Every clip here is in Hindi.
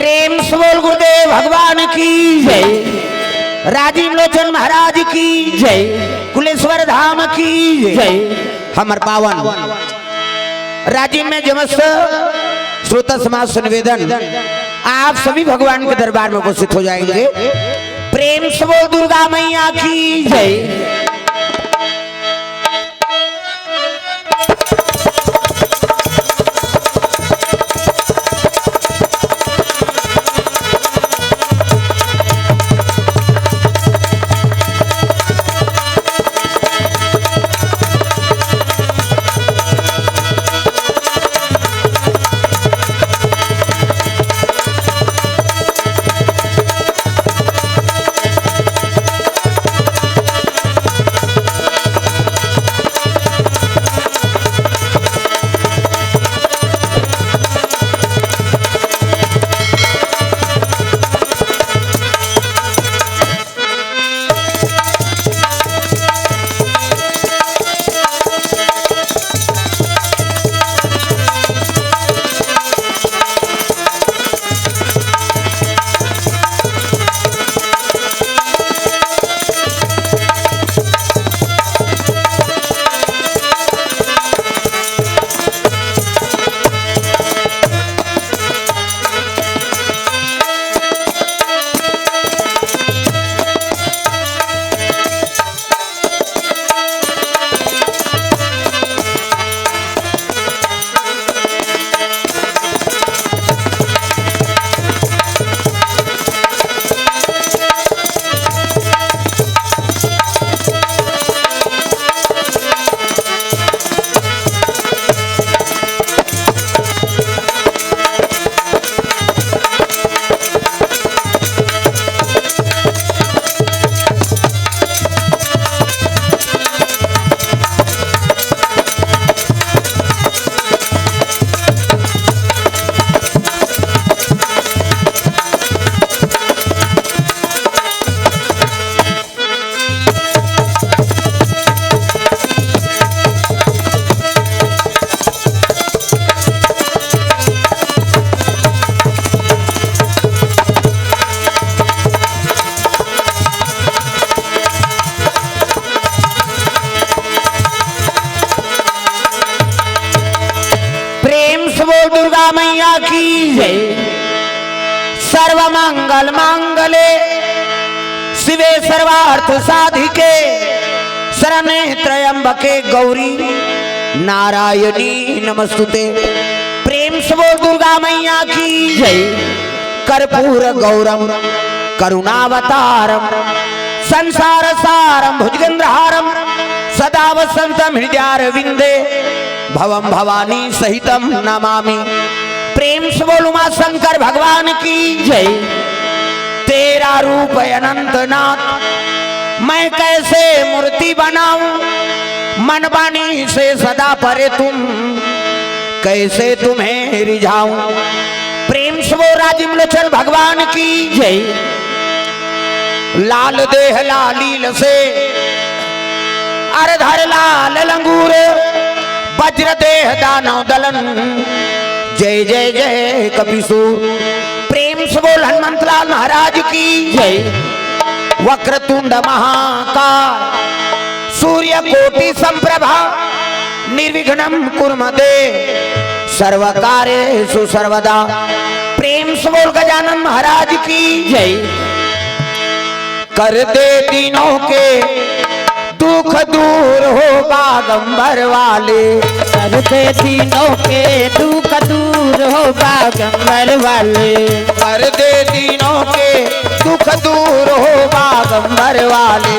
प्रेम से बोल गुरुदेव भगवान की जय। राजीव लोचन महाराज की जय। कुलेश्वर धाम की जय। हमर पावन राजीव में जमस्त श्रोता समाज से निवेदन, आप सभी भगवान के दरबार में उपस्थित हो जाएंगे। प्रेम से बोल दुर्गा मैया की जय। दुर्गा मैया की जय। सर्व मंगल मांगले शिवे सर्वार्थ साधिके शरणे त्र्यंबके गौरी नारायणी नमस्तुते। प्रेम से बोल दुर्गा मैया की जय। कर्पूर गौरम करुणावतारम संसार सारम भुजगेंद्रहारम सदा वसंतम हृदयारविंदे भवम भवानी सहितम नमामि। प्रेम से बोलू मां शंकर भगवान की जय। तेरा रूप अनंत नाथ मैं कैसे मूर्ति बनाऊं, मन बानी से सदा परे तुम कैसे तुम्हें रिझाऊं। प्रेम से बोल राजीव लोचन भगवान की जय। लाल देह लालील से अरधर लाल लंगूर वज्र देह दानव दलन जय जय जय कपिसूर। प्रेम से बोल हनुमंतलाल महाराज की जय। वक्रतुंड महाकाय सूर्य कोटि संप्रभा निर्विघ्नं कुर्मते सर्वकार्येषु सर्वदा। प्रेम से बोल गजानन महाराज की जय। कर दे दीनों के दुख दूर हो बागंबर वाले। कर दे दीनों के दुख दूर हो बागंबर वाले। कर दे दीनों के दुख दूर हो बागंबर वाले।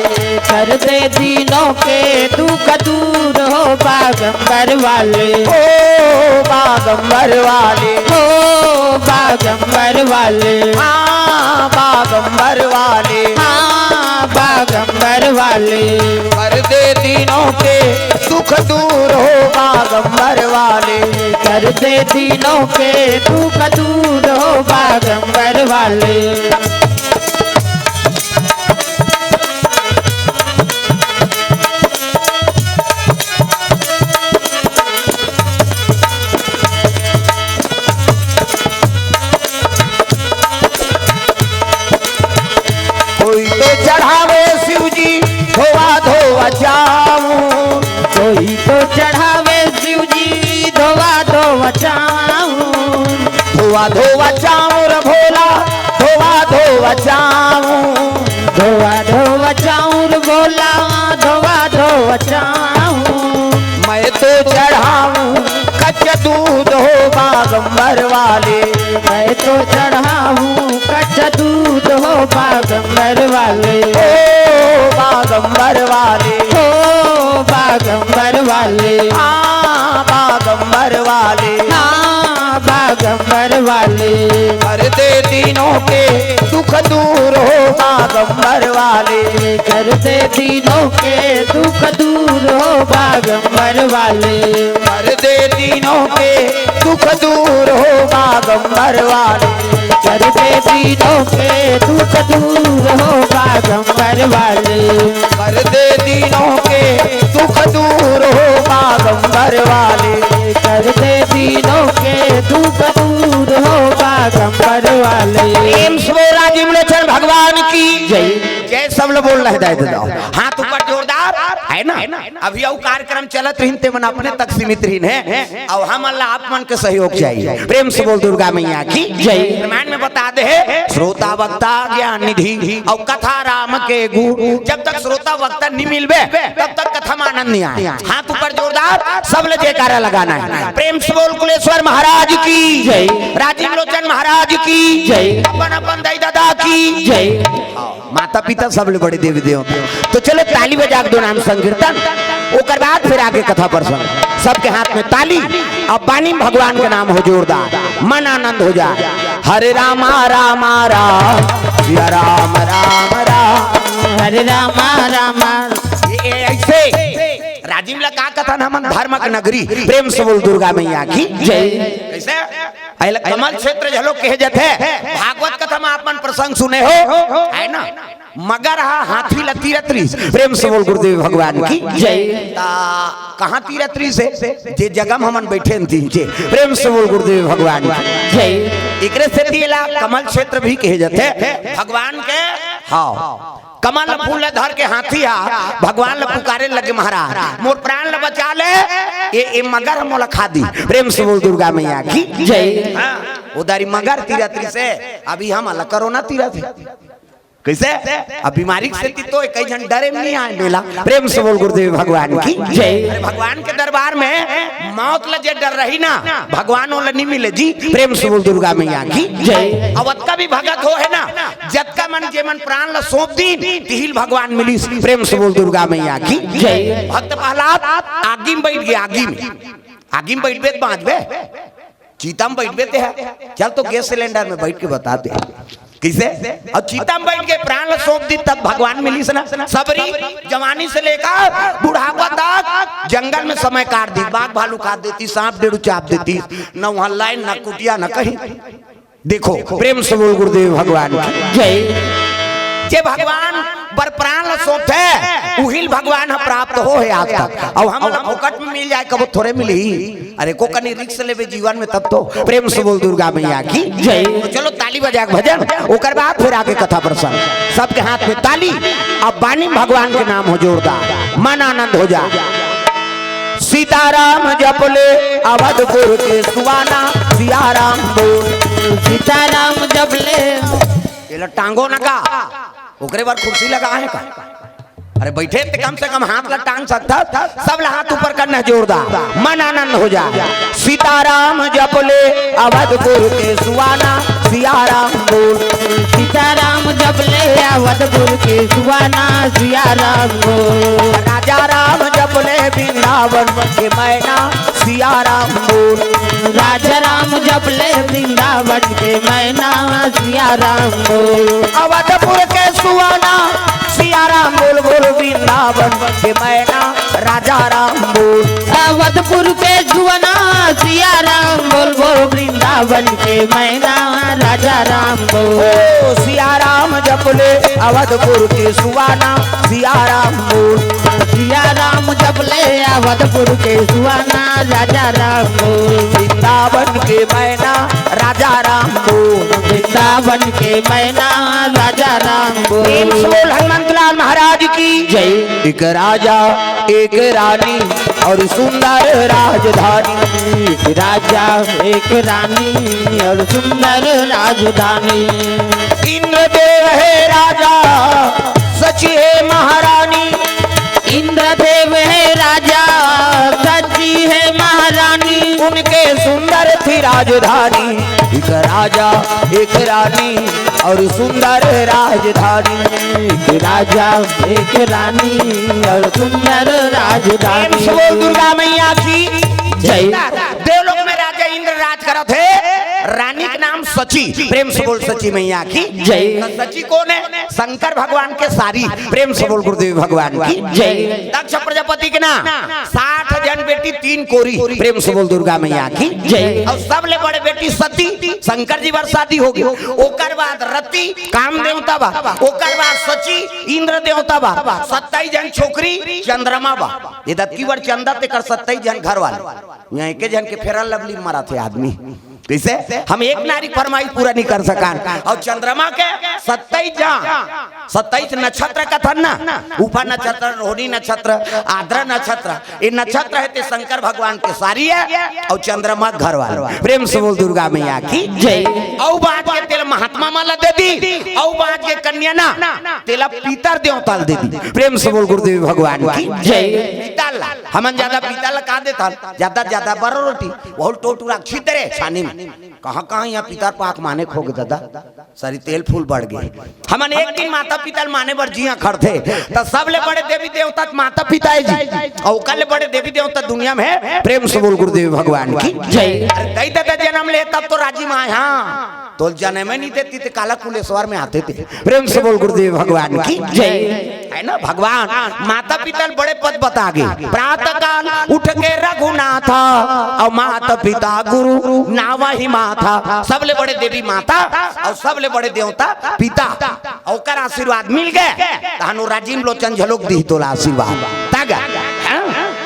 कर दे दीनों के दुख दूर हो बागंबर वाले। ओ बागंबर वाले, ओ बागंबर वाले, हाँ बागंबर वाले, हाँ बागंबर वाले। कर दे दीनों के दुख दूर हो बागंबर वाले। कर दे दीनों के दुख दूर हो बागंबर वाले। चाऊं, कोई तो चढ़ावे शिव जी धोवा धोवा चाऊं। धोवा धोवा चाऊं रे भोला, धोवा धोवा चाऊं, धोवा धोवा चाऊं रे भोला, धोवा धोवा चाऊं। मैं तो चढ़ाऊं कच्चा दूध हो बागंबर वाले, मैं तो चढ़ाऊं कच्चा दूध हो बागंबर वाले, ओ बागंबर वाले, ओ बागंबर वाले, हाँ बागंबर वाले, हाँ बागंबर वाले। कर दे तीनों के दुख दूर हो बागंबर वाले, कर दे तीनों के दुख दूर हो बागंबर वाले, कर दे तीनों के दुख दूर हो बागंबर वाले, कर दे तीनों के दुख दूर हो बागंबर वाले, कर दे तीनों के दुख दूर हो बागंबर वाले, कर दे तीनों के दुख दूर हो बागंबर वाले। प्रेम से बोल राजीव लोचन भगवान की जय। जय सब लोग बोल रहे हैं, हाथ ऊपर जोरदार है ना। अभी वो कार्यक्रम चलत रही ते मन अपने तक सीमित रही है, और हम अल्लाह आप मन के सहयोग चाहिए। प्रेम से बोल दुर्गा मैया की जय। रामायण में बता दे श्रोता वक्ता ज्ञान निधि और कथा राम के गुरु, जब तक श्रोता वक्ता नहीं मिलबे तब तक कथा में आनंद नहीं आए। हाथ ऊपर जोरदार सब ले जयकारा लगाना है। प्रेम से बोल कुलेश्वर महाराज की जय, राजीव लोचन महाराज की जय, अपन अपन दाई दादा की जय, माता पिता सब ले बड़े देवी देवता। तो चलो ताली बजा के दो नाम संकीर्तन, ओकर बाद फिर आगे कथा प्रसंग। सबके हाथ में ताली, अब बानी भगवान के नाम हो जोरदार, मन आनंद हो जाए। हरे रामा रामा राम, सिया राम राम राम, हरे रामा रामा। ये ऐसे राजीव ला का कथा नाम धर्म का नगरी। प्रेम से बोल दुर्गा मैया की जय। कैसे अहले कमल क्षेत्र झलो कहे जाते हैं, भागवत कथा में आप मन प्रसंग सुने हो है ना। मगर हाथी ला तीरत्री, प्रेम से बोल गुरुदेव भगवान की जय। कहाँ तीरत्री से जे जगह हमन बैठे थी, प्रेम से बोल गुरुदेव भगवान की जय। एकरे से तीला कमल क्षेत्र भी कहे जाते हैं भगवान के। हाँ कमल फूल धर के हाथी भगवान ल पुकारे लगे, महाराज मोर प्राण ल बचा ले, ये मगर मोला खा दी। प्रेम से बोल दुर्गा मैया की जय। उधारी मगर तीरत्री से अभी हम अलग कोरोना तीरथ कैसे अब बीमारी से तो कई जन डरे नहीं आए मेला। प्रेम से बोल गुरुदेव भगवान की जय। भगवान के दरबार में मौत लजे डर रही ना, भगवान वाला नहीं मिले जी। प्रेम से बोल दुर्गा मैया की जय। अवत का भी भगत हो है ना, जत का मन जे मन प्राण ल सौंप दी तिहिल भगवान मिली। प्रेम से बोल दुर्गा मैया की जय। भक्त प्रहलाद आगी में बैठ गया, आगी में बैठ बे बांधबे, चीता में बैठ बेते है। चल तो गैस सिलेंडर में बैठ के बताते किसे, और चीता में बैठ के प्राण सौंप दी तब भगवान मिली से ना। सबरी जवानी से लेकर बुढ़ापा तक जंगल में समय काट दी, बाघ भालू काट देती, सांप डेढ़ू चाप देती, न वहां लाइन न कुटिया न कहीं। देखो प्रेम से बोल गुरुदेव भगवान की जय। जे भगवान बर प्राण सौंप है उहिल भगवान प्राप्त हो है आज तक, और हम फोकट में मिल जाए कब थोड़े मिली। अरे को कनी रिक्स लेवे जीवन में तब तो। प्रेम से बोल दुर्गा मैया की जय। तो चलो ताली बजा के भजन, ओकर बाद फिर आगे कथा प्रसंग। सबके हाथ में ताली, अब बानी भगवान के नाम हो जोरदार, मन आनंद हो जा। सीताराम जपले अवधपुर के सुवाना, सियाराम बोल सीताराम जपले। ये टांगो न का ओकरे बार कुर्सी लगा है का, अरे बैठे तो कम से कम हाथ ला टांग सकता। सब हाथ ऊपर करना जोरदार, मन आनंद हो जा। सीताराम जपले अवधपुर के सुवाना, सियाराम बोल सीताराम जपले अवधपुर के सुवाना, सियाराम बोल। राजा राम जपले वृंदावन के मैना, सियाराम बोल। राजा राम जपले वृंदावन के मैना, सियाराम बोल। अवधपुर के सुवाना, सियाराम बोल बोल वृंदावन के मैना, राजा राम बोल। अवधपुर के सुवाना, सियाराम बोल बोल वृंदावन के मैना, राजा राम बोल। सियाराम जपले अवधपुर के सुवाना, सियाराम बोल। सियाराम जपले अवधपुर के सुवाना, राजा राम बोल। वृंदावन के मैना, राजा राम बोल। वृंदावन के मैना, राजा राम बोल। प्रेम से बोल हनुमंतलाल महाराज की जय। एक राजा एक रानी और सुंदर राजधानी। एक राजा एक रानी और सुंदर राजधानी। इंद्रदेव है राजा सची है महारानी। इंद्रदेव है राजा सची है महारानी। उनके सुंदर थी राजधानी। एक राजा एक रानी और सुंदर राजधानी। एक राजा एक रानी और सुंदर राजधानी। बोल दुर्गा मैया की जय। देवलोक में राजा इंद्र राज करा थे, रानी का नाम सची। प्रेम से बोल सची मैया की जय। सची कौन है? शंकर भगवान के सारी। प्रेम से बोल गुरुदेव भगवान की जय। दक्ष प्रजापति के ना 60 जन बेटी 3 कोरी। प्रेम से बोल दुर्गा मैया की जय। और सबले बड़े बेटी सती। शंकर जी बर शादी हो गई। ओकर बाद रति काम देवता बा। ओकर बाद सची इंद्र देवता बा। 27 जन छोकरी चंद्रमा बा। ये दत्ती बर चंदा ते कर 27 जन घर वाले। यहाँ एक जन के फेरल लवली मरा थे आदमी। कैसे हम एक नारी फरमाइश पूरा नहीं कर सका। और चंद्रमा के 27 नक्षत्र का था ना। उपा नक्षत्र, रोहिणी नक्षत्र, आद्रा नक्षत्र। ये नक्षत्र है ते शंकर भगवान के सारी है और चंद्रमा घर वाला। प्रेम से बोल दुर्गा मैया की जय। औ बात के तेल महात्मा माला दे दी। औ बात के कन्या ना तेला पीतर देवता दे दी। प्रेम से बोल गुरुदेव भगवान की जय। पीतल हमन ज्यादा पीतल का देता ज्यादा बरो रोटी बहुत टोटू रखी तेरे छानी में। कहाँ यहाँ पितर पाक माने खो गए दादा। सारी तेल फूल बढ़ गए। हमन एक दिन माता पिता माने बर जिया खड़ते तो सबले बड़े देवी देवता माता पिता है जी। और कल बड़े देवी देवता दुनिया में है। प्रेम से बोल गुरुदेव भगवान की जय। कई दादा जन्म ले तब तो राजी माँ हाँ तो जन्म नहीं देती थे काला कुलेश्वर में आते थे। प्रेम से बोल गुरुदेव भगवान की जय। है ना भगवान माता पिता बड़े पद बता गए। प्रातः काल उठ के रघुनाथ और माता पिता गुरु नावा ही माथा। सबले बड़े देवी माता और सबले बड़े देवता पिता। और आशीर्वाद मिल गए तहनु राजीव लोचन झलोक दी तोला आशीर्वाद तागा।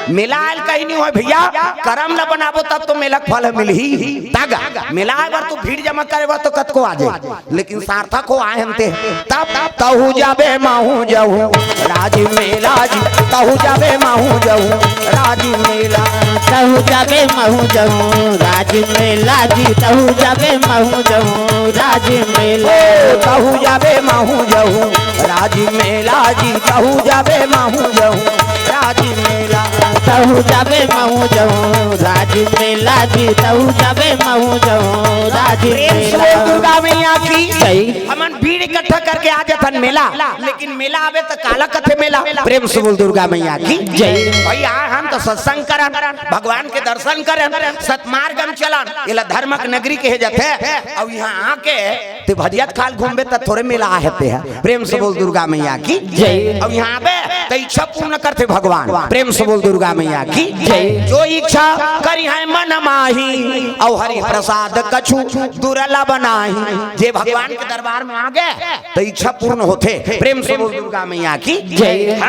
मेला आयल कहीं नहीं हो भैया। करम न बनाबो तब तो मेला फल मिल ही तागा। मेला आए बार तो भीड़ जमा करे बार तो कत को आ जाए लेकिन सार्थक हो आए हमते तब तहु जाबे माहू जाऊ राजीव मेला जी। तहु जाबे माहू जाऊ राजीव मेला। तहु जाबे महू जाऊं राजीव मेला जी। तहु जाबे महू जाऊं राजीव मेला। तहु जाबे माहू जाऊ राजीव मेला जी। तहु जाबे माहू जाऊ राजीव मेला। तहु जाबे महू जाऊं राजीव मेला जी। तहु जाबे महू जाऊं राजीव मेला। दुर्गा मैया की जय। हमन भीड़ इकट्ठा करके आ जातन मेला लेकिन मेला आवे तो काला कथे मेला। प्रेम से बोल दुर्गा मैया की जय। भाई आ हम तो सत्संग करन भगवान के दर्शन करन सतमार्गम चलन इला धर्मक नगरी के जाते अब यहाँ आके ते भजिया खाल घूमबे तो थोड़े मेला आहते है। प्रेम से बोल दुर्गा मैया की जय। अब यहाँ पे तो इच्छा पूर्ण करते भगवान। प्रेम से बोल दुर्गा मैया की जय। जो इच्छा करी है मन माही और हरि प्रसाद कछु दुर्ला बनाही। जे भगवान के दरबार में आ गए तो इच्छा पूर्ण होते। प्रेम से बोल दुर्गा मैया की जय।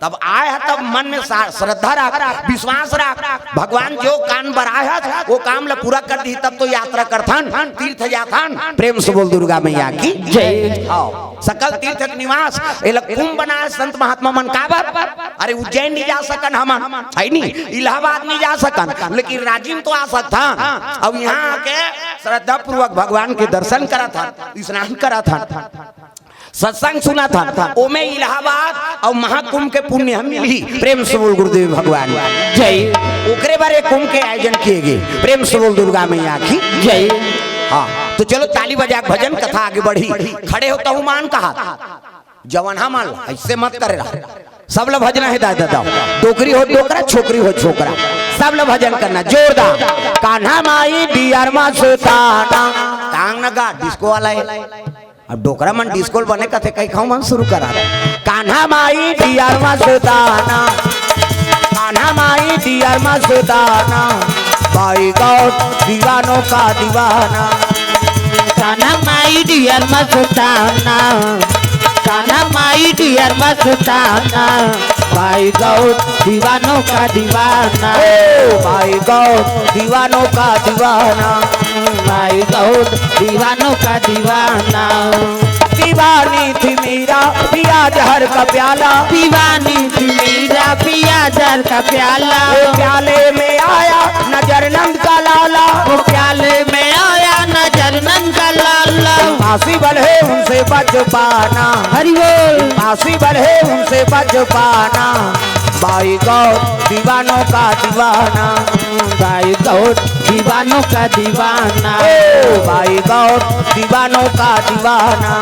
तब आए है तब मन में श्रद्धा रख विश्वास रख। भगवान जो काम बराए है वो काम ला पूरा कर दी तब तो यात्रा करथन तीर्थ जाथन। प्रेम से बोल दुर्गा मैया की जय। सकल तीर्थ के निवास कुंभ बनाए संत महात्मा मन का बात। अरे उज्जैन नहीं जा सकन हम है नहीं इलाहाबाद नहीं जा सकन लेकिन राजीव तो आ सकता। अब यहाँ आके श्रद्धा पूर्वक भगवान के दर्शन करा था स्नान करा था सत्संग सुना था। ओमे इलाहाबाद और महाकुंभ के पुण्य हम मिली। प्रेम से बोल गुरुदेव भगवान जय। ओकरे बारे कुंभ के आयोजन किए गए। प्रेम से बोल दुर्गा मैया की जय। हाँ तो चलो ताली बजा भजन कथा आगे बढ़ी। खड़े होता हूँ मान कहा जवान हाँ मान ऐसे मत करे रहा। सब लोग भजना है दादा डोकरी हो डोकरा छोकरी हो छोकरा सब लोग भजन करना जोरदार। कान्हा माई दियार मा सुताना टांग नगा डिस्को वाला है। अब डोकरा मन डिस्को बने कथे कई खाऊ मन शुरू करा। कान्हा माई दियार मा सुताना कान्हा माई दियार मा सुताना भाई गौर दीवानों का दीवाना। कान्हा माई डियर मस्ताना। कान्हा माई डियर मस्ताना। भाई गौर दीवानों का दीवाना। भाई गौर दीवानों का दीवाना। भाई गौर दीवानों का दीवाना। दीवानी थी मीरा पिया जहर का प्याला, दीवानी थी मीरा पिया जहर का प्याला, वो प्याले में आया नजर नंद का लाला, वो प्याले में आया नजर नंद का लाला। पॉसिबल है उनसे बच पाना, हरि बोल। पॉसिबल है उनसे बच पाना, भाई गौर दीवानों का दीवाना, भाई गौर दीवानों का दीवाना, ओ भाई गौर दीवानों का दीवाना,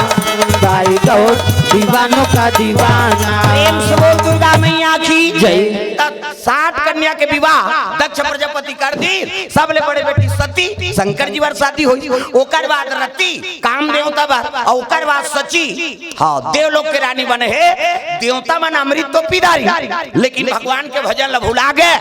भाई गौर दीवानों का दीवाना। प्रेम से बोल दुर्गा मैया की जय। 60 कन्या के विवाह दक्ष प्रजापति कर दी, सबले बड़े बेटी सती शंकर जी वर शादी हुई, ओकर बाद रति काम देवता बर, और ओकर बाद सची हाँ देवलोक के रानी बने है। देवता मन अमृत तो पीदारी, लेकिन भगवान के भजन ला भुला गए,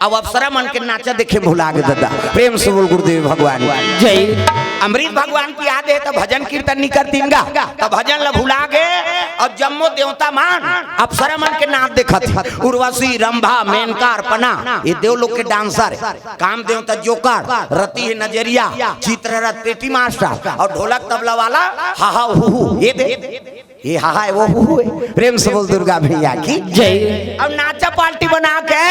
अब अप्सरा मन के नाचा देखे भुला गए दादा। प्रेम से बोल गुरुदेव भगवान जय। अमृत भगवान की याद है तो भजन कीर्तन नहीं करती तो भजन ला भुला गए, और जम्मो देवता मान अप्सरा मन के नाच देखा थे, उर्वशी रंभा मेनका अर्पणा ये देवलोक के डांसर, काम देवता जोकर, रति है नजरिया, चित्ररथ पेटी मास्टर, और ढोलक तबला वाला हाहा हु ये दे ये हाहा है वो हु है। प्रेम से बोल दुर्गा भैया की जय। अब नाचा पार्टी बना के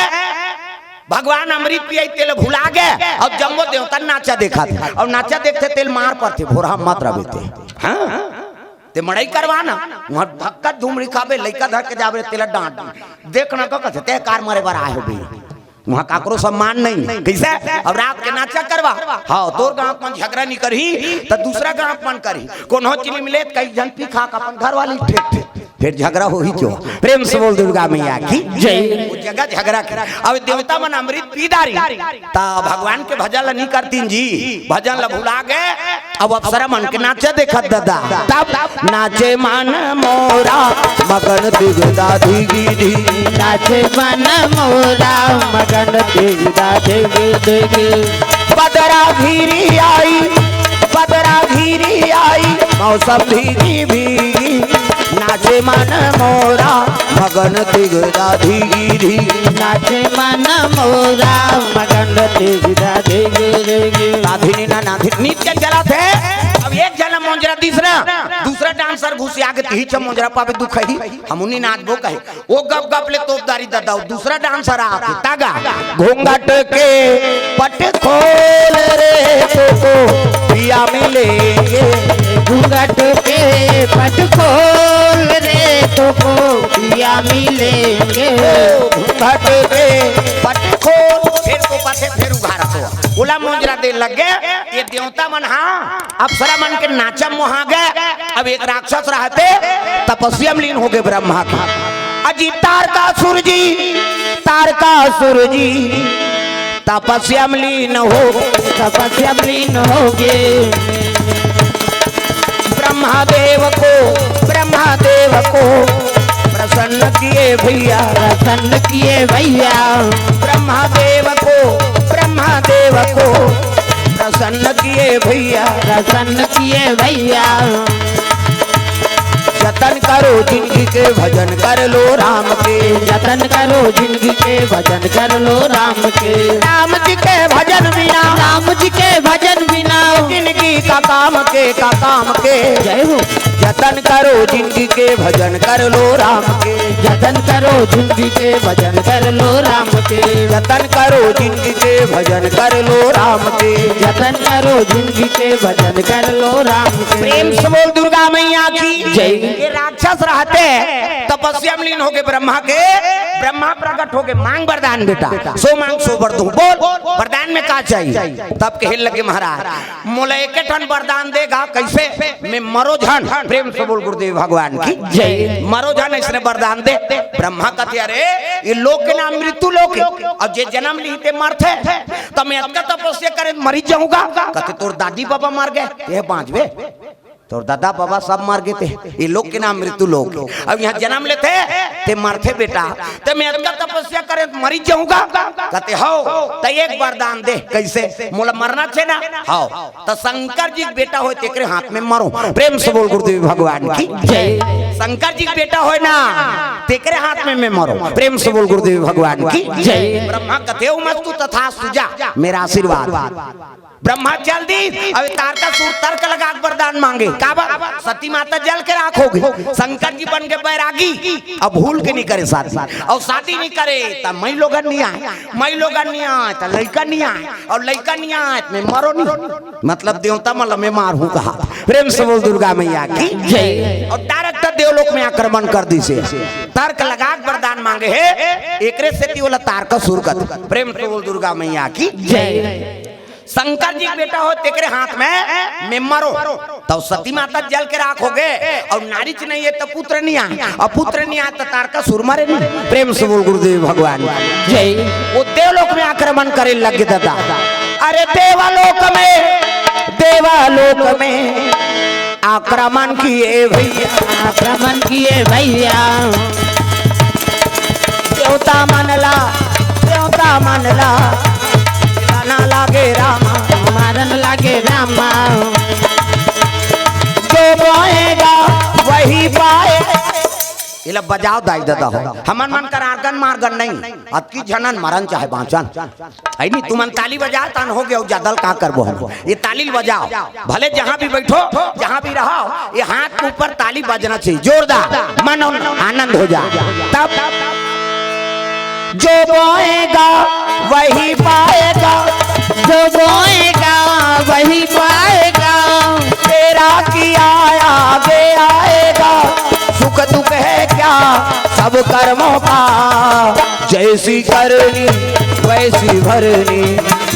भगवान अमृत पिया तेल भुला गए, और जम्मो देवता नाचा देखा थे, और नाचा देखते तेल मार पर थे भोरा मत रहे थे हाँ ते मड़ई करवाना वहां धक्का धूम रिखाबे लइका धर के जाबे तेला डांट देखना तो कहते ते कार मारे बार आए हो बे वहां काकरो सम्मान नहीं कैसे। अब रात के नाचा करवा हाँ तोर गांव में झगड़ा नहीं करही तो दूसरा गांव मन करही, कोनो चिली मिले कई जन पी खा अपन घर वाली ठेक फिर झगड़ा हो ही क्यों। प्रेम से बोल दुर्गा मैया की जय। वो जगह झगड़ा कर, अब देवता मन अमृत पीदारी ता भगवान के भजन ला नहीं करतीन जी, भजन ला भुला गए, अब अप्सरा मन के नाचे देखत दादा, तब नाचे मन मोरा मगन दिगदा दिगी दी, नाचे मन मोरा मगन दिगदा दिगी दिगी, बदरा घिरी आई बदरा घिरी आई मौसम भीगी भीगी, नाचे मन मोरा मगन दिगदा दिगी दी, नाचे मन मोरा मगन दिगदा दिगी दिगी। नाधिनी ना नाधिनी नित्य चला थे। अब एक जना मोंजरा दूसरा डांसर घुसी आगे तीच मोंजरा पावे दुख ही हमनी नाचबो कहे ओ गप गप ले तोपदारी दादा, दूसरा डांसर आके तागा घूंघट के पट खोल रे तो पिया मिलेंगे, घूंघट के पट खोल रे तो पिया मिलेंगे, घूंघट के पट खोल फिर तो पाछे फिर उघारा तो बोला मोंजरा दे लग गए। ये देवता मन हाँ अप्सरा मन के नाचा मोहा गए। अब एक राक्षस रहते तपस्या में लीन हो गए ब्रह्मा का, अजी तारकासुर जी तपस्या में लीन हो, तपस्या में लीन हो गए। ब्रह्मादेव को प्रसन्न किए भैया, प्रसन्न किए भैया, ब्रह्मादेव को प्रसन्न किए भैया, प्रसन्न किए भैया। जतन करो जिंदगी के भजन कर लो राम के, जतन करो जिंदगी के भजन कर लो राम के, राम जी के भजन बिना, राम जी के भजन बिना जिंदगी का काम के जय हो। जतन करो जिंदगी के भजन कर लो राम के, जतन करो जिंदगी के भजन कर लो राम के, जतन करो जिंदगी के भजन कर लो राम के, जतन करो जिंदगी के भजन कर लो राम के। प्रेम से बोल दुर्गा मैया की जय। ये राक्षस रहते तपस्या में लीन हो गए ब्रह्मा के, ब्रह्मा प्रकट हो गए मांग वरदान बेटा, सो मांग सो वर दूं, बोल वरदान में क्या चाहिए। तब कहे लगे महाराज मोला एक ठन वरदान देगा कैसे, मैं मरो झन। प्रेम से बोल गुरुदेव भगवान की जय। मरो झन इसने वरदान दे। ब्रह्मा कहते अरे ये लोक के नाम मृत्यु लोक है, और जे जन्म लीते मरते तो मैं अक्का तपस्या करे मरी जाऊंगा। कहते तोर दादी बाबा मर गए ये पांचवे, तो दादा बाबा सब मर गए थे, ये लोग के नाम मृत्यु लोग। अब यहाँ जन्म लेते ते मरते बेटा, ते मैं अगर तपस्या करे मरी जाऊंगा। कहते हो तो एक वरदान दे कैसे, मोला मरना छे ना हो तो शंकर जी बेटा हो तेरे हाथ में मरो। प्रेम से बोल गुरुदेव भगवान की जय। शंकर जी बेटा हो ना तेरे हाथ में मैं मरो। प्रेम से बोल गुरुदेव भगवान की जय। ब्रह्मा कहते हो मत तू तथा सुजा मेरा आशीर्वाद। ब्रह्मा जल दी। अब तारकासुर तर्क लगा के वरदान मांगे का बा सती माता जल के राख होगी। शंकर जी बन के बैरागी, अब भूल के नहीं करे शादी और शादी नहीं करे तब मई लोगन नहीं आए, मई लोगन नहीं आए तो लड़का नहीं आए और लड़का नहीं आए मैं मरो नहीं, मतलब देवता मतलब मैं मार हूँ कहा। प्रेम से बोल दुर्गा मैया की जय। और डायरेक्ट देवलोक में आक्रमण कर दी से तर्क लगा के वरदान मांगे है एकरे से बोला तारकासुर का। प्रेम से बोल दुर्गा मैया की जय। शंकर जी बेटा हो तेरे हाथ में मरो तो सती माता जल के राख हो गए और नारिच नहीं है तो पुत्र नहीं आए और पुत्र नहीं आए तो तारकासुर मरे नहीं। प्रेम से बोल गुरुदेव भगवान जय। वो देवलोक में आक्रमण करे लगे दादा। अरे देवालोक में आक्रमण किए भैया, आक्रमण किए भैया। देवता मनला ना लागे रामा, मारन लागे रामा। जो बोएगा वही पाएगा। इला बजाओ दाई दादा हो हमन मन कर आर्गन मार्गन नहीं अतकी जनन मरन चाहे बाँचन है नहीं। तुमन ताली बजा तन हो गया ज्यादा का करबो हम ये ताली बजाओ भले जहाँ भी बैठो जहाँ भी रहो ये हाथ के ऊपर ताली बजना चाहिए जोरदार मन आनंद हो जाए। तब जो बोएगा वही पाएगा, जो बोएगा वही पाएगा। तेरा किया आगे आएगा, सुख दुख है क्या सब कर्मों का। जैसी करनी वैसी भरनी,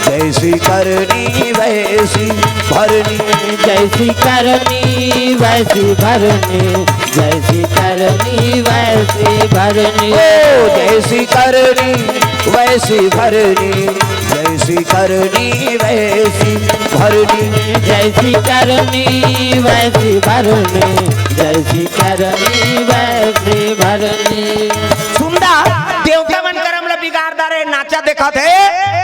जैसी करनी वैसी भरनी, जैसी करनी वैसी भरनी, जैसी करनी वैसी भरनी। ओ जैसी करनी वैसी भरनी, जैसी करनी वैसी भरनी, जैसी करनी वैसी भरनी, जैसी करनी वैसी भरनी। सुंदर देवता बनकर हमला बिगाड़दा रे नाचा देखा थे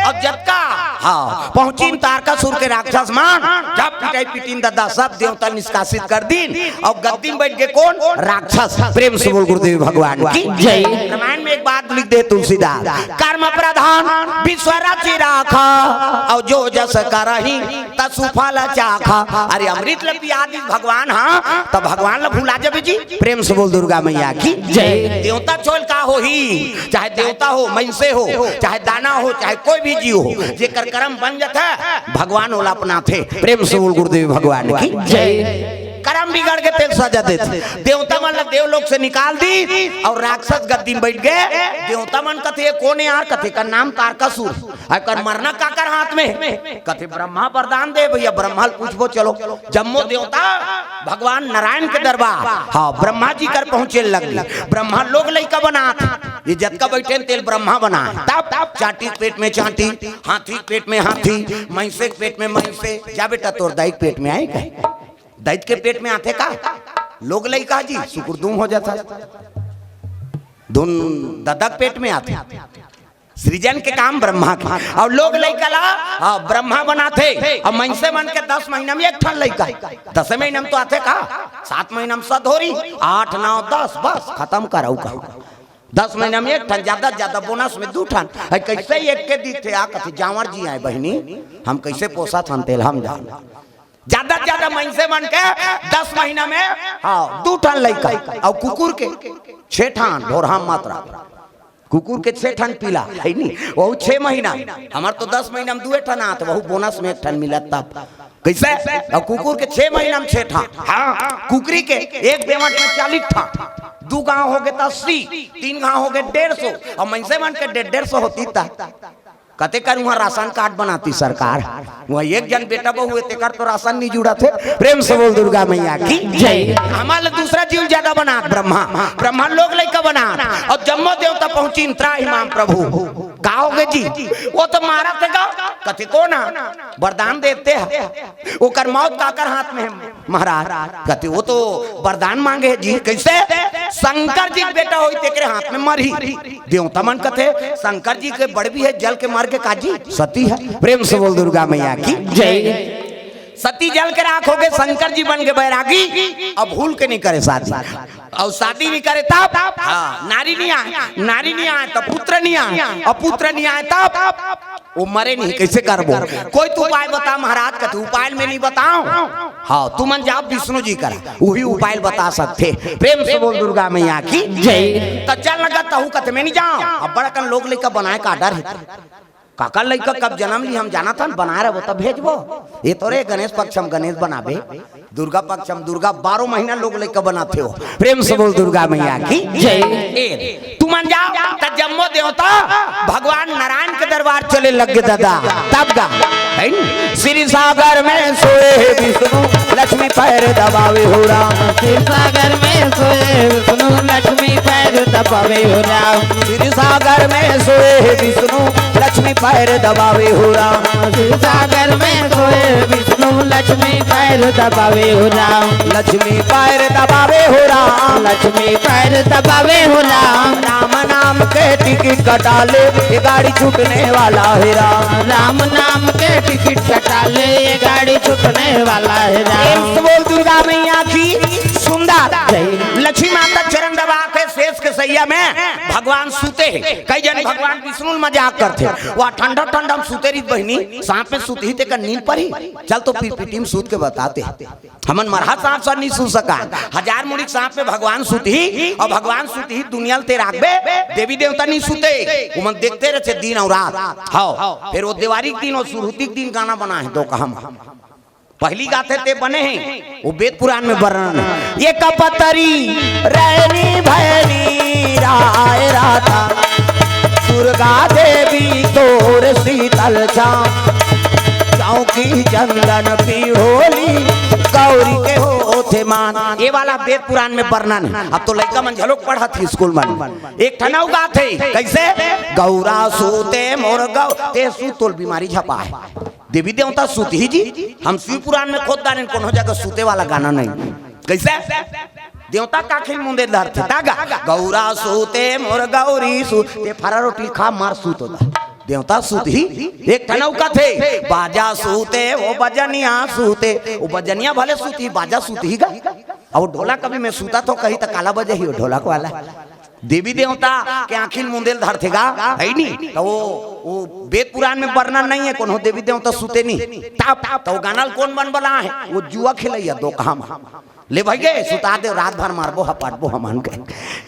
और जब का हाँ पहुंची तारकासुर के राक्षस मान जब पिटाई पिटीन दादा सब देवता निष्कासित कर दीन और गद्दी में बैठ के कौन राक्षस। प्रेम से बोल गुरुदेव भगवान की जय। रामायण में एक बात लिख दे तुलसीदास, कर्म प्रधान विश्व रचि राखा और जो जस करही तसु फल चाखा। अरे अमृत लपी आदि भगवान हाँ तब भगवान ला भूला जब जी। प्रेम से बोल दुर्गा मैया की जय। देवता चोल का हो ही चाहे देवता हो मनसे हो चाहे दाना हो चाहे कोई भी जीव हो जेकर कर्म बन जाता है भगवान ओला अपना थे। प्रेम से बोल गुरुदेव भगवान की जय। कर्म बिगड़ के तेल सजा देते देवता मन देवलोक से निकाल दी और राक्षस गद्दी में बैठ गए। देवता मन कथे कोने यार कथे का नाम तारकासुर कर मरना काकर हाथ में कथे ब्रह्मा वरदान दे भैया। ब्रह्मा पूछबो चलो जम्मो देवता भगवान नारायण के दरबार हाँ ब्रह्मा जी कर पहुंचे लगली। ब्रह्मा लोग लइका बना ये जत का बैठे तेल ब्रह्मा बना तब चाटी पेट में चाटी हाथी पेट में हाथी महिषे पेट में महिषे। जा बेटा तोर दाई पेट में आए का दैत के पेट में आते का लोग लइका जी सुकुरदुम हो जाता धुन ददक पेट में आते सृजन के काम ब्रह्मा के और लोग लइका ला ब्रह्मा बनाते और महिषे बन के 10 महीना में एक ठन लइका 10 महीना में तो आते का 7 महीना में सधोरी 8 9 10 बस खत्म कराऊ का 10 महीना में एक ठन ज्यादा बोनस में 2 ठन कैसे एक के दी थे आ कथी जावर जी आए बहनी हम कैसे पोसा थन तेल हम जान ज्यादा महिषे बन के 10 महीना में हाँ 2 ठन लइका और कुकुर के 6 ठन ढोरहाम मात्रा कुकुर के 6 ठन पीला है नहीं वो 6 महीना हमार तो 10 महीना में 2 ठन आते वह बोनस में 1 ठन मिला तब कैसे और कुकुर के 6 महीना में 6 ठन हाँ कुकरी के एक बेमट में 40 ठन 2 गांव हो गए 80 3 गांव हो गए 150 और महिषे बन के 150 होती था कते कर वहाँ राशन कार्ड बनाती सरकार वहाँ एक जन बेटा बहु हुए तेकर तो राशन नहीं जुड़ा थे। प्रेम से बोल दुर्गा मैया की जय। हमारे दूसरा जीव ज्यादा बना ब्रह्मा लोग लइका बना और जम्मो देवता पहुंची त्राहिमाम प्रभु गाओगे जी वो तो मारा थे कथे को ना वरदान देते हैं वो कर मौत काकर हाथ में है महाराज कथे वो तो वरदान मांगे जी कैसे शंकर जी बेटा हो तेरे हाथ में मरी देवता मन कथे शंकर जी के बड़ भी है जल के मार के काजी सती है। प्रेम से बोल दुर्गा मैया की जय। सती जल के राख हो गए, शंकर जी बन के बैरागी। अब भूल के नहीं करे शादी, और शादी नहीं करे तब नारी नहीं आए तो पुत्र नहीं आए, और पुत्र नहीं आए तब वो मरे नहीं। कैसे करबो? कोई तू उपाय बता महाराज का, तू उपाय में नहीं बताओ। हाँ तू मन जाओ विष्णु जी करा, वही उपाय बता सकते। प्रेम से बोल दुर्गा मैया की जय। तो चल लगा तहु कत में नहीं जाओ। अब बड़ा कन लोग लेकर बनाए का डर है, काका लड़का कब जन्म ली हम जाना था, बना रहे वो तब भेजबो। ये तो रे गणेश पक्ष हम गणेश बनाबे, दुर्गा पक्ष हम दुर्गा, 12 महीना लोग लेकर बनाते हो। प्रेम से बोल दुर्गा मैया की जय। तू मन जाओ तब जम्मो देवता भगवान नारायण के दरबार चले लगे दादा, तब गा श्री सागर में सोए विष्णु लक्ष्मी पैर दबावे हो राम। श्री सागर में सोए विष्णु लक्ष्मी पैर दबावे हो राम। श्री सागर में सोए विष्णु लक्ष्मी पैर दबावे हो राम। श्री सागर में सोए विष्णु लक्ष्मी पैर दबावे हो राम। लक्ष्मी पैर दबावे हो राम। लक्ष्मी पैर दबावे हो राम। राम नाम के टिकट कटा ले, ये गाड़ी छूटने वाला है राम। राम नाम के टिकट कटा ले, ये गाड़ी छूटने वाला है राम। बोल दुर्गा मैया की सुंदर लक्ष्मी माता चरण दबा के शेष के सैया में भगवान सूते हैं। कई जन भगवान विष्णु मजाक करते, वह ठंडा ठंडा में सूते रही बहनी, सांप में सूत ही ते नींद पर ही चल तो पीटी में सूत के बताते। हमन मरहा सांप सर नहीं सूत सका, 1000 मुड़िक सांप में भगवान सूत ही, और भगवान सूत ही दुनिया ते राखबे, देवी देवता नहीं सूते, वो मन देखते रहते दिन और रात। हाँ फिर वो दिवाली के दिन और सुरुती के दिन गाना बना है, दो कहम पहली गाते ते बने हैं, वो वेद पुराण में वर्णन है। ये कपतरी रैनी भैनी राय राता, दुर्गा देवी तोर शीतल छाँव, चौकी चंदन पीढ़ोली गौरी के होते मान। ये वाला वेद पुराण में वर्णन है। अब तो लड़का मन झलोक पढ़ा थी स्कूल में, एक ठनौ गाते कैसे गौरा सूते मोर गौ ते सूतोल बीमारी झपा है। देवी देवता सूत ही जी, हम शिव पुराण में खोद दाने कोनो जगह सूते वाला गाना नहीं। कैसे देवता का खेल मुंदे दर थे तागा गौरा सूते मोर गौरी सूते, फरा रोटी खा मार सूत होता देवता सूत ही। एक ठनौ का थे बाजा सूते वो बजनिया सूते, वो बजनिया भले सूती बाजा सूत ही गा, और ढोला कभी मैं सूता तो कहीं तक काला बजे ही ढोलक वाला। देवी देवता के आखिल मुंदेल धर थे गा है नहीं, तो वो वेद पुराण में वर्णन नहीं है कोनो देवी देवता सूते नहीं। ताप तो गाना कौन बन बना है, वो जुआ खेलैया दो काम ले भाई गए सुता दे, रात भर मारबो हपाटबो हमान के।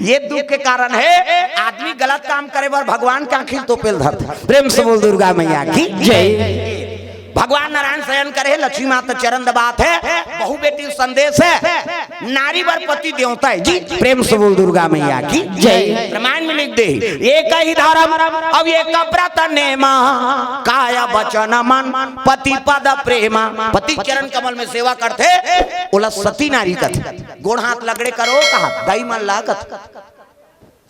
ये दुख के कारण है आदमी गलत काम करे बार भगवान के आखिल तो पेल धरते। प्रेम से बोल दुर्गा मैया की जय। भगवान नारायण शयन करे, लक्ष्मी माता चरण दबात है, बहु बेटी संदेश है, नारी वर पति देवता है जी। प्रेम से बोल दुर्गा मैया की जय। रामायण में लिख दे एक ही धर्म अब एक व्रत नेमा, काया वचन मन पति पद प्रेमा। पति चरण कमल में सेवा करते बोला सती नारी कथ, गोड़ हाथ लगड़े करो कहा दई मन लागत,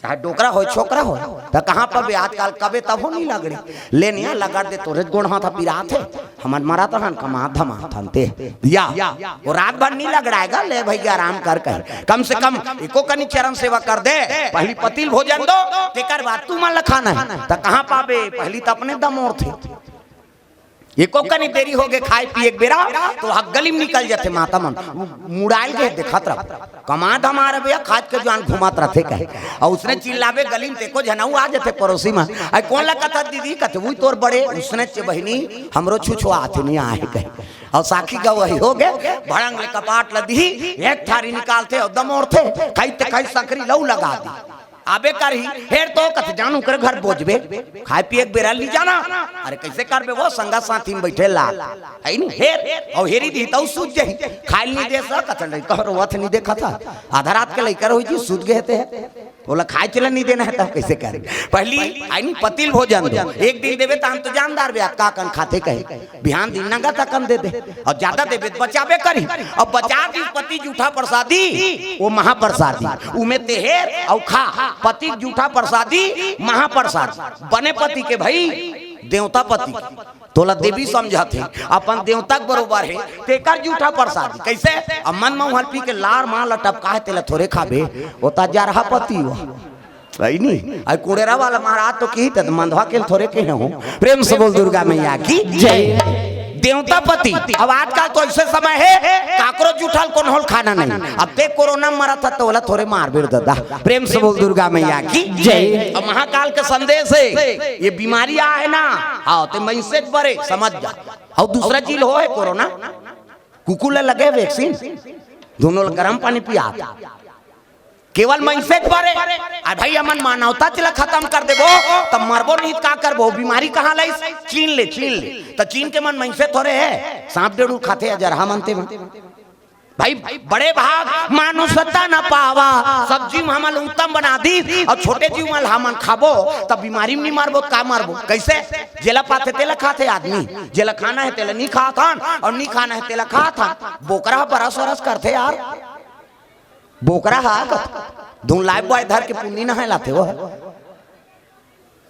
चाहे डोकरा हो छोकरा हो, तो कहाँ पर भी आजकल कबे तब हो नहीं लगड़ी लेनिया लगा दे तोरे गोड़ हाथ पिरा थे हमन मरा तो हन कमा धमा थनते या वो रात भर नहीं लगड़ाएगा। ले भैया आराम कर कम से कम एको कनी चरण सेवा कर दे, पहली पतिल भोजन दो तेकर बाद तू मन लखाना है, तो कहाँ पाबे पहली तो अपने दम और थे। एको कनी देरी हो गए खाए पिए एक बेरा तो हक गली में निकल जाते, माता मन मुड़ाइल गए देखत रह कमा धमारे भैया खाद के जान घुमात रहते कहे, और उसने चिल्लावे गली में तेको जनऊ आ जाते पड़ोसी में, आई कौन ला कथा दीदी कथे वही तोर बड़े उसने चे बहिनी हमरो छुछुआ आते नहीं आए कहे, और साखी गवाही हो गए भड़ंग ले कपाट लदी एक थारी निकालते और दमोड़ते खाई खाई सकरी लऊ लगा दी आबे कर ही फिर तो कथ जानू कर घर बोझबे खाए पिए बेरा ली जाना। अरे कैसे करबे वो संगा साथी में बैठे लाल है नहीं हेर और हेरी दी तो सूझ जाई खाए नहीं दे सकत नहीं कहरो वथ नहीं देखा था आधा रात के लेकर हो जी सूझ गए थे बोला खाए चले नहीं देना है तो कैसे करे पहली आई नहीं पतिल भोजन एक दिन देवे तो हम तो जानदार बे का कन खाते कहे बिहान दिन नंगा तक कम दे दे और ज्यादा देवे तो बचाबे करी और बचा दी पति जूठा प्रसादी वो महाप्रसादी उमे तेहेर और खा पति जूठा प्रसादी महाप्रसाद बने पति के भाई देवता पति तोला देवी समझा थे अपन देवता बरोबर है तेकर जूठा प्रसादी कैसे अब मन में हल्पी के लार मां लटपका है तेला थोड़े खाबे होता जा रहा पति हो नहीं आई कुड़ेरा वाला महाराज तो की त मंधवा के थोड़े के हो। प्रेम से बोल दुर्गा मैया की जय। देवता पति। अब आजकल तो ऐसे समय है काकरोच जुठल कौन होल खाना नहीं। अब ते कोरोना मरा था तो बोला थोड़े मार बेर दादा। प्रेम से बोल दुर्गा मैया की जय। अब महाकाल का संदेश है ये बीमारी आ है ना, आओ ते मैसेज बरे समझ जा। और दूसरा चीज हो है कोरोना कुकुल लगे वैक्सीन दोनों गर्म पानी पिया केवल मैसेज बरे भाई अमन मानवता चला खत्म कर देबो तब मरबो नहीं का करबो बीमारी कहाँ लाई चीन ले तो चीन के मन मैसेज थोड़े है सांप डेढ़ू खाते अजरहा मनते भाई बड़े भाग मानुषता न पावा सब जीव हमल उत्तम बना दी और छोटे जीव मल हमन खाबो तब बीमारी में नहीं मारबो का मारबो कैसे जेला पाते तेला खाते आदमी जेला खाना है तेला नहीं खाता और नहीं खाना है तेला खाता बोकरा बरस वरस करते यार बोकरा धुन लाइफ बॉय धर के पुण्य नहाए लाते वो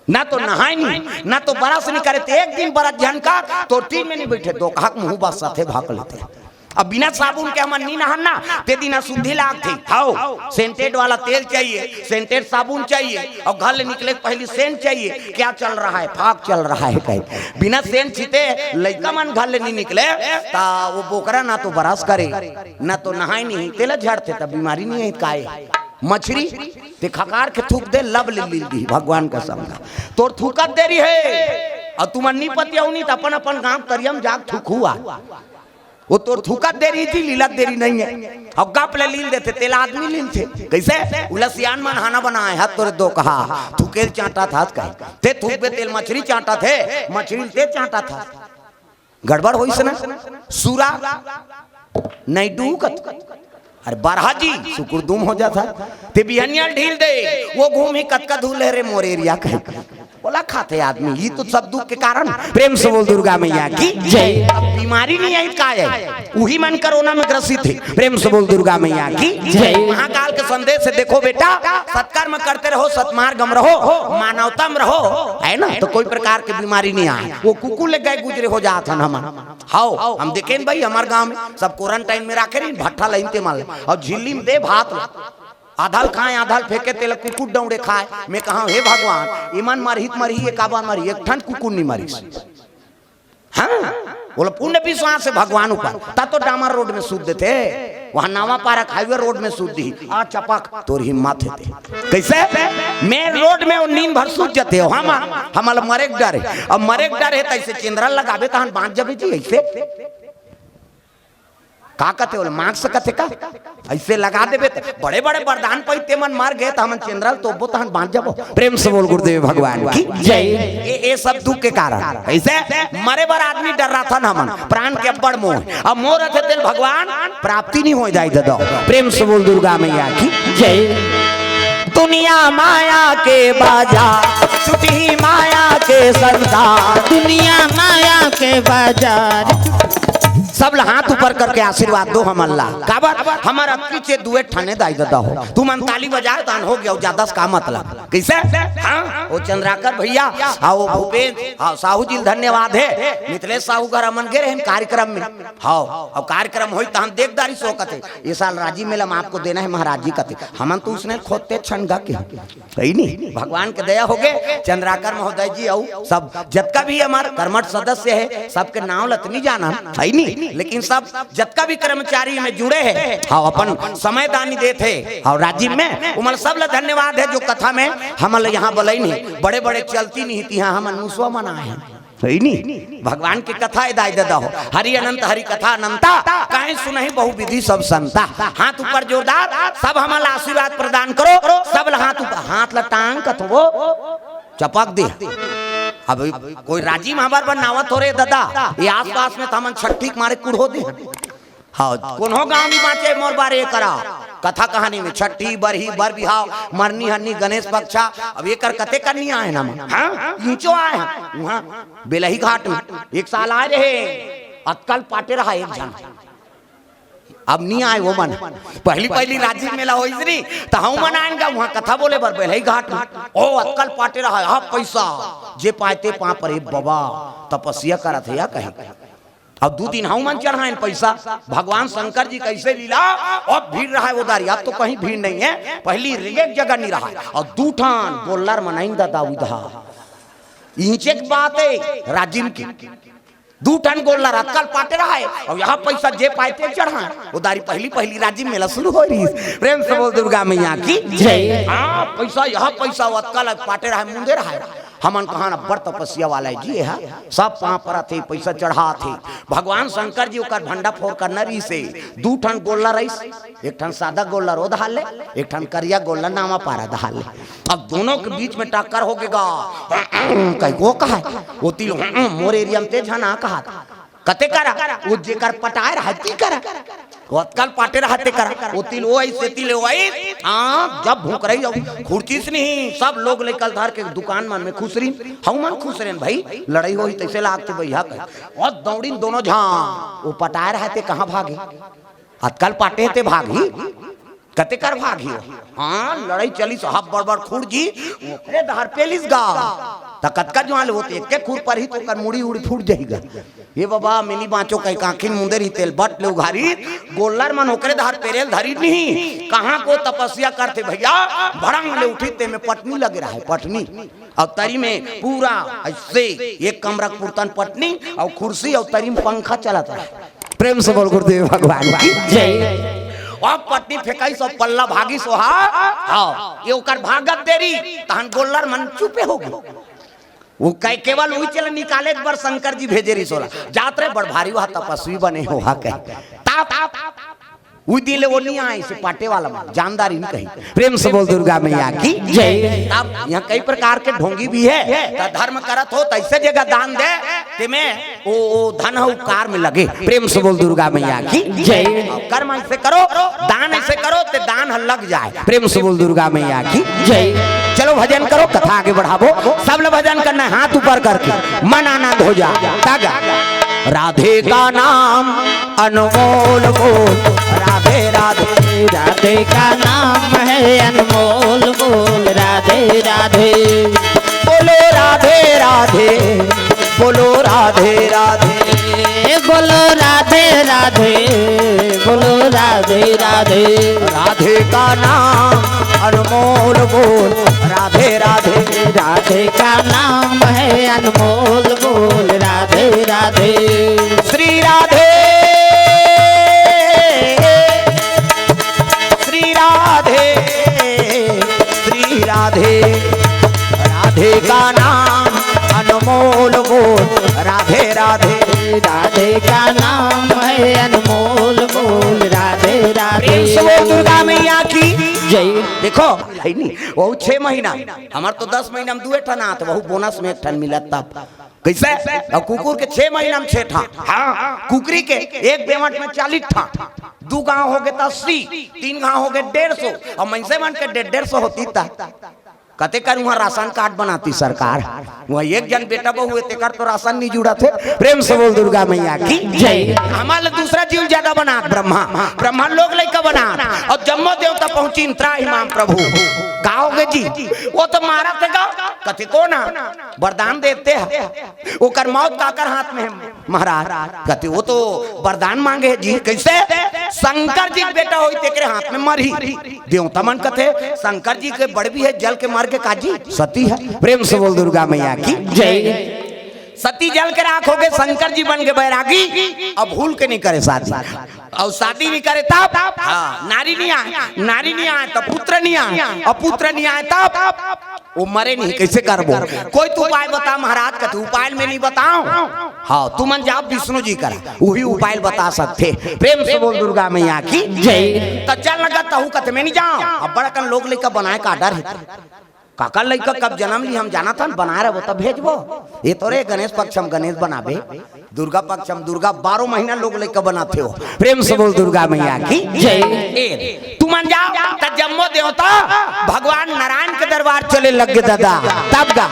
ना तो नहाए नहीं ना तो बरस नहीं करे एक दिन बरस झनका तो टीम में नहीं बैठे दो कहक मुंह बस साथे भाग लेते। अब बिना साबुन के हम नहीं नहाना ते दिन शुद्धि लाग थी हाउ सेंटेड वाला तेल चाहिए सेंटेड साबुन चाहिए और घर ले निकले पहले सेंट चाहिए क्या चल रहा है फाक चल रहा है कहीं बिना सेंट छीते लड़का मन घर ले नहीं निकले ता वो बोकरा ना तो बरस करे ना तो नहाए नहीं तेला झड़ते तब बीमारी नहीं है काहे मछली ते खकार के थूक दे लब ले दी भगवान का समझा तोर थूकत देरी है और तुम नहीं पतिया नहीं तो अपन अपन गांव तरियम जाग थूक हुआ वो तो थूकत दे रही थी लीलत देरी नहीं है और गप ले लील देते तेल आदमी लील थे कैसे उलसियान मन खाना बनाए हाथ तोरे दो कहा थूकेल चाटा था कहे ते थूक पे तेल मछली चाटा थे मछली ते चाटा था गड़बड़ होई से ना सूरा नहीं डूकत अरे बारहा जी शुक्र दुम हो जाता ते बिहनिया ढील दे वो घूम ही कतका धूल रे मोरेरिया कहे बोला खाते आदमी ये तो सब दुख के कारण। प्रेम से बोल दुर्गा मैया की जय। बीमारी नहीं आई का है वही मन कोरोना में ग्रसित थे। प्रेम से बोल दुर्गा मैया की जय। महाकाल के संदेश से देखो बेटा सत्कर्म करते रहो सत्मार्ग में रहो मानवता में रहो है ना तो कोई प्रकार की बीमारी नहीं आए। वो कुकुर ले गए गुजरे हो जाता हम हाओ हम देखे भाई हमारे गाँव में सब क्वारंटाइन में रखे नहीं भट्ठा लहीते माल और झिल्ली में दे भात आधाल खाए आधाल फेंके तेल कुकुर दौड़े खाए मैं कहा हे भगवान ईमान मरहित मरही एक आबान मरी एक ठन कुकुर नहीं मरी हाँ बोला पुण्य विश्वास से भगवान ऊपर ता तो डामर रोड में सूद देते वहां नावा पारक हाईवे रोड में सूद दी आ चपक तोर हिम्मत है कैसे मेन रोड में नींद भर सूद जाते हो हम मरेक डर है अब मरेक डर है तैसे केंद्र लगावे तो हम बांध जबे जी ऐसे का कहते मांग सकते का ऐसे लगा देवे बड़े बड़े वरदान पैते मन मार गए तो हम चंद्रल तो वो तहन बांध जाबो। प्रेम से बोल गुरुदेव भगवान की जय। ये सब दुख के कारण ऐसे मरे बार आदमी डर रहा था ना मन प्राण के बड़ मोह अब मोह रहे थे भगवान प्राप्ति नहीं हो जाए दादा। प्रेम से बोल दुर्गा मैया की जय। दुनिया माया के बाजार छुटी माया के संसार दुनिया माया के बाजार सब हाथ ऊपर करके आशीर्वाद दो हम अल्लाह काबर हमारा पीछे दुए ठाने दाई दादा हो तुम ताली बजाए तान हो गया ज्यादा का मतलब कैसे हाँ वो चंद्राकर भैया हाँ वो भूपेश हाँ साहू जी धन्यवाद है मिथिलेश साहू घर अमन गे रहे कार्यक्रम में हाँ अब कार्यक्रम हो तो हम देखदारी सो कते ये साल राजी मेला में आपको देना है महाराज जी कते हम तो उसने खोदते छनगा के सही नहीं भगवान के दया हो गए चंद्राकर महोदय जी और सब जतका भी हमारे कर्मठ सदस्य है सबके नाम लतनी जाना सही नहीं लेकिन सब जतका भी कर्मचारी में जुड़े हैं हाँ अपन समय दानी देते और राजीव में उमल सब ला धन्यवाद है जो कथा में हम यहाँ बोले नहीं बड़े बड़े चलती नहीं थी हम अनुसवा मनाए हैं सही नहीं भगवान की कथा दाई दादा हो हरि अनंत हरि कथा अनंता कहीं सुनहि बहु विधि सब संता हाथ ऊपर जोरदार सब हमारा आशीर्वाद प्रदान करो सब हाथ ऊपर हाथ लटांग कथ वो चपक दे अब कोई राजी महाबार बनावत हो रे दादा ये आस पास में तमन छठी मारे कुड़ो दे हाँ कौन हो गाँव में बाँचे मोर बारे करा कथा कहानी में छठी बरही बर बिहाव मरनी हन्नी गणेश पक्षा अब ये कर कते करनी आए ना हाँ नीचो आए हैं वहाँ बेलही घाट में एक साल आए रहे अतकल पाटे रहा एक जन अब नहीं आए वो मन पहली राजीव मेला हो इसरी तो हम मनाएंगे वहाँ कथा बोले बर बेलही घाट में ओ अतकल पाटे रहा हाँ पैसा जे पाते पा पर बाबा तपस्या करत है या कहीं अब 2 दिन हम मन चढ़ाए पैसा भगवान शंकर जी कैसे लीला और भीड़ रहा है वो दारी अब तो कहीं भीड़ नहीं है पहली एक जगह नहीं रहा और 2 ठान बोलर मनाइन दादा उधा इंचे की बात है राजीव की दू टन गोल्ला रातकाल पाटे रहा है और यहाँ पैसा जे पाते चढ़ा वो दारी पहली पहली राजी मेला शुरू हो रही है। प्रेम से बोल दुर्गा मैया की जय। हाँ पैसा यहाँ पैसा रातकाल पाटे रहा है मुंदे रहा है। हमन कहा ना बड़ तपस्या वाला जी है सब पाँव पर थे पैसा चढ़ा थे। भगवान शंकर जी ओकर भंडा फोड़ कर नरी से दू टन गोल्ला रईस, एक टन सादा गोल्ला रो दहाल ले, एक टन करिया गोल्ला नामा पारा दहाल ले। अब दोनों के बीच में टक्कर हो गएगा। कहीं वो कहा वो तिल मोर एरिया में तेज ना कहा कते करा वो जेकर पटाए रहती करा वतकल पाटे रहते करा वो तिल वो ऐसे तिल वो ऐसे। हाँ जब भूख रही हो खुर्चीस नहीं सब लोग लेकर धर के दुकान मन में खुश रही हम मन खुश रहे भाई लड़ाई हो तैसे लागते भैया और दौड़ी दोनों झां वो पटाए रहते कहाँ भागे अतकल पाटे थे भागी कते कर भागी। हाँ लड़ाई चली साहब बड़बड़ खुर जी ओकरे दहर पेलिस गा तकतका जो हाल होते एक खुर पर ही तो कर मुड़ी उड़ी फूट जाएगा। ये बाबा मिनी बाँचो कहीं काखिन मुंदर ही तेल बट ले उघारी गोल्लर मन ओकरे दहर पेरेल धरी नहीं कहाँ को तपस्या करते भैया भड़ंग ले उठी ते में पटनी लगे रहा है पटनी और तरी में पूरा ऐसे एक कमरा पुरतन पटनी और कुर्सी और तरी में पंखा चलाता है। प्रेम से बोल गुरुदेव भगवान की जय। और पत्नी फेंकाई सब पल्ला भागी सोहा हाँ ये ओकर भागत देरी तहन गोल्लर मन चुपे हो गए वो कई केवल वही चले निकाले एक बार शंकर जी भेजे रही सोला जात रहे बड़ भारी वहां तपस्वी बने हो हा कह वो दिले वो नहीं आए से पाटे वाला जानदारी नहीं कहीं। प्रेम से बोल दुर्गा मैया की जय। अब यहाँ कई प्रकार के ढोंगी भी है धर्म करत हो तैसे जगह दान दे तुम्हें वो धन उपकार में लगे। प्रेम से बोल दुर्गा मैया की जय। कर्म ऐसे करो दान ऐसे करो ते दान लग जाए। प्रेम से बोल दुर्गा मैया की जय। चलो भजन करो कथा आगे बढ़ावो सब लोग भजन करना है हाथ ऊपर करके मन आनंद हो जा। राधे का नाम अनमोल बोल राधे राधे राधे का नाम है अनमोल बोल राधे राधे बोलो राधे राधे बोलो राधे राधे बोलो राधे राधे बोलो राधे राधे राधे का नाम अनमोल बोल राधे राधे राधे का नाम है अनमोल बोल राधे राधे श्री राधे श्री राधे श्री राधे राधे का नाम अनमोल बोल राधे राधे राधे का नाम है अनमोल बोल राधे राधे दुर्गा मैया की जय। देखो नहीं वो 6 महीना हमार तो 10 महीना में 2 ठन आते बहु बोनस में 1 ठन मिला तब कैसे और कुकुर के 6 महीना में 6 ठा हाँ कुकरी के एक बेमट में 40 ठा 2 गाँव हो गए 80 3 गाँव हो गए 150 और मनसे मन के 150 होती था कते कर वहाँ राशन कार्ड बनाती सरकार वहाँ एक जन बेटा बहु हुए तेकर तो राशन नहीं जुड़ा थे। प्रेम से बोल दुर्गा मैया की जय। हमारे दूसरा जीव ज्यादा बना ब्रह्मा लोग लेकर बना और जम्मो देवता पहुंची त्राहिमाम प्रभु गाओगे जी वो तो मारा थे कथे को ना वरदान देते हैं वो कर मौत काकर हाथ में है महाराज कथे वो तो वरदान मांगे जी कैसे शंकर जी बेटा हो तेरे हाथ में मरी देवता मन कथे शंकर जी के बड़ भी है जल के मार के काजी सती है। प्रेम से बोल दुर्गा मैया की जय। सती जल के राख हो गए शंकर जी बन के बैरागी अब भूल के नहीं करे शादी और शादी नहीं करे तब नारी नहीं आए तो पुत्र नहीं आए और पुत्र नहीं आए तब वो मरे नहीं कैसे करबो कोई तो उपाय बता महाराज का उपाय में नहीं बताओ हाँ तू मन जाओ विष्णु जी करा वही उपाय बता सकते। प्रेम से बोल दुर्गा मैया की जय। तो चल लगा तहु कथ में नहीं जाओ अब बड़ा कन लोग लेकर बनाए का डर है काका लड़का कब जन्म ली हम जाना था बना रहे वो तब भेजबो ये तो रे गणेश पक्ष हम गणेश बनाबे दुर्गा पक्ष हम दुर्गा 12 महीना लोग लेकर बनाते हो। प्रेम से बोल दुर्गा मैया की जय। तू मान जाओ तब जम्मो देवता भगवान नारायण के दरबार चले लग गए दादा तब गा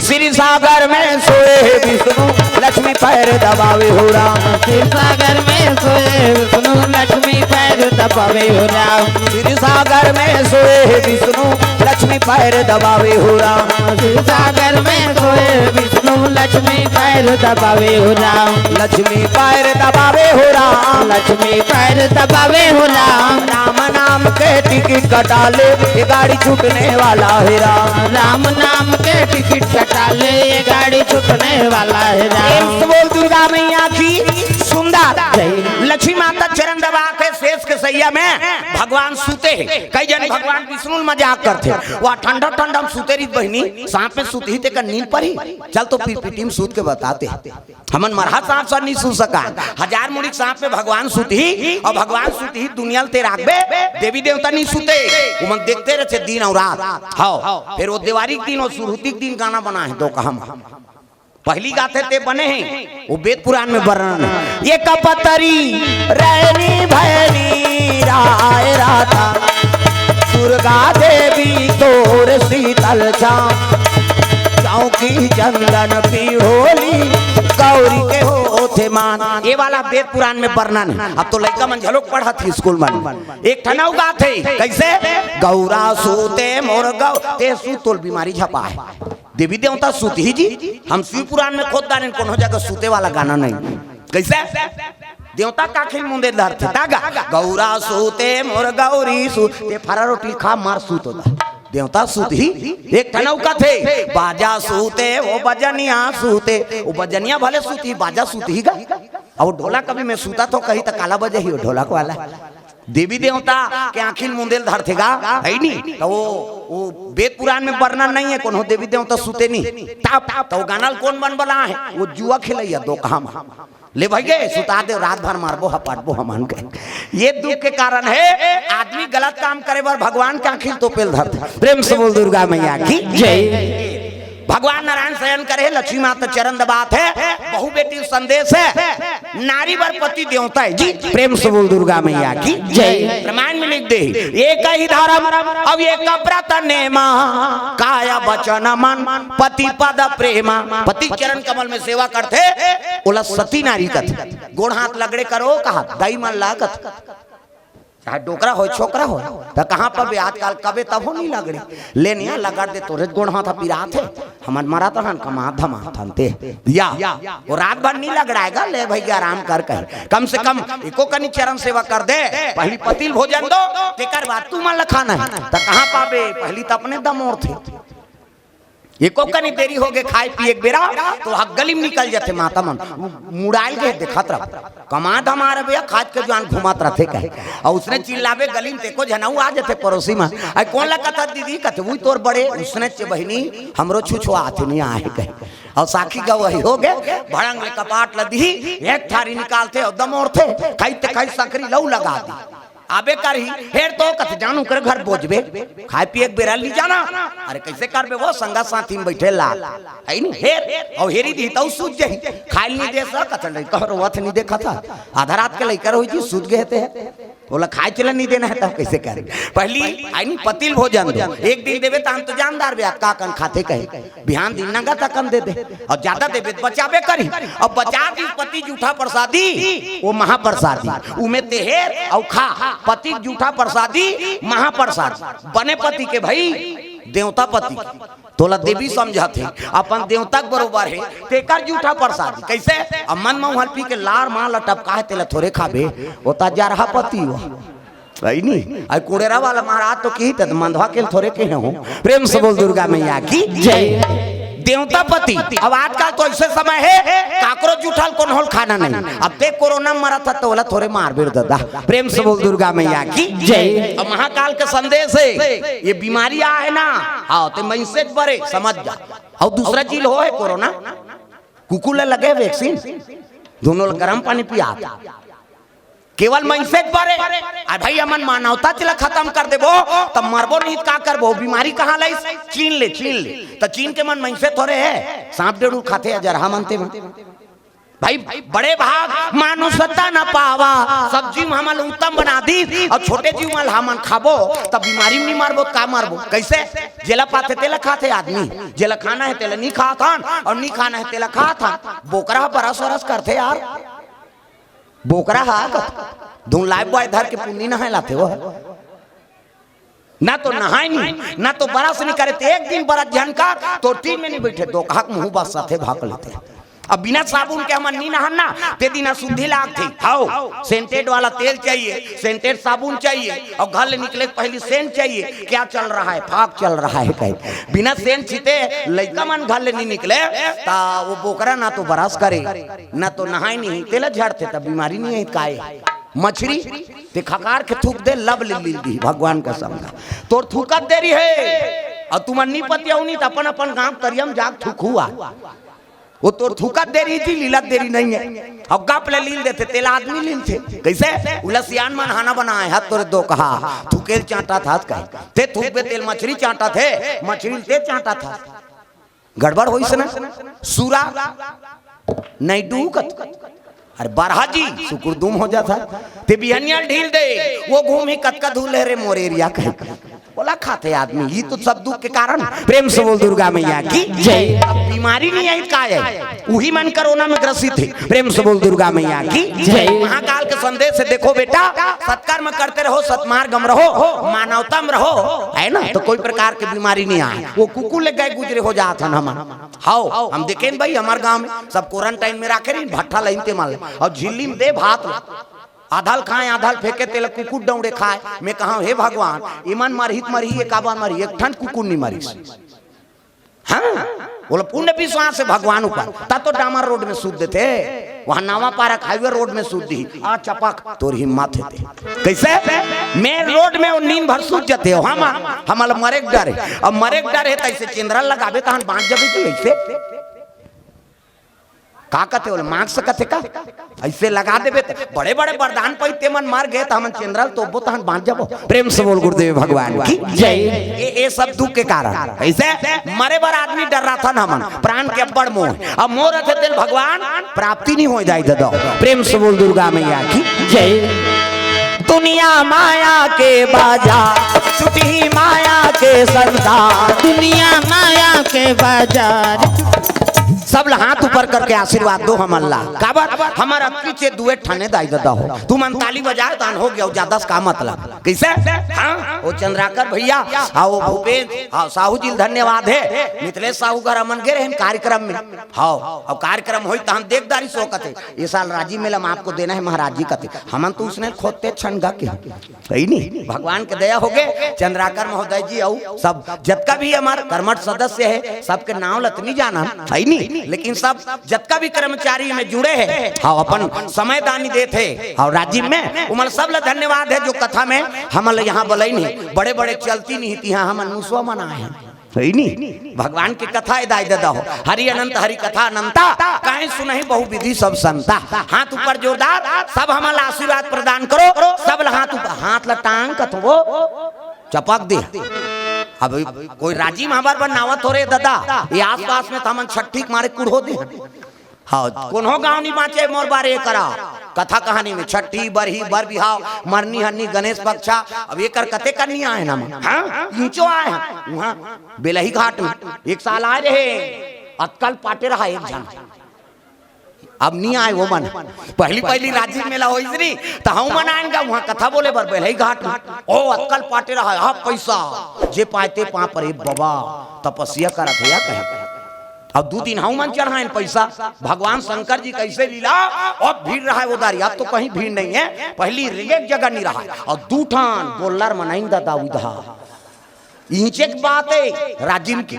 श्री सागर में सोए विष्णु लक्ष्मी पैर दबावे हो राम श्री सागर में सोए विष्णु लक्ष्मी पैर दबावे हो राम श्री सागर में सोए विष्णु लक्ष्मी पैर दबावे हो राम श्री सागर में सोए विष्णु लक्ष्मी पैर दबावे हो राम लक्ष्मी पैर दबावे हो राम लक्ष्मी पैर दबावे हो राम राम नाम के टिकट कटा ले, ये गाड़ी छूटने वाला है राम। राम नाम के टिकट कटा ले, ये गाड़ी छूटने वाला है राम। बोल दुर्गा मैया की सुंदर लक्ष्मी माता चरण दबा के शेष के सैया में भगवान सूते हैं। कई जन भगवान विष्णु मजाक करते, वह ठंडा ठंडा में सूते रही बहनी, सांप में सूत ही तेकर नींद पर ही चल तो फिर पिटी में सूत के बताते हमन मरहा सांप सर नहीं सू सका, हजार मुड़ी सांप में भगवान सूत ही, और भगवान सूत ही दुनिया ते राखबे, देवी देवता नहीं सूते, वो देखते रहे दिन और रात। हाँ फिर वो दिवाली के दिन और सुरुती के दिन गाना बना है दो कहम पहली गाते ते बने हैं, वो वेद पुराण में वर्णन है। ये कपतरी रैनी भैनी राय राता, दुर्गा देवी तोर शीतल छाँव, चौकी चंदन पीढ़ोली गौरी के होते मान। ये वाला वेद पुराण में वर्णन है। अब तो लड़का मन झलोक पढ़ा थी स्कूल में, एक ठनौ गाते कैसे गौरा सूते मोर गौ ते सूतोल बीमारी झपा है, देवी देवता सूत ही जी। हम शिव पुराण में खोद डालें कोनो जगह सूते वाला गाना नहीं। कैसे देवता का खेल मुंदे धरते तागा गौरा सूते मोर गौरी सूते, फरा रोटी खा मार सूत होता, देवता सूत ही। एक ठनौका थे बाजा सूते वो बजनिया सूते, वो बजनिया भले सूती बाजा सूत ही गा, और ढोला कभी मैं सूता तो कहीं तक काला बजे ही ढोलक वाला। देवी देवता के आखिर मुंदेल धरतेगा है नहीं, तो वो वेद पुराण में वर्णन नहीं है कोनो देवी देवता सूते नहीं। ताप तो गाना कौन बन बना है, वो जुआ खेलैया दो काम ले भैया सुता दे, रात भर मारबो हपाटबो हमान के। ये दुख के कारण है आदमी गलत काम करे बार भगवान के आखिर तो पेल धरते। प्रेम से बोल दुर्गा मैया की जय। भगवान नारायण शयन करे, लक्ष्मी माता चरण दबात है, बहु बेटी संदेश है, नारी वर पति देवता है जी। प्रेम से बोल दुर्गा मैया की जय। प्रमाण में लिख दे एक ही धर्म अब एक व्रत नेमा, काया वचन मन पति पद प्रेमा। पति चरण कमल में सेवा करते बोला सती नारी कथ, गोड़ हाथ लगड़े करो कहा दाई मन लागत, चाहे डोकरा हो छोकरा हो, तो कहाँ पर भी आजकल कबे तब हो नहीं लगड़ी लेनिया लगा दे तोरे गोड़ हाथ पिरात है, हमन मरा तो हन कमा धमा थनते या वो रात भर नहीं लगड़ाएगा, ले भैया आराम कर कम से कम एको कनी चरण सेवा कर दे, पहली पतिल भोजन दो तेकर बाद तू मन लखाना है, तो कहाँ पाबे पहली तो अपने दम और थे। एको कनी देरी हो गए खाए पिए एक बेरा तो हक गली में निकल जाते माता मन मुड़ाइल गए देखत रह कमा धमारे भैया खाद के जान घुमात रहते कहे, और उसने चिल्लावे गली में देखो जनऊ आ जाते पड़ोसी में, आई कौन ला कथा दीदी कथे वही तोर बड़े उसने बहनी हमरो छुछुआ आते नहीं आए कहे, और साखी का वही हो गए भड़ंग ले कपाट लदी एक थारी निकालते और दमोर थे खाई खाई सकरी लऊ लगा दी आबे करी हेर तो कथ जानू कर घर बोझबे खाए पिए बेरा ली जाना, अरे कैसे करबे वो संगा साथी में बैठे लाल है नी हेर और हेरी दी तो सूझ जाई खाई नहीं दे सा कथ नहीं कहर वथ नहीं देखा था आधा रात के लेकर होई जी सूझ गए थे बोला खाए चला नहीं देना है तब कैसे करे पहली आई नी पतिल भोजन दो एक दिन देवे तो हम तो जानदार बे का कन खाते कहे बिहान दिन नंगा तकन दे दे और ज्यादा देवे बचाबे करी और बचा दी पति जूठा प्रसादी वो महाप्रसादी उमे तेहेर और खा पति जूठा प्रसादी महाप्रसाद बने पति के भाई देवता पति तोला देवी समझाते अपन देवता के बरोबर है तेकर जूठा प्रसादी कैसे अब मन में हल्पी के लार मां लटपका है तेला थोड़े खाबे होता जा रहा पति हो भाई नहीं आई कोड़ेरा वाला महाराज तो की तद मंधवा के थोड़े के हो। प्रेम से बोल दुर्गा मैया की जय। देवता पति अब आजकल तो ऐसे समय है काकरो जूठल कौन होल खाना नहीं, अब ते कोरोना मरा था तो बोला थोड़े मार बेर दादा। प्रेम से बोल दुर्गा मैया की जय। अब महाकाल का संदेश है ये बीमारी आ है ना आओ ते मैसेज बरे समझ जा, और दूसरा चीज हो है कोरोना कुकुल लगे वैक्सीन दोनों गर्म पानी पिया केवल मैसेज पड़े भाई अमन मानवता चला खत्म कर देबो तब मरबो नहीं का करबो बीमारी कहाँ लाई चीन ले तो चीन के मन मैसेज थोड़े है सांप डेढ़ खाते जरहा मनते में भाई बड़े भाग मानुषता न पावा सब्जी में हमल उत्तम बना दी और छोटे जीव मल हमन खाबो तब बीमारी में नहीं मारबो का मारबो कैसे जेला पाते तेला खाते आदमी जेला खाना है तेला नहीं खाता और नहीं खाना है तेला खाता बोकरा बरस वरस करते यार बोकरा धुन लाइफ बॉय धर के पुण्य नहाए लाते वो ना तो नहाए नहीं ना तो बरस नहीं करे एक दिन बरस झनका तो टीम में नहीं बैठे दो हक मुंह बस साथे भाग लेते अब बिना साबुन के हम नहीं नहाना ते दिन शुद्धि लाग थी। हाउ सेंटेड वाला तेल चाहिए, सेंटेड साबुन चाहिए, और घर ले निकले पहले सेंट चाहिए। क्या चल रहा है? फाक चल रहा है कहीं। बिना सेंट छीते लड़का मन घर ले नहीं निकले ता वो बोकरा ना तो बरस करे ना तो नहाए नहीं, तेल झड़ते तब बीमारी नहीं है। काहे मछली ते खकार के थूक दे लब ले दी भगवान का समझा तोर थूकत देरी है और तुम नहीं पतिया नहीं तो अपन अपन गांव तरियम जाग थूक हुआ वो तोर थूकत देरी थी, लीलत देरी नहीं है। अब गप ले लील देते तेल आदमी लील थे कैसे उलसियान मन खाना बनाए हाथ तोरे दो कहा थूकेल चाटा था ते थूक पे तेल मछली चाटा थे, मछली ते चाटा था। गड़बड़ होई से ना सूरा नहीं डूकत अरे बारहाजी सुकुरदुम हो जाता ते बिहनिया ढील दे वो घूम ही कतका धूले रे मोरेरिया कहे बोला खाते आदमी। ये तो सब दुख के कारण। प्रेम से बोल दुर्गा मैया की जय। बीमारी नहीं आई का है वही मन कोरोना में ग्रसित थे। प्रेम से बोल दुर्गा मैया की जय। महाकाल के संदेश से देखो बेटा सत्कर्म करते रहो, सत्मार्गम रहो, मानवता में रहो है ना तो कोई प्रकार की बीमारी नहीं आए। वो कुकुर ले गए गुजरे हो जाता हम हाओ हम देखे भाई हमारे गाँव में सब क्वारंटाइन में रखे भट्ठा लहीते मान और झिल्ली में दे भात आधाल खाए आधाल फेंके तेल कुकुर डौड़े खाए। मैं कहा हे भगवान ईमान मरहित मरही एक आबार मरी एक ठन कुकुर नहीं मरी। हाँ बोलो पुण्य विश्वास से भगवान ऊपर ता तो डामर रोड में सूद थे वहां नावा पारक हाईवे रोड में सूद दी आ चपक तोर हिम्मत थे कैसे मैं रोड में नींद भर सूद जाते हो हम मरे डर है। अब मरे डर है तैसे केंद्र लगावे तहन बांध जबे थी ऐसे का कहते हो मांग सकते का ऐसे लगा देवे बड़े बड़े वरदान पैते मन मार गए तो हम चंद्रल तो वो तहन बांध जाबो। प्रेम से बोल गुरुदेव भगवान की जय। ये सब दुख के कारण ऐसे मरे बार आदमी डर रहा था ना मन प्राण के बड़ मोह अब मोह रहे थे भगवान प्राप्ति नहीं हो जाए दादा। प्रेम से बोल दुर्गा मैया की जय। दुनिया माया के बाजार छुटी माया के संसार, दुनिया माया के बाजार सब हाथ ऊपर करके आशीर्वाद दो हम अल्लाह काबर हमार अक्की से दुए ठाने दाई देता हो तुम ताली बजाए तान हो गया ज्यादा का मतलब कैसे। हाँ वो चंद्राकर भैया हाँ वो भूपेश हाँ साहू जी धन्यवाद है मिथिलेश साहू घर अमन गे रहे कार्यक्रम में। हाँ अब कार्यक्रम हो हम देखदारी सो कथे ये साल राजी मेला में आपको देना है महाराज जी कथे हमन तो उसने खोदते छनगा के सही नहीं भगवान के दया हो गए। चंद्राकर महोदय जी और सब जतका भी हमारे कर्मठ सदस्य है सबके नाम लत नहीं जाना सही नहीं लेकिन सब जतका भी कर्मचारी में जुड़े हैं हाँ अपन समय दानी देते और राजीव में उमल सब ला धन्यवाद है जो कथा में हमल यहाँ बोले नहीं बड़े बड़े चलती नहीं थी हम अनुसवा मनाए हैं सही नहीं भगवान की कथा दाई दादा हो हरि अनंत हरि कथा अनंता कहीं सुनहि बहु विधि सब संता। हाथ ऊपर जोरदार सब हमारा आशीर्वाद प्रदान करो सब हाथ ऊपर हाथ लटांग कथो चपक दे। अब कोई राजी महाबार बनावत हो रे दादा ये आस पास में तमन छठी मारे कुड़ो दे हाँ कोनो गांव नहीं बाँचे मोर बारे करा कथा कहानी में छठी बरही बर बिहाव मरनी हन्नी गणेश पक्षा अब ये कर कते करनी आए ना हाँ नीचो आए हैं वहाँ बेलही घाट में एक साल आए रहे अतकल पाटे रहा एक जन अब नहीं आए वो मन पहली पहली राज्य मेला हो इसरी तो हम मनाएंगे वहाँ कथा बोले बर बेलही घाट में ओ अतकल पाटे रहा है पैसा जे पाते पा पर बाबा तपस्या करा थे कहे अब 2 दिन हम मन चढ़ाए पैसा भगवान शंकर जी कैसे लीला अब भीड़ रहा है उधारी अब तो कहीं भीड़ नहीं है पहली एक जगह नहीं रहा और 2 ठान बोलर मनाइन दादा उधर इंचे की बात है राजीव की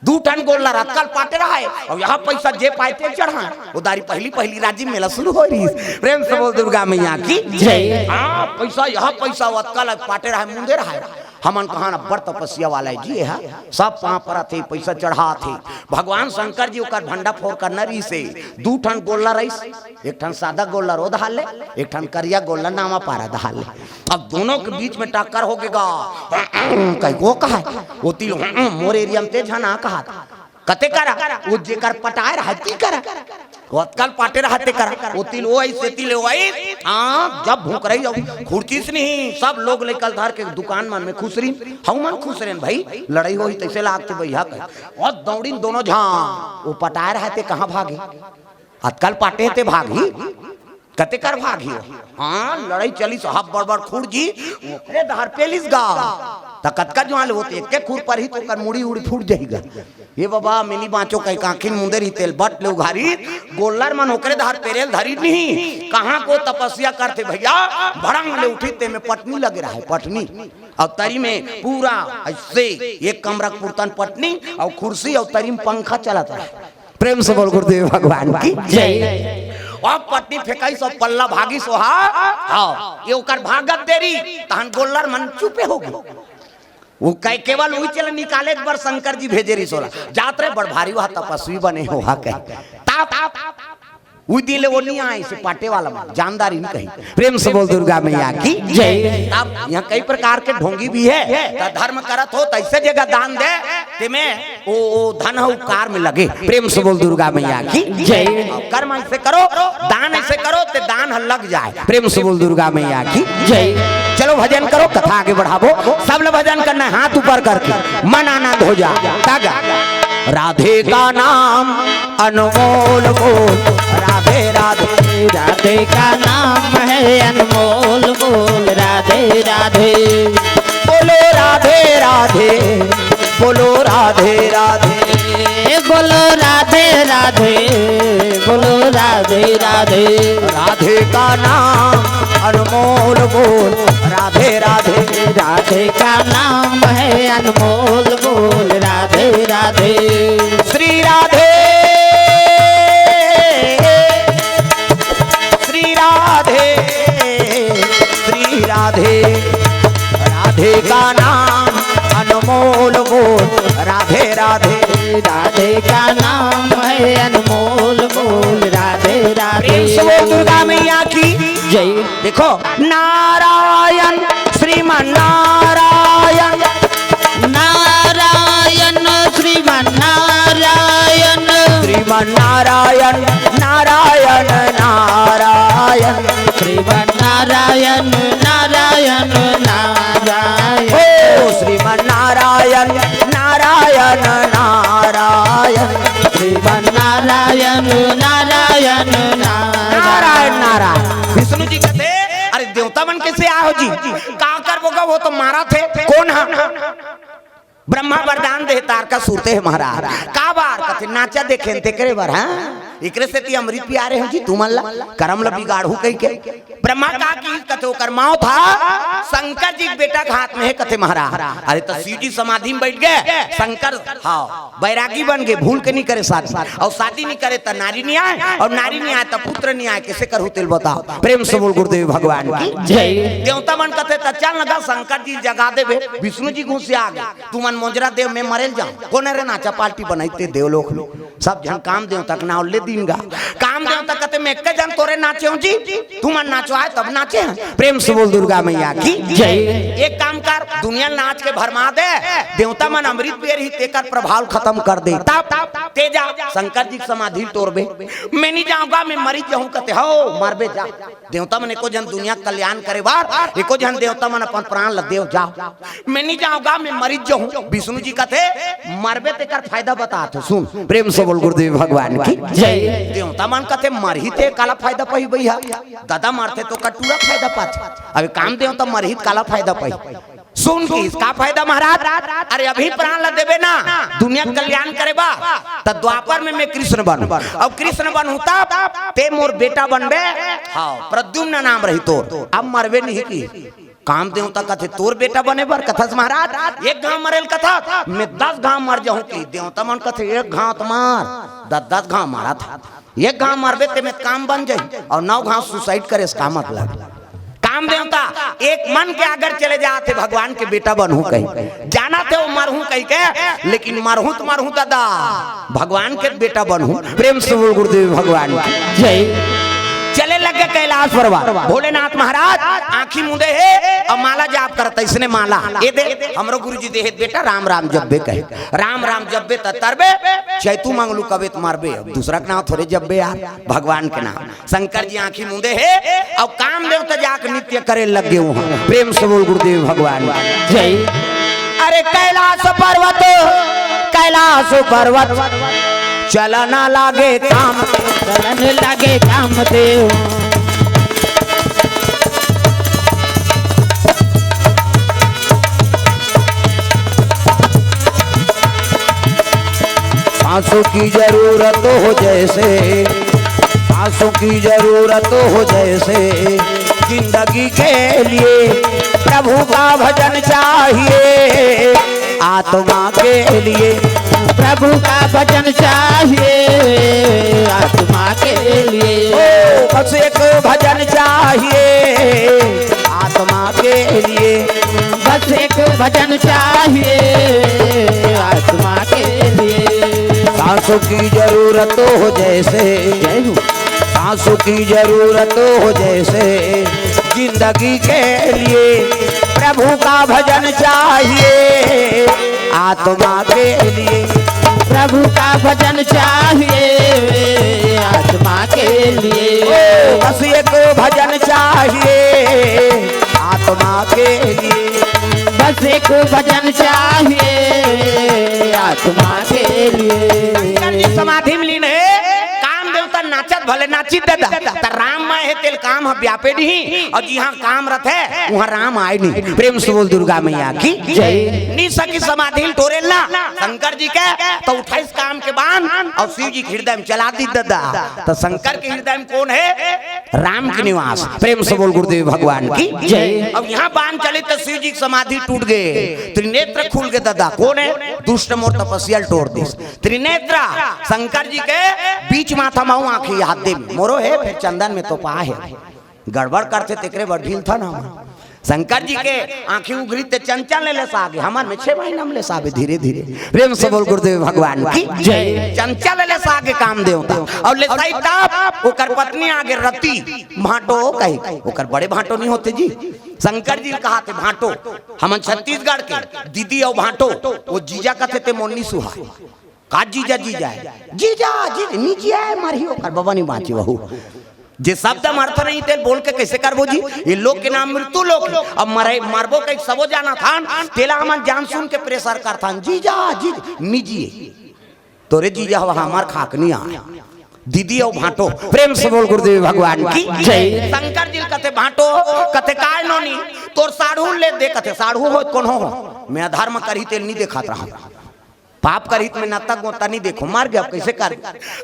2 टन गोल्ला अतकल पाटे रहा है और यहाँ पैसा जे पाते चढ़ा उधारी पहली पहली राजीव मेला शुरू हो रही है। प्रेम से बोल दुर्गा मैया की जय। हाँ पैसा यहाँ पैसा अतकल पाटे रहा है मुंदे रहा है हमन कहा ना बड़ तपस्या वाला है जी है सब पाँव पर थे पैसा चढ़ा थे भगवान शंकर जी ओकर भंडा फोड़ कर नरी से 2 ठन गोल्ला रईस एक ठन सादा गोल्ला रो दहाल ले एक ठन करिया गोल्ला नामा पारा दहाल ले अब दोनों के बीच में टक्कर हो गएगा कहीं वो कहा वो तिल मोर एरिया में तेज ना कहा कते करा वो जेकर पटाए रहती करा अतकल पाटे रहते करा वो तिल वो ऐसे तिल वो हाँ जब भूख रही जाओ खुर्ची से नहीं सब लोग लेकल धार के दुकान मन में खुश रही हम मन खुश रहे भाई लड़ाई हो तैसे लागते भैया कह और दौड़ी दोनों झां वो पटाए रहते कहाँ भागे अतकल पाटे थे भागी कते कर भागी हाँ लड़ाई चली साहब बड़ बड़ खुर जी ओकरे धार पेलिस गा कतका जुआल होते के खूर पर ही तो कर मुड़ी उड़ी फूट जाएगा। ये बाबा मिनी बाँचो कहीं काखिन मुंदर ही तेल बट ले उघारी गोल्लर मन होकरे धार पेरेल धरी नहीं कहाँ को तपस्या करते भैया भड़ंग ले उठी ते में पटनी लगे रहा है पटनी और तरी में पूरा ऐसे एक कमरा पुरतन पटनी और कुर्सी और तरी में पंखा चलाता है। प्रेम से बोल गुरुदेव भगवान की जय। और पत्नी फेंकाई सब पल्ला भागी सोहा हाँ ये उकर भागत देरी तहन गोल्लर मन चुपे हो गए वो कई केवल वही चल निकाले एक बार शंकर जी भेजे रही सोला जात रे बड़ भारी वहा तपस्वी बने हो हा कह ताप वो दिले वो नहीं आए से पाटे वाला जानदारी नहीं कही। प्रेम से बोल दुर्गा मैया की जय। अब यहाँ कई प्रकार के ढोंगी भी है तो धर्म करत हो तैसे जगह दान दे तुम्हें वो धन उपकार में लगे। प्रेम से बोल दुर्गा मैया की जय। कर्म ऐसे करो दान ऐसे करो तो दान लग जाए। प्रेम से बोल दुर्गा मैया की जय। चलो भजन करो कथा आगे बढ़ावो सब लोग भजन करना हाथ ऊपर करके मन आनंद हो जाए। राधे का नाम अनमोल बोल राधे राधे राधे का नाम है अनमोल बोल राधे राधे बोलो राधे राधे बोलो राधे राधे बोलो राधे राधे बोलो राधे राधे राधे का नाम अनमोल बोल राधे राधे राधे का नाम है अनमोल बोल राधे राधे श्री राधे श्री राधे श्री राधे राधे का नाम अनमोल बोल राधे राधे राधे का नाम है अनमोल बोल राधे राधे। दुर्गा मैया की जय। देखो नारायण श्रीमन नारायण नारायण श्रीमन नारायण श्रीमन नारायण नारायण नारायण श्रीमन नारायण नारायण नारायण ओ श्रीमन नारायण नारायण नारायण श्रीमन नारायण नारायण नारायण नारायण। विष्णु जी कहते अरे देवता मन कैसे आओ जी का कर बोगा वो तो मारा थे कौन है ब्रह्मा वरदान दे तार का सूरते है महाराज का बार कथे नाचा देखे ते करे बार हां एकरे से ती अमृत प्यारे हैं जी तुमल्ला करम ल बिगाड़ू कई के ब्रह्मा का की कथे ओकर माओ था शंकर जी के बेटा के हाथ में है कथे महाराज। अरे तो शिव जी समाधि में बैठ गए शंकर हां बैरागी बन गए भूल के नहीं करे शादी और शादी नहीं करे तो नारी नहीं आए और नारी नहीं आए तो पुत्र नहीं आए कैसे करू तेल बताओ। प्रेम से बोल गुरुदेव भगवान की जय। देवता मन कथे त चल लगा शंकर जी जगा देवे विष्णु जी घुस आ गए तुम मोजरा देव में मरेल जाओ कोने रे नाचा पार्टी बनाइते देवलोक में सब जन काम देव तक नाव ले दीनगा काम देव तक कहते मैं एक जन तोरे नाचे हूं जी तुम नाचो आए तब नाचे हैं। प्रेम से बोल दुर्गा मैया की जय। एक काम कर दुनिया नाच के भरमा दे देवता मन अमृत पेर ही तेकर प्रभाव खत्म कर दे तब तेजा शंकर जी समाधि तोड़बे मैं नहीं जाऊंगा मैं मरी जाऊं कहते हो मरबे जा देवता मन एको जन दुनिया कल्याण करे बार एको जन देवता मन अपन प्राण ल देव जाओ मैं नहीं जाऊंगा मैं मरी जाऊं। विष्णु जी कहते मरबे तेकर फायदा बताते सुन। प्रेम से बोल गुरुदेव भगवान की जय। देवता मन कहते मरही ते काला फायदा पही भैया दादा मारते तो कटूरा फायदा पाते अभी काम देवता मरही काला फायदा पही सुन की इसका फायदा महाराज। अरे अभी प्राण ला देवे ना दुनिया कल्याण करे बा तो द्वापर में मैं कृष्ण बनू अब कृष्ण बनू तब ते मोर बेटा बनबे हाँ प्रद्युम्न नाम रही तोर अब मरबे नहीं की काम देवता कथे तोर बेटा बने बर कथा महाराज एक घाव मरेल कथा मैं 10 घाव मर जाऊं की देवता मन कथे एक घाव तो मार 10 घाव मारा था एक घाव मरबे ते में काम बन जाई और 9 घाव सुसाइड करे इसका मतलब काम देवता एक मन के अगर चले जाते भगवान के बेटा बनू कहीं जाना थे वो मरहू कहीं के लेकिन मरहू तो मरहू दादा भगवान के बेटा बनू। प्रेम से बोल गुरुदेव भगवान जय। चले लगे कैलाश पर्वत भोलेनाथ महाराज आंखी मुंदे है और माला जाप करता इसने माला ये दे हमरो गुरुजी दे बेटा राम राम जब्बे कहे राम राम जब्बे तरबे चैतू मंगलू कबे मारबे दूसरा के नाम थोड़े जब्बे यार भगवान के नाम शंकर जी आंखी मुंदे है और काम देवता जाकर नित्य करे लगे वहां। प्रेम से बोल गुरुदेव भगवान जय। अरे कैलाश पर्वत चलना लागे काम चलन लागे काम देव सांसों की जरूरत हो जैसे, सांसों की जरूरत हो जैसे, जिंदगी के लिए प्रभु का भजन चाहिए, आत्मा के लिए प्रभु का भजन चाहिए, आत्मा के लिए। बस एक भजन चाहिए, आत्मा के लिए, बस एक भजन चाहिए, आत्मा के लिए। सांसों की जरूरत हो जैसे, सांसों की जरूरत हो जैसे, जिंदगी के लिए प्रभु का भजन चाहिए, आत्मा के लिए प्रभु का भजन चाहिए, आत्मा के लिए। बस एक भजन चाहिए, आत्मा के लिए, बस एक भजन चाहिए, आत्मा के लिए। समाधि में लीन है, काम देवता नाचत भले नाची दादा, त राम माय है तेल काम है व्यापे नहीं, और जी हाँ काम रथ है वहाँ राम आए नहीं। प्रेम से बोल दुर्गा मैया की जय। नी सकी समाधि टोरेल ना शंकर जी के तो 28 काम के बाद और शिव जी के हृदय में चला दी दादा। तो शंकर के हृदय में कौन है? राम के निवास। प्रेम से बोल गुरुदेव भगवान की जय। अब यहाँ बाण चले तो शिव जी की समाधि टूट गए, त्रिनेत्र खुल गए दादा। कौन है? दुष्ट मोर तपस्या तोड़ दी त्रिनेत्र शंकर जी के बीच माथा माऊ आंखी हाथ दे मोरो है, फिर चंदन में तो पा है गड़बड़ करते तेकरे बढ़ील था ना। शंकर जी के आंखें उगरी ते चंचल ले सागे हमार में 6 महीना में ले सागे धीरे धीरे। प्रेम से बोल गुरुदेव भगवान की जय। चंचल ले सागे काम देवता और ले सही ताप ओकर पत्नी आगे रति भाटो कही, ओकर बड़े भाटो नहीं होते जी। शंकर जी कहा थे भाटो, हम छत्तीसगढ़ के दीदी और भाटो वो जीजा कहते थे मोन्नी सुहा का जीजा जीजा जीजा जी नीचे है मारी ओकर बाबा नहीं बाँची बहू जे शब्द अर्थ नहीं थे बोल के कैसे करबो जी। ये लोग के नाम मृत्यु लोग अब मरे मारबो कहीं सबो जाना था तेला हम जान सुन के प्रेशर कर था जीजा जी निजी तोरे जीजा हमार खाक नहीं आ दीदी और भाटो। प्रेम से बोल गुरुदेव भगवान की जय। शंकर जी कहते भाटो कहते काय नोनी तोर साढ़ू ले दे कहते साढ़ू हो कौन हो मैं अधर्म करी तेल नहीं देखा रहा पाप करित में नतक गोता नहीं देखो मार गया कैसे कर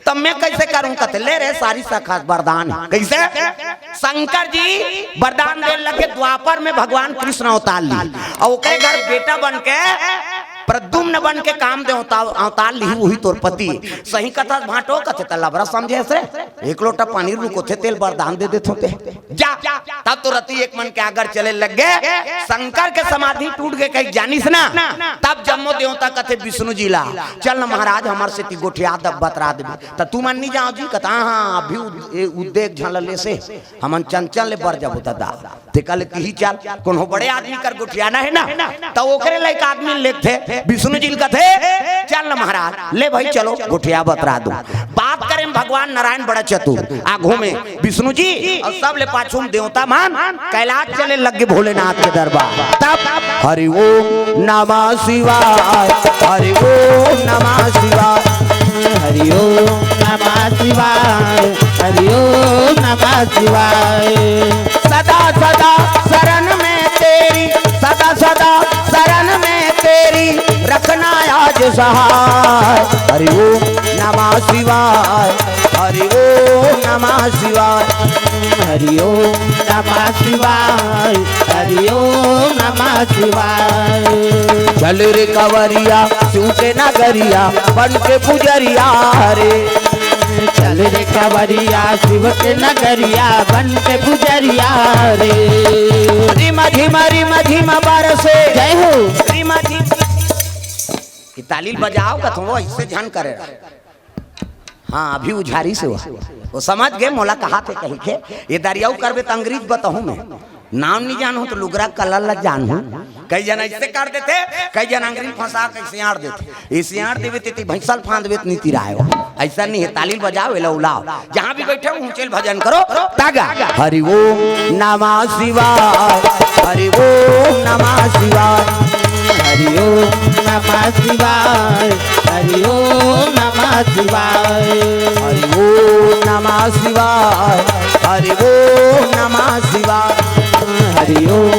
तब मैं कैसे करूं कहते ले रे सारी सखास वरदान कैसे शंकर जी वरदान दे लगे द्वापर में भगवान कृष्ण अवतार ली और ओकरे घर बेटा बन के प्रद्युम्न बन के काम दे अवतार ली वही तोर पति सही कथा भाटो कथे त लबरा समझे से एक लोटा पानी रुको थे तेल वरदान दे देते थे जा तब तो रति एक मन के आगर चले लग गए। शंकर के समाधि टूट गए कहीं जानिस ना तब जम्मो देवता कथे विष्णु जी ला चल न महाराज हमार से गोठिया दब बतरा दे त तू मन नहीं जाओ जी कथा हां अभी उद्देक झलले से हमन चंचल ले बर जब दादा ते कल ही चल कोनो बड़े आदमी कर गोठियाना है ना तो ओकरे लायक आदमी लेते विष्णु जी कथे चल न महाराज ले भाई चलो गोठिया बतरा दो। बात करें भगवान नारायण बड़ा चतुर आगो में विष्णु जी और सब ले पाछू देवता मान कैलाश चले लगे भोलेनाथ के दरबार तब हरि ओम नमः शिवाय हरि ओम नमः शिवाय हरि ओम नमः शिवाय हरि ओम नमः शिवाय। सदा सदा शरण में तेरी सदा सदा शरण में तेरी रखना आज सहाय हरि ओम नमः शिवाय हरि ओम नमः शिवाय हरि ओम नमः शिवाय हरि ओम नमः शिवाय। चल रे कवरिया सूखे नगरिया बन के पुजरिया रे चल रे कवरिया शिव के नगरिया बन के पुजरिया रे। रिम झिम बरसे जय हो रिम झिम की तालील बजाओ का तुम वो इससे झन करे हाँ अभी उझारी से वो समझ गए मोला कहा थे कहीं के ये दरियाऊ करबे तो अंग्रेज बताऊं मैं नाम नहीं जानू तो लुगरा कलर लग जानू कई जन ऐसे कर देते कई जन अंग्रेज फंसा के सियाड़ देते ये सियाड़ देवे ते भैंसल फांद देवे नीति राय ऐसा नहीं है तालील बजाओ एला उलाओ जहाँ भी बैठे ऊंचे भजन करो तागा हरि ओम नमः शिवाय हरि ओम नमः शिवाय हरि ओम नमः शिवाय हरि ओम नमः शिवाय हरि ओम नमः शिवाय हरि ओम नमः शिवाय हरि ओम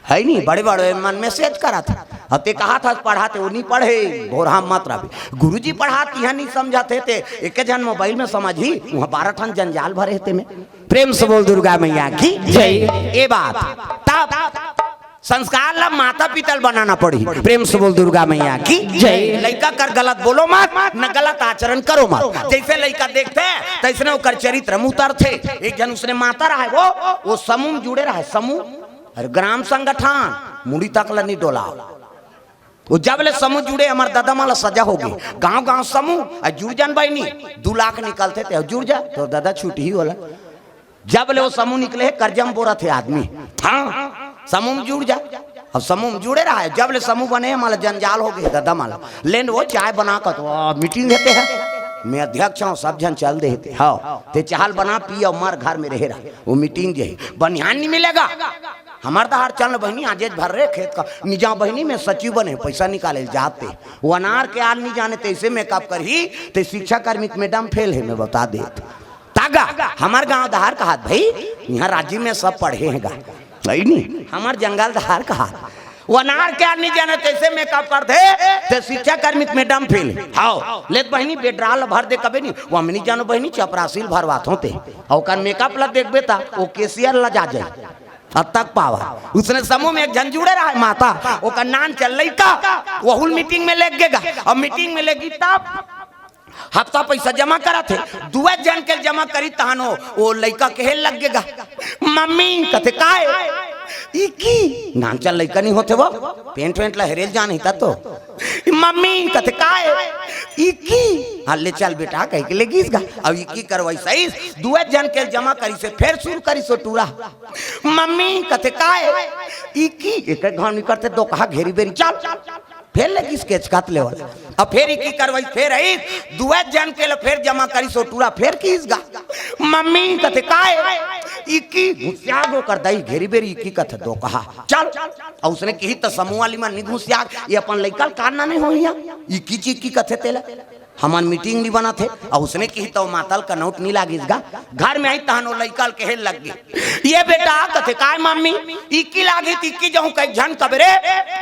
है नहीं, बड़े बड़े मन में सेज करा था। अब ते कहा था पढ़ाते, वो नहीं पढ़े भोरा मात्रा भी। गुरुजी पढ़ाती है नहीं समझाते थे, एक जन मोबाइल में समझी वहाँ 12 ठन जंजाल भरे थे में। प्रेम से बोल दुर्गा मैया की जय। ये बात तब संस्कार ला माता पिता बनाना पड़ी। प्रेम से बोल दुर्गा मैया की जय। लड़का कर गलत बोलो मत, न गलत आचरण करो मत। जैसे लड़का देखते तैसने कर चरित्र में उतरते। एक जन उसने माता रहा है, वो समूह में जुड़े रहा है, समूह और ग्राम संगठन मुड़ी तक नहीं डोला। वो जब ले समूह जुड़े हमारे दादा माला सजा होगी। गांव गांव समूह जुड़ जान भाई नहीं 2 लाख निकलते थे, जुड़ जा तो दादा छुट्टी ही होला। जब ले वो समूह निकले कर्जम बोरा थे आदमी, हाँ समूह में जुड़ जा। अब समूह में जुड़े रहा है, जब ले समूह बने माला जंजाल हो गए दादा माला लेन वो चाय बना कर तो मीटिंग देते हैं। मैं अध्यक्ष हूँ, सब जन चल देते हाँ ते चाल बना पिया मर घर में रहे रहा। वो मीटिंग जो है बनियान नहीं मिलेगा। हमारे तो हर चल बहनी आज भर रहे खेत का निजा बहनी में सचिव बने पैसा निकाले जाते। वो अनार के आल नहीं जाने तैसे मेकअप कर ही ते शिक्षा कर्मी मैडम फेल है। मैं बता दे तागा हमारे गाँव दहार कहा भाई यहाँ राज्य में सब पढ़े हैं गा नहीं, हमारे जंगल दहार कहा वो अनार के आल नहीं जाने तैसे मेकअप कर दे ते शिक्षा कर्मी मैडम फेल। हाँ ले बहनी बेडराल भर दे कभी नहीं वो हम नहीं जानो बहनी चपरासील भरवात होते और मेकअप ला देख बेता वो केसियर ला जा जाए अब तक पावा। उसने समूह में एक जन जुड़े रहा है माता वो का नान चल रही का वो मीटिंग में लेग गएगा। अब मीटिंग में लेगी तब हफ्ता पैसा जमा करा थे 2 जन के जमा करी तहानो वो लड़का कहे लग गएगा मम्मी कथे काय इकी नाम चल लड़का नहीं होते वो पेंट वेंट ला हेरेल जान हिता तो मम्मी कथे काय इकी हाँ ले चल बेटा कह के लेगी इसका। अब इकी करवाई सही 2 जन के जमा करी से फिर शुरू करी सो टूरा मम्मी कथे काय इकी एक घर नहीं करते दो कहा घेरी बेरी चल फिर लगी स्केच काट ले वाला। अब फिर की करवाई फिर आई 2 जन के फिर जमा करी सो टूरा फिर की इसगा मम्मी कथे काय इकी घुसियागो कर दई घेरी बेरी इकी कथे दो कहा चल। और उसने कही तो समूह वाली में नहीं घुसियाग ये अपन लइका काटना नहीं हो इकी चीज की कथे तेला हमार मीटिंग नहीं बना थे। और उसने कही तो मातल का नोट नहीं लागी इसगा। घर में आई तहनो लइका कहे लग गई ये बेटा कथे काय मम्मी इकी लागी इक्की जाऊं कई झन कबरे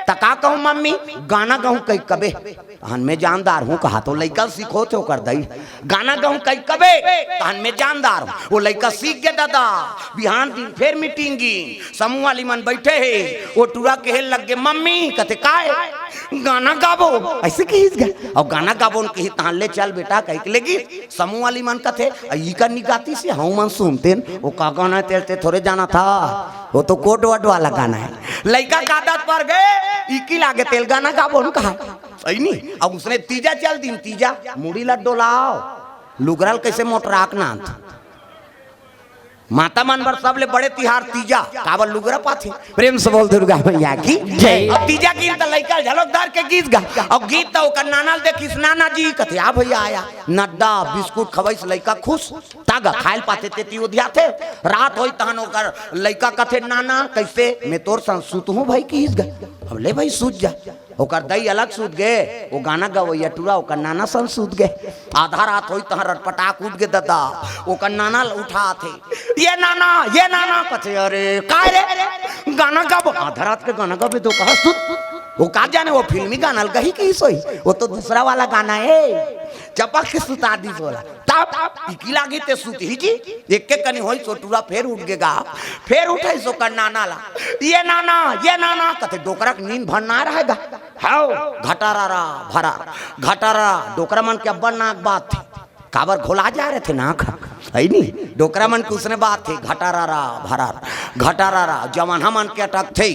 तका कहूं मम्मी गाना गाऊं कई कबे तहन में जानदार हूं कहा तो लइका सीखो तो कर दई गाना गाऊं कई कबे तहन में जानदार हूं। वो लइका सीख गया दादा बिहान दिन फिर मीटिंग समूह वाली मन बैठे है वो टूरा कहे लग गए मम्मी कथे काय गाना गाबो ऐसे कही गए। और गाना गाबो कही तहां ले चल बेटा कह के लेगी समूह वाली मन का थे ई का निगाती से हम मन सुनते वो का गाना तेरे थोड़े जाना था वो तो कोट वट वाला गाना है। लड़का का आदत पर गए इकी लागे तेल गाना गाबो न कहा सही नहीं। अब उसने तीजा चल दिन तीजा मुड़ी लड्डो लाओ लुगरल कैसे मोटराक ना माता मन बर सबले बड़े तिहार तीजा कावल लुगरा पाथे। प्रेम से बोल दुर्गा मैया की जय। अब तीजा गीत लइका झलकदार के गीत गा अब गीत तो ओकर नाना देखिस नाना जी कथे आ भैया आया नड्डा बिस्कुट खवैस लइका खुश तागा खाइल पाते ते तियोधिया थे रात होई तहन ओकर लइका कथे नाना कैसे मैं तोर संग सुत हूं भाई की गा। अब ले भाई सूत जा ओकर दई अलग सूत गए वो गाना गवैया टूरा ओकर नाना सन सूत गए। आधा रात होई तहर पटाक उठ गए दादा ओकर नाना उठा थे ये नाना कथे अरे काय रे गाना गाबो आधा रात के गाना गाबे तो कहा सुत वो का जाने वो फिल्मी गाना कही की सोई वो तो दूसरा वाला गाना है चपक के सुता दी बोला तब इकी लागी ते सुत ही जी एक के कनी होई सोटूरा फिर उठ गेगा फिर उठे सो कर नाना ला ये नाना कथे डोकरा की नींद भर ना रहेगा हाओ घटारा भरा घटारा डोकरा मन के अब्बा नाक बात थी काबर घोला जा रहे थे नाक है नहीं डोकरा मन की उसने बात थी घटारा भरा घटारा जवान हमन के अटक थे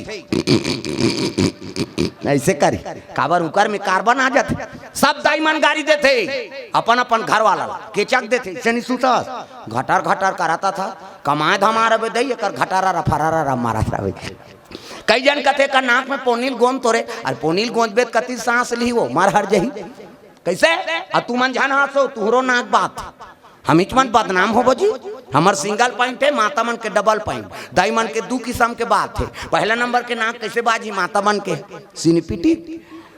ऐसे करी काबर उकर में कार्बन आ जाते सब दाईमन गाड़ी देते अपन अपन घर वाला केचक देते से नहीं सुतस घटार कराता था कमाए धमा रहे दई कर घटारा फरारा मारा रहे कई जन कथे का नाक में पोनील गोंद तोरे और पोनील गोंद बेत कति सांस ली वो मार हर जही कैसे आ तू मन जान हासो तुहरो नाक बात हम मन बदनाम हो बजी हमार सिंगल पॉइंट है माता मन के डबल पॉइंट दाई मन के 2 किस्म के बात थे। पहला नंबर के नाक कैसे बाजी माता मन के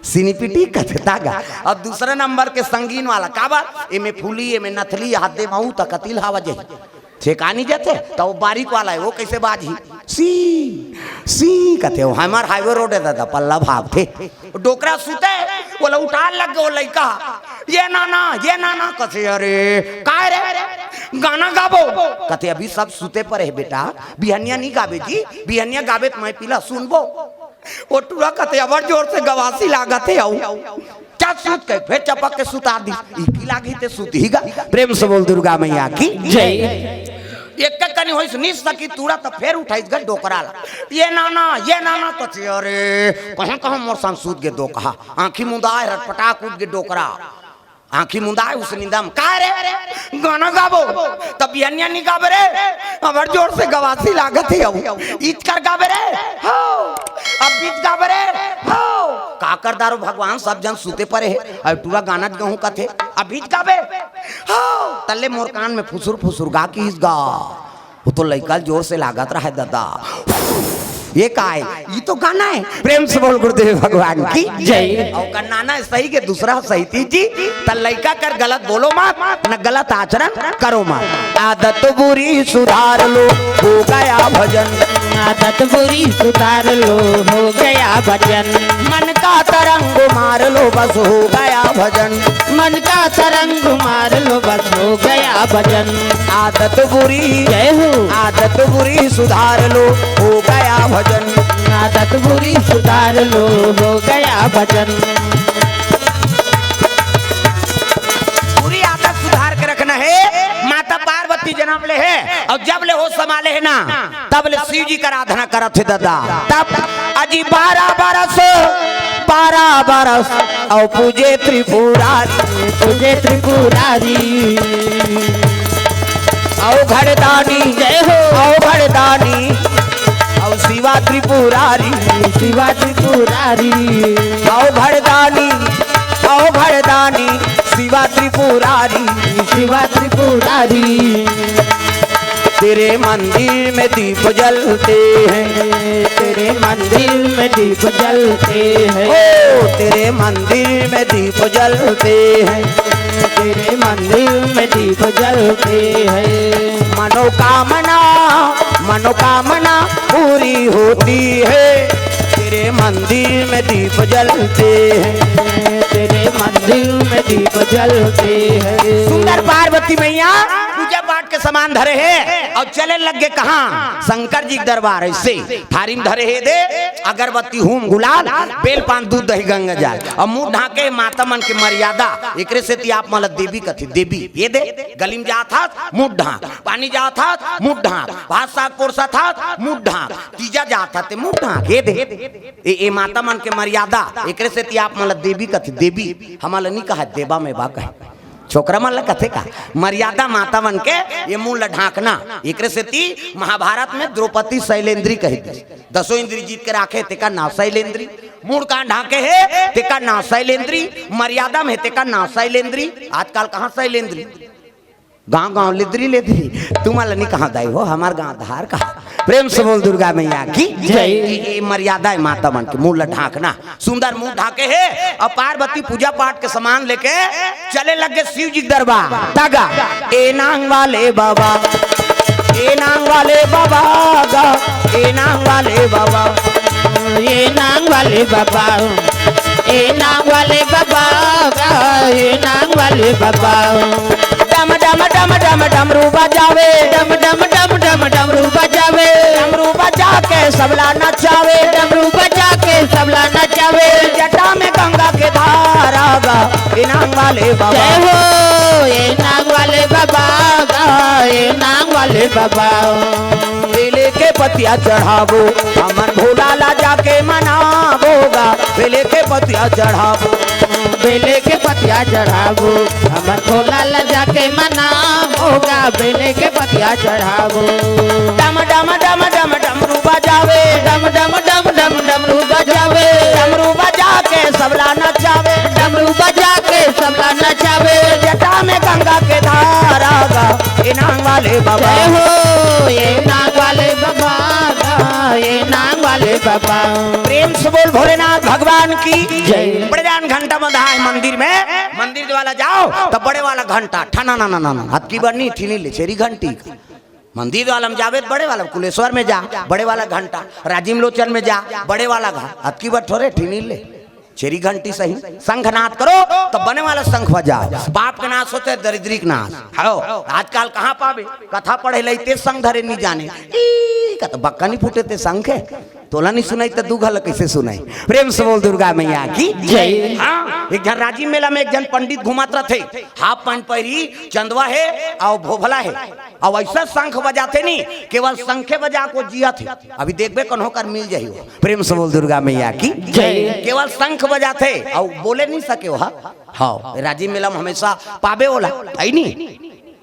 सिनीपिटी कथे तागा और दूसरे नंबर के संगीन वाला का बात एमे फूली एमे नथली हाथ दे महू तक कतिल हवा जही ठेकानी जाते तो बारीक वाला है वो कैसे बाजी सी सी कहते हो हमार हाईवे रोड है दादा पल्ला भाग थे डोकरा सुते बोला उठान लग गए लड़का ये नाना कथे अरे काय रे गाना गाबो कथे अभी सब सुते पर है बेटा बिहनिया नहीं गाबे जी बिहनिया गाबे तो मैं पिला सुनबो वो टूरा कथे अबर जोर से गवासी लागत है क्या सूत के फिर चपक के सुता दी की लागी ते सुतीगा प्रेम से बोल दुर्गा मैया की जय एक कनी होइस निस सकी तूड़ा तो फिर उठाइस ग डोकरा ला ये नाना तो अरे कहां मोर संसूद के दो कहा आंखी मुंदाए रटपटा कूद के डोकरा आंखी मुंदाए उस निंदम का रे गाना गाबो तब बिहनिया नहीं गाबे रे अबर जोर से गवासी लागत है ईद कर गाबे रे हो अब बीच गाबे रे हो काकर दारो भगवान सब जन सूते परे है अब टूरा गाना गहूं कथे अब बीच गाबे हो तल्ले मोर कान में फुसुर गा की इस गा वो तो लइका जोर से लागत रहा है दादा ये का है ये तो गाना है प्रेम से बोल गुरुदेव भगवान की जय और कन्नाना सही के दूसरा सही थी जी तल लइका कर गलत बोलो मत न गलत आचरण करो मत आदत बुरी सुधार लो हो गया भजन आदत बुरी सुधार लो हो गया भजन मन का तरंग मार लो बस हो गया भजन मन का तरंग मार लो बस हो गया भजन आदत बुरी जय हो आदत बुरी सुधार लो हो गया भजन आदत बुरी सुधार लो हो गया भजन बुरी आदत सुधार के रखना है माता पार्वती जन्म ले है और जब ले हो संभाले है ना तब ले शिव जी का आराधना करत थे दादा तब अजी 12 बरस और पूजे त्रिपुरारी और घरदानी जय हो और घरदानी और शिवा त्रिपुरारी और घरदानी शिवा त्रिपुरारी तेरे मंदिर में दीप जलते हैं तेरे मंदिर में दीप जलते हैं ओ तेरे मंदिर में दीप जलते हैं तेरे मंदिर में दीप जलते हैं मनोकामना पूरी होती है तेरे मंदिर में दीप जलते हैं तेरे मंदिर में दीप जलते हैं सुंदर पार्वती मैया पूजा पाठ के समान धरे है और चले लग गए कहाँ शंकर जी के दरबार ऐसे थारी में धरे है दे अगरबत्ती हूम गुलाल बेल पान दूध दही गंगा जल और मुंह ढाके माता मन के मर्यादा एकरे से ती आप मतलब देवी कथी देवी ये दे गली में जा था मुंह ढाक पानी जा था मुंह ढाक भात साग पोरसा था मुंह ढाक तीजा जा था ते मुंह ढाक ये दे ए माता मन के मर्यादा एकरे से ती आप मतलब देवी कथी देवी हमारा नहीं कहा देवा में बा कहे छोकरा मन कथे का मर्यादा माता मन के ये मुंह ढाकना एक से ती महाभारत में द्रौपदी शैलेंद्री कही थी 10 इंद्री जीत के राखे तेका नाव शैलेंद्री मुंह का ढाके है तेका नाव शैलेंद्री मर्यादा में तेका नाव शैलेंद्री आजकल कहाँ शैलेंद्री गांव लेद्री तुम्हारा नहीं कहाँ दाई हो हमार गांव धार कहा प्रेम से बोल दुर्गा मैया की जय मर्यादा है माता मन के मुंह ढाकना सुंदर मुंह ढाके है और पार्वती पूजा पाठ के सामान लेके चले लगे शिव जी दरबार तागा ए नांग वाले बाबा ए नांग वाले बाबा गा ए नांग वाले बाबा ये नांग वाले बाबा ए नांग वाले बाबा ए नांग वाले बाबा डम डम डम डम डमरू बजावे डम डम डम डम डमरू बजावे डमरू बजा के सबला नचावे डमरू बजा के सबला नचावे जटा में गंगा के धारा गा इनाम वाले बाबा जय हो ये नांग वाले बाबा ये नांग वाले बाबा बेले के पतिया चढ़ावो अमन भोला ला जाके मनावोगा बेले के पतिया चढ़ावो बेले के पतिया चढ़ावो हमर भोला ला जाके मना होगा बेले के पतिया चढ़ावो डम डम डम डम डमरू बजावे डम डम डम डम डमरू बजावे डमरू बजा के सबला नचावे डमरू बजा के सबला नचावे जटा में गंगा के धारा गा इनाम वाले बाबा जय हो ये नांग वाले बाबा ये नांग वाले बाबा प्रेम से बोल भोलेनाथ भगवान की जय बड़े जान घंटा बंधाए मंदिर में मंदिर वाला जाओ तो बड़े वाला घंटा ठना ना ना ना हाथ की बनी ठीनी ले चेरी घंटी मंदिर वाला में जावे बड़े वाला, कुलेश्वर में जा बड़े वाला घंटा, राजीव लोचन में जा बड़े वाला घंटा, अबकी बार थोड़े ठीनी ले चेरी घंटी सही शंखनाद करो तो बने वाला शंख बजा। पाप के नाश होते दरिद्री के नाश। हाओ आजकल कहाँ पावे कथा पढ़े लेते संग धरे नहीं जाने का तो बक्का नहीं फूटे थे संख है तोला नहीं सुनाई तो दू घल कैसे सुनाई। प्रेम से बोल दुर्गा मैया की जय। हाँ एक जन राजीव मेला में एक जन पंडित घुमात रहे, हाफ पैंट पहरी, चंदवा है और भोभला है और ऐसा शंख बजाते नहीं केवल शंखे बजा को जिया थे। अभी देखबे कौन होकर मिल जाही। प्रेम से बोल दुर्गा मैया की जय। केवल शंख बजाते और बोले नहीं सके हो। हाँ राजीव मेला में हमेशा पावे वाला है नहीं,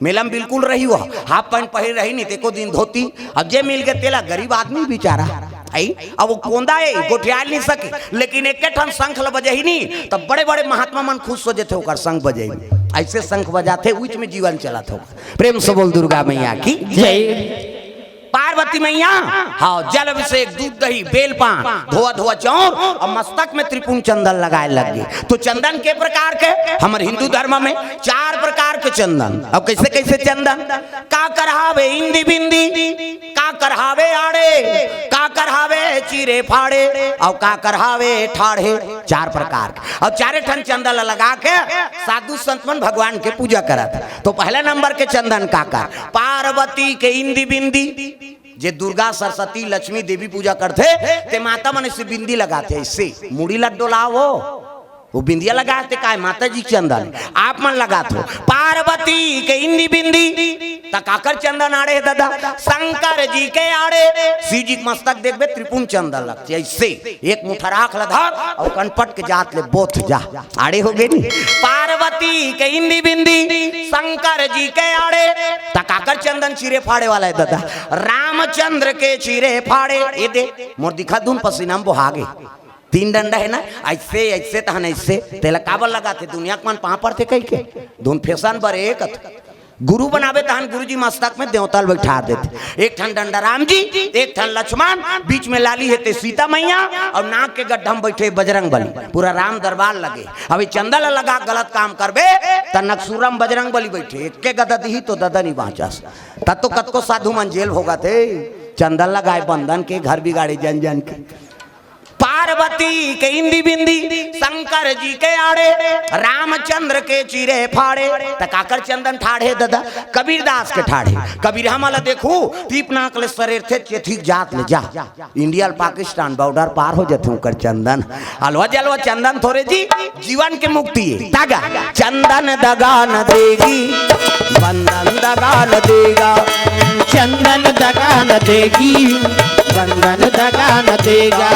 मेला में बिल्कुल रही हो, हाफ पैंट पहन रही नहीं एको दिन धोती। अब जे मिल गए तेला गरीब आदमी बेचारा आई, अब वो कोंदा है गोठियाल नहीं सके, लेकिन एक ठन शंख ल बजे ही नहीं तब बड़े बड़े महात्मा मन खुश हो जाते होकर शंख बजे। ऐसे शंख बजाते उच में जीवन चला था। प्रेम से बोल दुर्गा मैया की जय। पार्वती मैया हाँ जल अभिषेक दूध दही बेलपान धोआ धोआ चौर और मस्तक में त्रिपुण चंदन लगाए लग गए। तो चंदन के प्रकार के हमारे हिंदू धर्म में 4 प्रकार के चंदन। अब कैसे कैसे चंदन का करहावे इंदी बिंदी, का करहावे आड़े, का करहावे चीरे फाड़े और का करहावे ठाड़े। 4 प्रकार के और 4 ठन चंदन लगा के साधु संतमन भगवान के पूजा करा था। तो पहला नंबर के चंदन काका पार्वती के इंदी बिंदी, जे दुर्गा सरस्वती लक्ष्मी देवी पूजा करते ते माता मन से बिंदी लगाते इससे मुड़ी लट डोलाओ वो बिंदिया लगाते का माता जी चंदन आप मन लगाते हो। पार्वती के इंदी बिंदी तकाकर चंदन आड़े दादा, शंकर जी के आड़े शिव जी मस्तक देखबे त्रिपुण चंदन लगते ऐसे एक मुठा राख लधर और कनपट के जात ले बोथ जा आड़े हो गए नहीं। पार्वती के इंदी बिंदी शंकर जी के आड़े तकाकर चंदन चीरे फाड़े वाला है दादा, रामचंद्र के चीरे फाड़े ये दे मोर दिखा दून पसीना में बोहागे 3 डंडा है ना ऐसे ऐसे तहन ऐसे तेला काबल लगाते दुनिया के मन पहाँ पर थे कहीं के दोन फैशन बर एक गुरु बनावे तहन गुरु जी मस्तक में देवताल बैठा देते। एक ठन डंडा राम जी, एक ठन लक्ष्मण, बीच में लाली है सीता मैया और नाक के गड्ढा में बैठे बजरंग बली, पूरा राम दरबार लगे। अभी चंदन लगा गलत काम करबे त नक्सूरम बजरंग बली बैठे एक के गदा दी तो ददा नहीं बाँचस तब तो कत को साधु मन जेल होगा थे। चंदन लगाए बंधन के घर बिगाड़े जन जन के। पार्वती के इंदी बिंदी शंकर जी के आड़े रामचंद्र के चीरे फाड़े तकाकर चंदन ठाड़े दादा, कबीरदास के ठाड़े कबीर हमला देखू तीप नाकले शरीर थे चेथी जात ले जा इंडिया पाकिस्तान बॉर्डर पार हो जाते कर चंदन अलवा जलवा चंदन थोड़े जी जीवन के मुक्ति है तागा। चंदन दगा न देगी बंधन दगा न देगा, चंदन दगा न देगी बंधन दगा न देगा।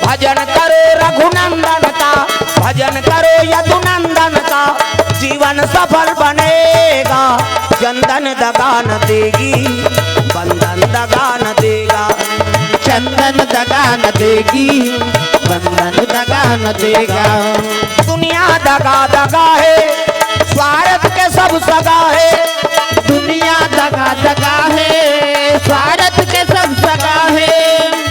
भजन करो रघुनंदन का, भजन करो यदुनंदन का, जीवन सफल बनेगा। चंदन दगा न देगी बंधन दगा न देगा, चंदन दगा न देगी बंधन दगा न देगा। दुनिया दगा दगा है स्वार्थ के सब सगा है, दुनिया दगा दगा है स्वार्थ के सब सगा है।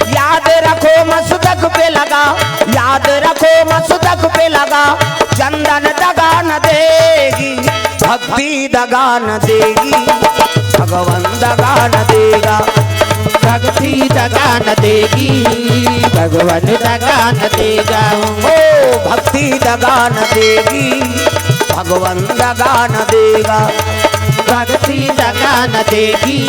याद रखो मस्तक पे लगा, याद रखो मस्तक पे लगा, चंदन दगा न देगी भक्ति दगा न देगी, भगवान दगा न देगा। भक्ति दगा न देगी भगवान दगा न देगा। ओ भक्ति दगा न देगी भगवान दगा न देगा, भक्ति दगा न देगी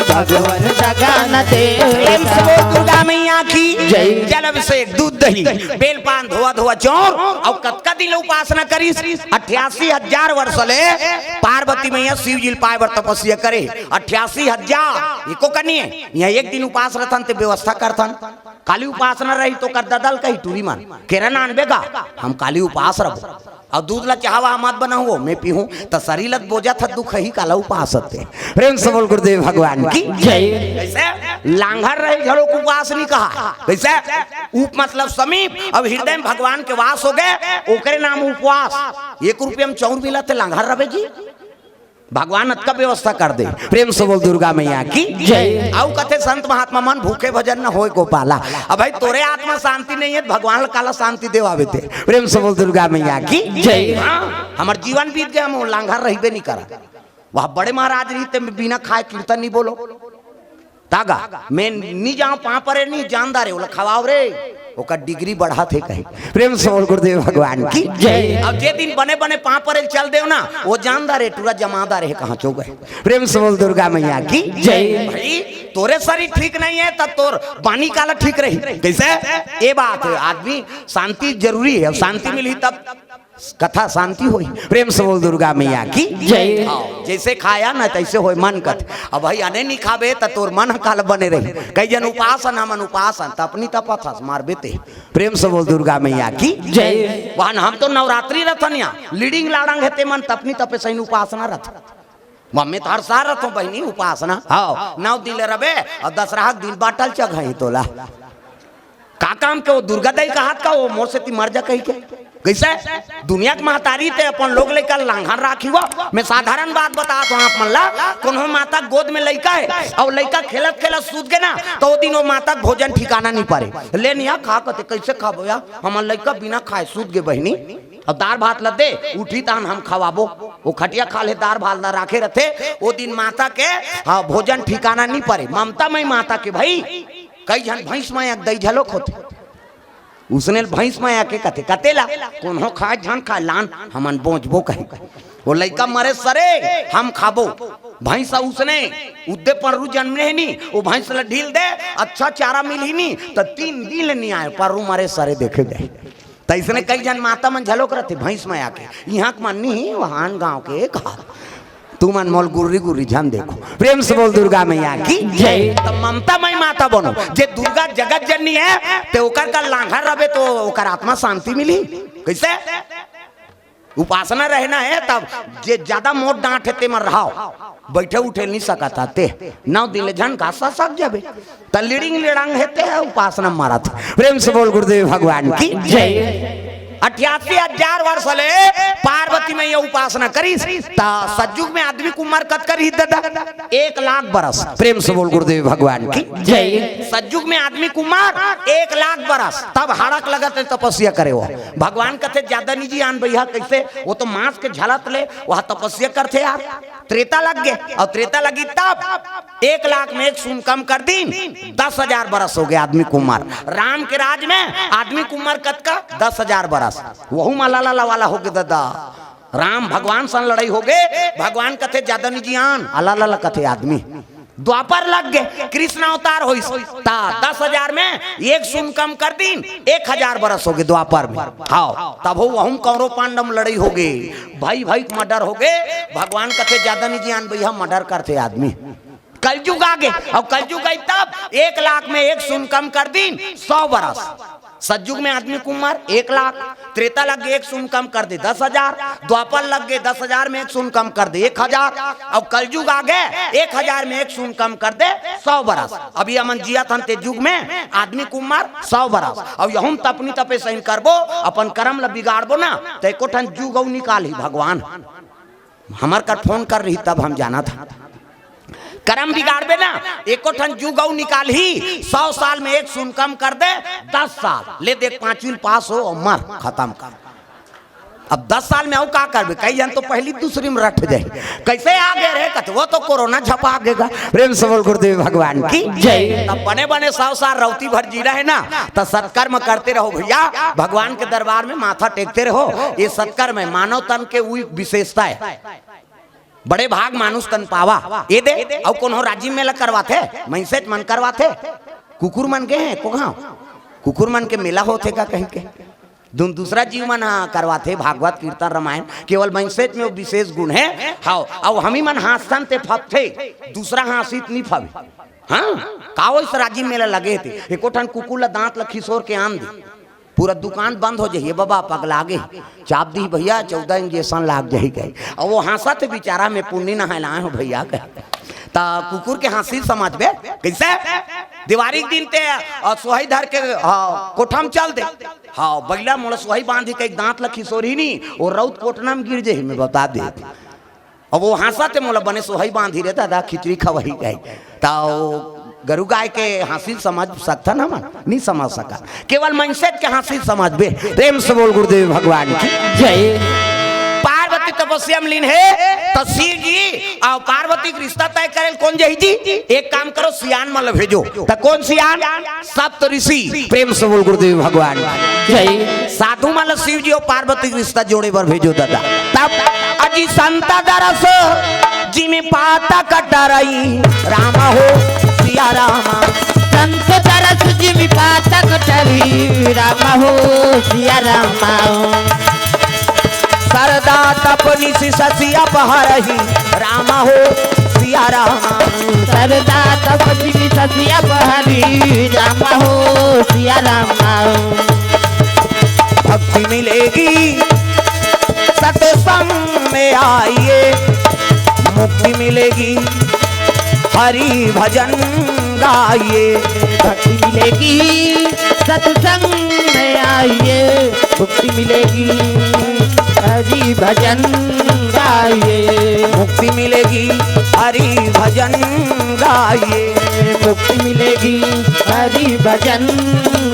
भगवान दगा न देगा। दुर्गा मैया की जय। जल अभिषेक दूध दही बेलपान धोआ धोआ चौर और कतका दिन उपासना करी 88,000 वर्ष ले पार्वती मैया शिव जी पाए बर तपस्या करे 88,000 एको कनी है यहाँ एक दिन उपास रहथन ते व्यवस्था करथन। काली उपासना रही तो कर ददल कही टूरी मान केरन आनबेगा हम काली उपास रहो और दूध ला चाहवा मत बनाओ मैं पीहूं तो शरीर लत बोझा था दुख ही काला उपास होते। प्रेम से बोल गुरुदेव भगवान की जय। कैसे लांघर रहे झड़ो को उपास नहीं कहा, कैसे उप मतलब समीप अब हृदय में भगवान के वास हो गए ओकरे नाम उपवास। 1 रुपये में 4 मिला थे लांघर रवे जी भगवान अतका व्यवस्था कर दे। प्रेम से बोल दुर्गा मैया की जय। आउ कथे संत महात्मा मन भूखे भजन न होए को पाला। अब भाई तोरे आत्मा शांति नहीं है भगवान काला शांति देवावे थे। प्रेम से बोल दुर्गा मैया की जय। हमार जीवन बीत गया हम लांघर रहीबे नहीं करा वह बड़े महाराज रही ते बिना खाए कीर्तन नहीं बोलो तागा मैं नहीं जाऊं पा परे नहीं जानदार है बोला खवाओ रे ओका डिग्री बढ़ा थे कहे प्रेम से बोल गुरुदेव भगवान की जय। अब जे दिन बने बने पा परे चल देव ना वो जानदार है पूरा जमादार है कहाँ चो गए प्रेम से बोल दुर्गा मैया की जय। भाई तोरे शरीर ठीक नहीं है तब तोर बानी काला ठीक रही कैसे ये बात है आदमी शांति जरूरी है शांति मिली तब कथा शांति हुई प्रेम से बोल दुर्गा मैया की जय। जैसे खाया ना तैसे हो मन कथ अब भाई अने नहीं खाबे त तोर मन काल बने रही कई जन उपासन हमन उपासन तपनी तपथस मार बेते प्रेम से बोल दुर्गा मैया की जय। वहां हम तो नवरात्रि रथनिया लीडिंग लाड़ंग हेते मन तपनी तपे सही उपासना रथ मम्मी तो हर सार रथो बहनी उपासना हाँ 9 दिन रबे और 10 दिन बाटल चघई तोला का काम के वो दुर्गा दई का हाथ का वो मोर से ती मर जा कही के कैसे दुनिया के महतारी ते अपन लोग लेकर लांघन राखी हुआ मैं साधारण बात बता तो आप मन ला कोनो माता गोद में लइका है और लइका खेलत खेलत सूत गए ना तो वो दिन वो माता भोजन ठिकाना नहीं पारे ले निया खा कते कैसे खाबो या हमर लइका बिना खाए सूत गए बहनी अब दार भात लदे उठी तान हम खवाबो वो खटिया खा ले दार भात ना राखे रहते वो दिन माता के हाँ भोजन ठिकाना नहीं पारे ममता मई माता के भाई कई जन भैंस में दई झलोक होते उसने भैंस में आके कते कतेला कौन हो खाए झन खा लान हमन बोझबो कहे वो लइका मरे सरे हम खाबो भैंस उसने उद्दे पररू जन्मे है नी वो भैंस ला ढील दे अच्छा चारा मिल ही नी तो 3 दिन नहीं आए पररू मरे सरे देखे गए तो इसने कई जन माता मन झलोक रहते भैंस में आके यहाँ के मन नहीं वहां गाँव के कहा तू मन मोल गुर्री गुर्री ध्यान देखो प्रेम से बोल दुर्गा मैया की जय। तो ममता मई माता बनो जे दुर्गा जगत जननी है तो ओकर का लांघर रबे तो ओकर आत्मा शांति मिली कैसे उपासना रहना है तब जे ज्यादा मोट डांट है ते मर रहाओ बैठे उठे नहीं सकता ते 9 दिन झन का सक जाबे त लीडिंग लेड़ांग हेते है उपासना मारा था प्रेम से बोल गुरुदेव भगवान की जय। 88,000 वर्ष ले पार्वती में ये उपासना करी सज्जुग में आदमी कुमार कत कर ही दादा 1 लाख बरस प्रेम से बोल गुरुदेव भगवान की जय। सज्जुग में आदमी कुमार 1 लाख बरस तब हाड़क लगत है तपस्या करे वो भगवान कथे ज्यादा निजी आन भैया कैसे वो तो मांस के झलत ले वह तपस्या करते यार त्रेता लग गए और त्रेता लगी तब 1 लाख में 1 शून्य कम कर दी 10,000 बरस हो गए आदमी कुमार राम के राज में आदमी कुमार कत का 10,000 बरस वहू माला वाला हो गए दादा राम भगवान सन लड़ाई हो गए भगवान कथे ज्यादा निजियान अला कथे आदमी द्वापर लग गए कृष्ण अवतार हो 10,000 में 1 शून्य कम कर दी 1,000 बरस हो गए द्वापर में हाँ तब हो वह कौरव पांडव लड़ाई हो गए भाई भाई मर्डर हो गए भगवान कथे ज्यादा निजियान भैया मर्डर करते आदमी कलयुग आ गए और कलयुग आई तब 1 लाख में 1 शून्य कम कर दी 100 बरस सतयुग में आदमी कुमार 1 लाख त्रेता लग गए 1 शून्य कम कर दे 10,000 द्वापर लग गए 10,000 में 1 शून्य कम कर दे 1,000 अब कलयुग आ गए 1,000 में 1 शून्य कम कर दे 100 बरस अभी अमन जिया थन ते युग में आदमी कुमार 100 बरस अब यहूं तपनी तपे सही करबो अपन कर्म ला बिगाड़बो ना तो एको ठन जुग निकाल ही भगवान हमार कर फोन कर रही तब हम जाना था कर्म बिगाड़बे ना एको ठन जुगौ निकाल ही 100 साल में 1 शून्य कम कर दे 10 साल ले देख 5वीं पास हो और मर खत्म कर अब 10 साल में और का करबे कई जन तो पहली दूसरी में रट जाए कैसे आगे रहे कत वो तो कोरोना झपा देगा प्रेम से बोल गुरुदेव भगवान की जय। तब बने बने 100 साल रौती भर जी रहे ना तो सत्कर्म करते रहो भैया भगवान के दरबार में माथा टेकते रहो ये सत्कर्म है मानव तन के वही विशेषता है बड़े भाग मानुष तन पावा ये दे और कौन हो राज्य मेला करवाते मैसेज मन करवाते कुकुर मन के हैं कोहा कुकुर मन के मेला होते का कहीं के दूसरा जीव मन करवाते भागवत कीर्तन रामायण केवल मैसेज में वो विशेष गुण है हाँ और हम ही मन हासन ते फपथे दूसरा हासित नहीं फबे हाँ का इस राज्य मेला लगे थे एको ठन कुकुर ला दांत ला खिसोर के आन दी पूरा दुकान बंद हो जाइए बाबा पगला गे चाप दी भैया 14 इंजेक्शन लाग जाही गई और वो हंसा थे बेचारा में पुण्य नहलाए हो भैया ता कुकुर के हंसी समझ बे कैसे दिवाली के दिन ते सोहाई धर के कोठम चल दे हाँ बैला मोड़ सोहाई बांधी के दांत लखी सोरी नहीं और रौत कोटना में गिर जाही मैं बता दे और वो हंसा थे मोला बने सोहाई बांधी रहता था खिचड़ी खवाही गई ता गरु गाय के हासिल समझ सकता ना मन नहीं समझ सका केवल मनसेज के हासिल समझ बे प्रेम से बोल गुरुदेव भगवान की जय। पार्वती भगवान तपस्या में लीन है तो शिव जी और पार्वती का रिश्ता तय करे कौन जही जी? एक काम करो सियान मल भेजो। तो कौन सियान? सप्त ऋषि। प्रेम से बोल गुरुदेव भगवान जय। साधु मल शिव जी और पार्वती का रिश्ता जोड़े पर भेजो दादा। तब अजी संता दरस जी में पाता कटरई रामा हो सिया रामा। संत तरस जिमि पाता कटरी रामा हो सिया रामा। सरदा तपनी सी ससिया बहरही रामा हो सिया रामा। सरदा तपनी ससिया बहरी रामा हो सिया रामा। भक्ति मिलेगी सत्संग में आइए, मुक्ति मिलेगी हरि भजन गाइए। भक्ति मिलेगी सत्संग में आइए, मुक्ति मिलेगी हरि भजन गाइए। मुक्ति मिलेगी हरि भजन गाइए। मुक्ति मिलेगी हरि भजन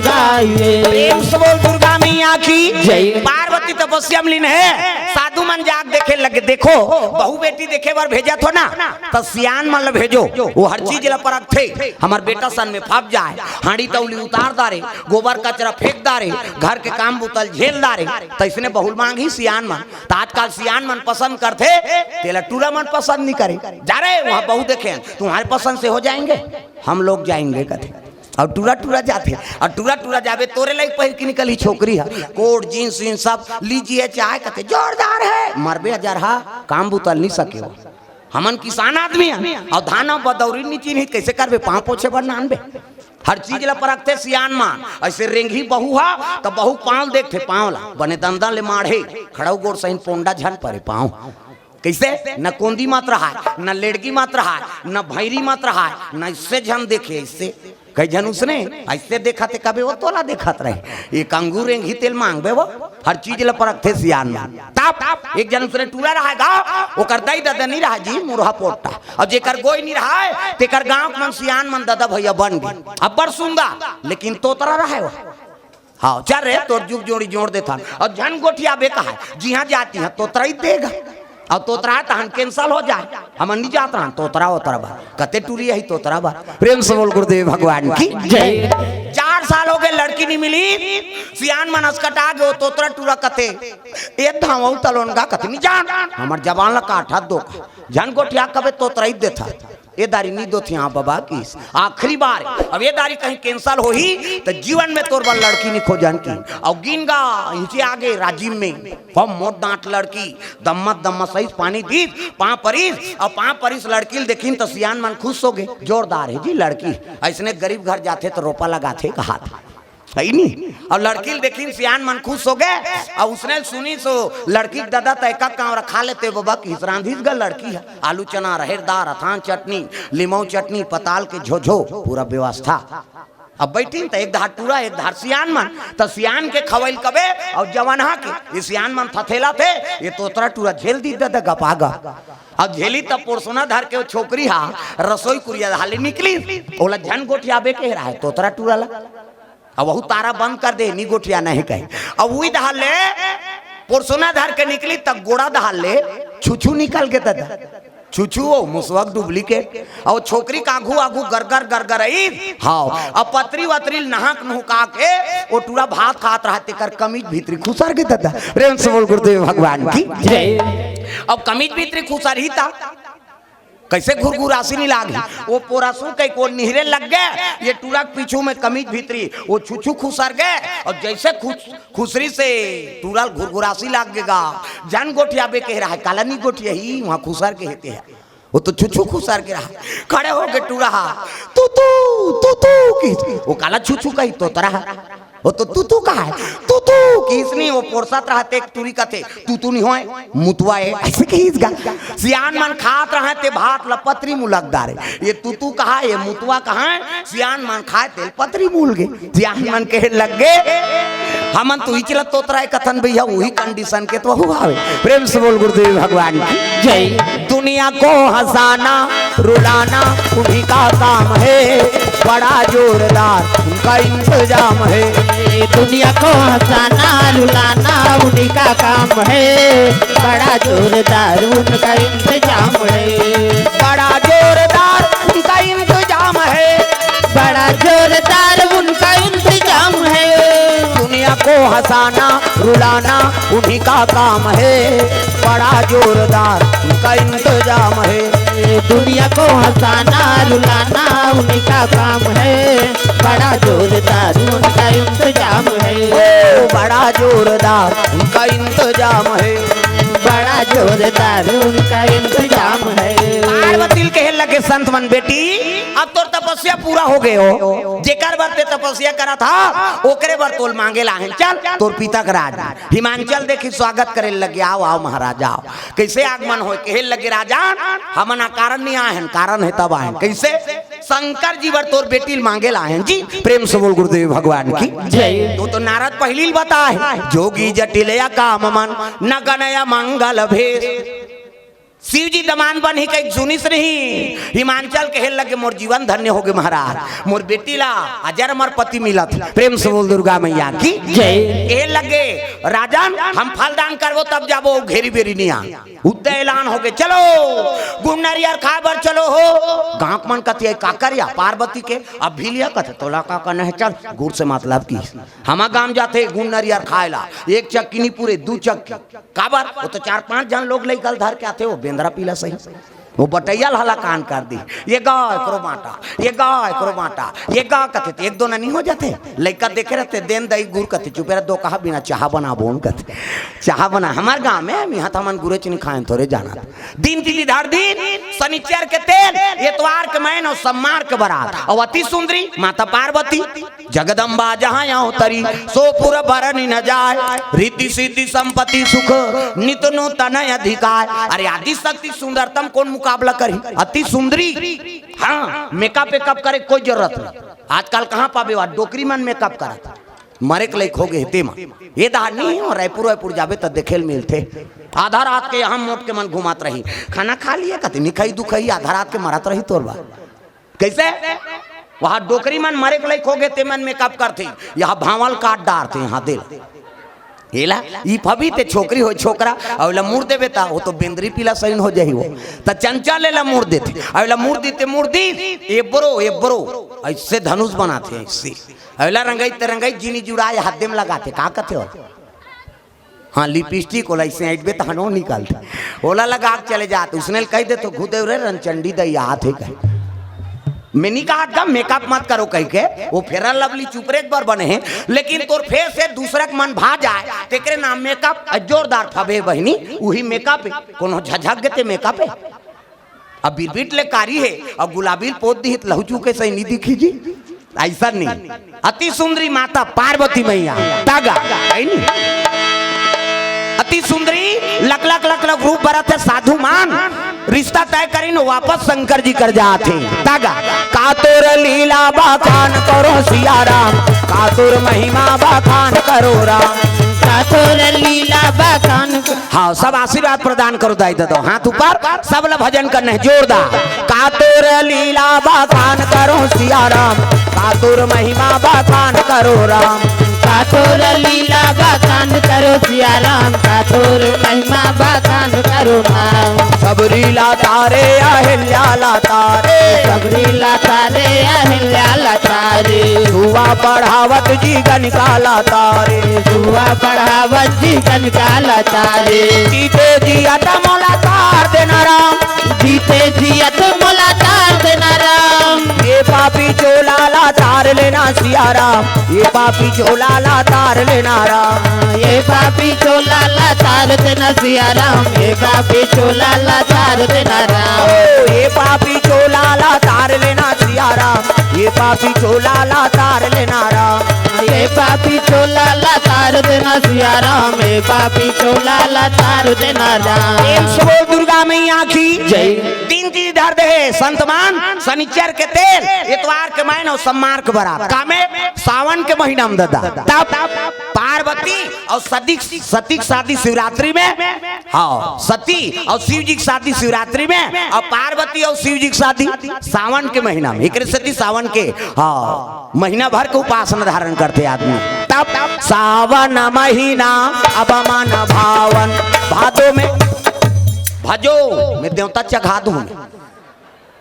गाइए। प्रेम से बोल दुर्गा मैया की जय। पार्वती तपस्या में लीन है। साधु मन जाग देखे लगे। देखो बहू बेटी देखे बार भेजा थो ना तो सियान मन भेजो। वो हर चीज ला परख थे। हमार बेटा सन में फप जाए, हांडी तौली उतार दारे, गोबर कचरा फेंक दारे, घर के काम बुतल झेल दारे। तो इसने बहुल मांगी सियान मन। तो आजकल सियान मन पसंद करते, तेला टूरा मन पसंद नहीं करे। जा रहे वहाँ बहू देखे तुम्हारे पसंद से हो जाएंगे, हम लोग जाएंगे कथे। और टूरा टूरा जाते और टूरा टूरा जावे तोरे लाइक पहिर के निकली छोकरी है, कोट जींस वींस सब लीजिए चाहे कहते जोरदार है। मरबे हजार हा काम बुतल नहीं सके हो। हमन किसान आदमी है और धाना बदौरी नीची नहीं कैसे करबे, पाँव पोछे पर नानबे। हर चीज ला परखते सियान मान। ऐसे रेंगी बहू हा तो बहू पाँव देखते, पाँव ला बने दंदा ले माढ़े खड़ाऊ गोड़ सही पोंडा झन परे पाँव कैसे न कोंदी मात्र है, न लेड़गी मात्र है, न भैरी मात्र है, न इससे झन देखे। इससे कई जन उसने ऐसे देखा थे कभी वो तोला देखत रहे। एक अंगूर ही तेल मांगबे वो हर चीज ला परख थे सियान में। तब एक जन उसने टूला रहा गाँव ओकर दाई दादा नहीं रहा जी मुरहा पोटा और जेकर गोई नहीं रहा है तेकर गाँव मन सियान मन दादा भैया बन गई। अब बड़ सुंदर लेकिन तोतरा रहा वो। हाँ चल रहे तो जुग जोड़ी जोड़ देता और झन गोठिया बेका है जी हाँ जाती है तोतरा ही देगा। अब तोतरा तहन कैंसल हो जाए, हम नहीं जाता हन तोतरा ओतरा बार कते टूरी है तोतरा बार। प्रेम से बोल गुरुदेव भगवान की जय। 4 साल हो गए लड़की नहीं मिली। सियान मनस कटा गयो तोतरा टूरा कते एक धाव तलोन का कते नहीं जान हमर जवान ला काठा दो जन गोठिया कबे तोतरा ही देता। ये दारी नहीं दो थी हाँ बाबा की आखिरी बार। अब ये दारी कहीं कैंसल हो ही तो जीवन में तोर बार लड़की नहीं खोजन की। और गिनगा इनसे आगे राजीव में फम मोट दांत लड़की दम्मत दम्मत सही पानी दी 5 परिस और 5 परिस लड़की देखी तो सियान मन खुश हो गए। जोरदार है जी लड़की। ऐसने गरीब घर जाते तो रोपा लगाते कहा था सही नहीं। और लड़की देखी सियान मन खुश हो गए और उसने सुनी सो लड़की दादा तयका काम रखा लेते बाबा की रांधीस गा लड़की है। आलू चना रहेरदार अथान चटनी लीमऊ चटनी पताल के झोझो पूरा व्यवस्था। अब बैठी तो एक धार टूरा एक धार सियान मन तो सियान के खवैल कबे और जवाना के ये सियान मन थथेला थे ये तोतरा टूरा झेल दी दादा गपागा। अब झेली तब पोरसोना धर के छोकरी हा रसोई कुरिया हाले निकली ओला झन गोठिया बेके रहा है तोतरा टूरा ला। अब वह तारा बंद कर दे नी गोठिया नहीं कही। अब वही दहाल ले पोरसोना धर के निकली तब गोड़ा दहाल ले छुछू निकल के दादा छुछू वो मुसवक डुप्लीकेट और छोकरी का आगू आगू गरगर गरगर आई। हाँ अब पतरी वतरी नहाक नुका के वो टूरा भात खात रहते कर कमीज भीतरी खुसर के दादा। प्रेम से बोल गुरुदेव भगवान की जय। अब कमीज भीतरी खुसर ही था कैसे घुरघुरासी नहीं लागी वो पोरासू कई को निहरे लग गए। ये टूरा पीछू में कमीज भीतरी वो छुछू खुसर गए और जैसे खुसरी से टूरा घुरघुरासी लाग गएगा जन गोठिया बे कह रहा है काला नहीं गोठिया ही वहाँ खुसर के हेते है वो तो छुछू खुसर के रहा खड़े हो गए टूरा तू की वो काला छुछू कही तो तरह वो तो तू का है तू किसनी वो पोरसत रहते एक टूरी का थे तू नहीं होए मुतवा है ऐसे कहीस गा। सियान मन खात रहे ते भात लपत्री मुलकदार ये तू कहा ये मुतवा कहा है सियान मन खाए तेल पत्री मूल गए। सियान मन कहे लग गए हमन तो हिचला तोतरा कथन भैया वही कंडीशन के तो हुआ। प्रेम से बोल गुरुदेव भगवान जय। दुनिया को हंसाना रुलाना उन्हीं का काम है बड़ा जोरदार उनका इंतजाम है। दुनिया को हंसाना रुलाना उन्हीं का काम है बड़ा जोरदार उनका इंतजाम है, बड़ा जोरदार उनका इंतजाम है, बड़ा जोरदार उनका इंतजाम है। दुनिया को हंसाना रुलाना उन्हीं का काम है, बड़ा जोरदार उनका इंतजाम है, दुनिया को हंसाना रुलाना उन्हीं का काम है, बड़ा जोरदार उनका इंतजाम है, ओ बड़ा जोरदार उनका इंतजाम है, बड़ा जोरदार उनका इंतजाम है। पार्वती कहे लगे संत मन बेटी अब तोर तपस्या पूरा हो गए हो, जेकर बर ते तपस्या करा था ओकरे बर तोल मांगे लाहन, चल तोर पिता का राज हिमांचल देखी स्वागत करे लगे, आओ आओ महाराजा आओ। कैसे आगमन हो कहे लगे राजा हमन कारण नहीं आहन, कारण है तब आहन। कैसे शंकर जी बर तोर बेटी मांगे लाहन जी, प्रेम से बोल गुरुदेव भगवान की जय। तो नारद पहली बता है जोगी जटिलया काम मन न गणया मंगल भेष, शिव जी दमान बन ही कई सुनिस नहीं, हिमांचल कहे लगे मोर जीवन धन्य हो गए महाराज, मोर बेटी ला अजर मर पति मिलत, प्रेम से बोल दुर्गा मैया की जय। कहे लगे राजन हम फलदान करबो तब जाबो, घेरी बेरी नहीं आ उद्दे ऐलान हो गए, चलो गुमनरियर खाबर चलो हो। गांव मन कथी का करिया पार्वती के अब भी लिया कथे तोला का कहना है, चल गुड़ से मतलब की हमा गांव जाते गुमनरियर खाएला, एक चक्की नहीं पूरे दू चक्की काबर, वो तो 4-5 जन लोग लेकर धर के आते हो बेंद्रा पीला सही, वो बटैया हला कान कर दी, ये गाय करो बाटा, ये गाय करो बाटा, ये गा कथे एक दो नहीं हो जाते, लड़का देखे रहते देन दही गुड़ कथे चुपे रह दो कहा बिना चाह बना बोन कथे चाह बना। हमारे गांव में यहाँ तो मन गुरे चीनी खाए थोड़े जाना दिन तिथि धर दिन शनिचर के तेल एतवार के मैन और सम्मार के बारात और अति सुंदरी माता पार्वती जगदम्बा जहाँ यहाँ तरी सोपुर भरनी न जाए, रिद्धि सिद्धि संपत्ति सुख नित नूतन अधिकार। अरे आदि शक्ति सुंदरतम कौन मुकाबला करी, अति सुंदरी। हाँ मेकअप वेकअप करे कोई जरूरत नहीं, आजकल कहाँ पावे वह डोकरी मन मेकअप करा मरे के लायक हो गए तेमा ये दार नहीं है। रायपुर जाबे तो देखे मिलते, आधा रात के यहाँ मोट के मन घुमात रही, खाना खा लिया कति निखाई दुखाई आधा रात के मरत रही तोर बात। कैसे वहाँ डोकरी मन मरे के लायक हो गए ते मन मेकअप करते, यहाँ भावल काट डारते यहाँ दिल हेला ई फबी ते छोकरी हो छोकरा अवला मुड़ देवे ता वो तो बेंद्री पीला सैन हो जाही, वो त चंचल लेला मुड़ देते अवला मुड़ देते मुड़ दी एब्रो ऐसे धनुष बनाते हैं, ऐसे अवला रंगाई तरंगाई जीनी जुड़ाए हाथ में लगाते का कहते हो। हाँ लिपस्टिक ओला ऐसे ऐट बे तहनो निकालते ओला लगा के चले जाते, उसने कह दे तो घुदे रे रनचंडी दई हाथ है कह मैंने कहा था मेकअप मत करो कह के, वो फेरा लवली चुपरे बार बने हैं लेकिन तोर फेस से दूसरा के मन भा जाए तेरे नाम मेकअप जोरदार फबे बहनी वही मेकअप है, कोनो झझक गते मेकअप है। अब बिरबिट ले कारी है और गुलाबी पोत दी लहू चुके सही नहीं दिखी जी, ऐसा नहीं। अति सुंदरी माता पार्वती मैया तागा अति सुंदरी लक लक लक लक रूप बरत है साधु मान, रिश्ता तय करी न वापस शंकर जी कर जाते तागा। कातुर लीला बखान करो सिया राम, कातुर महिमा बखान करो राम, कातुर लीला बखान। हाँ सब आशीर्वाद प्रदान करो दाई दो हाथ ऊपर सब ला भजन करना है जोरदार। कातुर लीला बखान करो सिया राम, कातुर महिमा बखान करो राम, कातुर लीला बखान करो सिया राम, कातुर महिमा बखान करो राम। सबरीला तारे अहिल्या ला तारे, सबरीला तारे अहिल्या ला तारे, दुआ बढ़ावत जी गनिकाला तारे, दुआ बढ़ावत जी गनिकाला तारे। जीते जी अटमोला तार देना राम, जीते जी अटमोला तार देना राम। ये पापी चोला ला तार लेना सिया राम, ये पापी चोला ला तार लेना राम, ये पापी चोला ला तार देना सिया राम, ये पापी चोला ला तार देना राम। ये पापी चोला ला तार लेना सिया राम, ये पापी चोला ला तार लेना राम, ये पापी चोला ला तार देना सिया राम, ये पापी चोला ला तार देना राम। सबो दुर्गा मैया की जय। तीन चीज धर दे संतमान, शनिचर के तेल इतवार के महीना और सम्मार के बराबर कामे सावन के महीना में दादा तब पार्वती और सती शादी शिवरात्रि में, हाँ सती और शिव जी की शादी शिवरात्रि में और पार्वती और शिव जी की शादी सावन के महीना में। एक सती सावन के हाँ महीना भर के उपासना धारण करते आदमी। तब सावन महीना अब मन भावन, भादों में भजो मैं देवता चघा दूं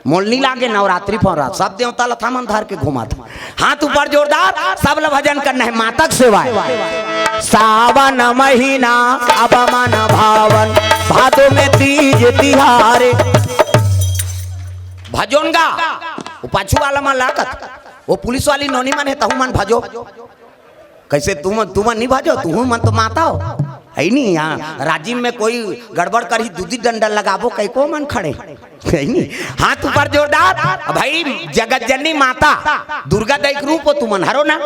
मोलनी लागे नवरात्रि पर सब देवता लथा मन धार के घुमा था। हाथ ऊपर जोरदार सब ल भजन करना है माता के सेवा है। सावन महीना अब मन भावन भादो में तीज तिहारे भजोनगा वो पाछू वाला मन लागत वो पुलिस वाली नोनी मन है तहु मन भजो कैसे तुम नहीं भजो तू मन तो माता हो है नहीं। यहाँ राजीव में कोई गड़बड़ करी दूधी डंडा लगाबो कई को मन खड़े है नहीं। हाथ ऊपर जोरदार भाई जगत जननी माता दुर्गा दई रूप हो तुमन हरो ना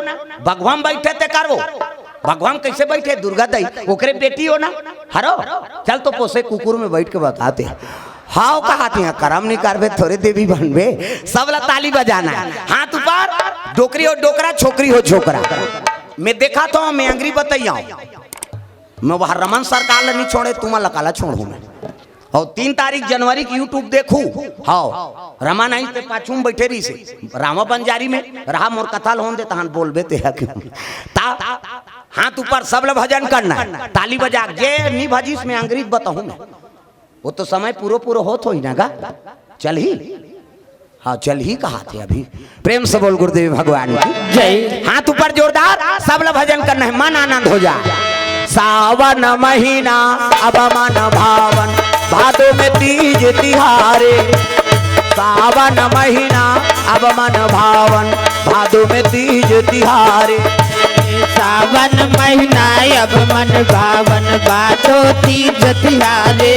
भगवान बैठे ते करो भगवान कैसे बैठे दुर्गा दई ओकरे बेटी हो ना हरो चल तो पोसे कुकुर में बैठ के बताते हाउ कहते हैं करम नहीं करबे थोड़े देवी बनबे सब ला ताली बजाना है। हाथ ऊपर डोकरी हो डोकरा छोकरी हो छोकरा मैं देखा तो मैं अंग्री बताइया मैं वह रमन सरकार नहीं छोड़े तुम लकाला छोड़ू मैं और 3 तारीख जनवरी की यूट्यूब देखू हाँ रमन आई ते पाछू में बैठे रही से रामा बंजारी में रहा मोर कथा लोन दे तहन बोलबे ते ता हाथ ऊपर सब ल भजन करना ताली बजा जे नहीं भजीस में अंग्रेज बताऊं मैं वो तो समय पूरा होत हो ही ना गा चल ही हाँ चल ही कहा थे अभी प्रेम से बोल गुरुदेव भगवान की जय। हाथ ऊपर जोरदार सब ल भजन करना है मन आनंद हो जाए। सावन महीना अब मन भावन भादो में तीज तिहारे सावन महीना अब मन भावन भादो में तीज तिहारे सावन महीना अब मन भावन भादो तीज तिहारे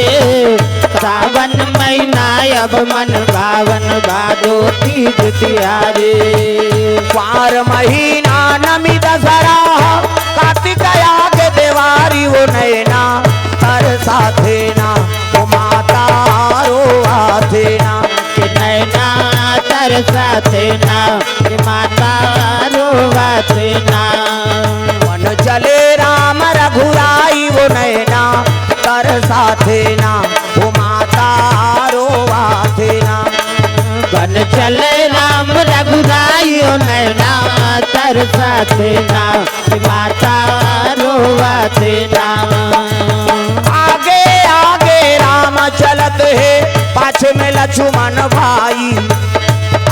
सावन महीना अब मन भावन भादो तीज तिहारे पार महीना नमी दसरा कार्तिक आगे देवारी वो नैना तर साथे ना वो माता रो आथे ना कि नैना तर साथे ना कि माता रो आथे ना मन चले राम रघुराई वो नैना तर साथे ना वो माता रो आथे ना बन चले राम रघुराई ओ नैना तर साथे ना कि माता रोवा ना आगे आगे राम चलत है पाछे में लक्ष्मण भाई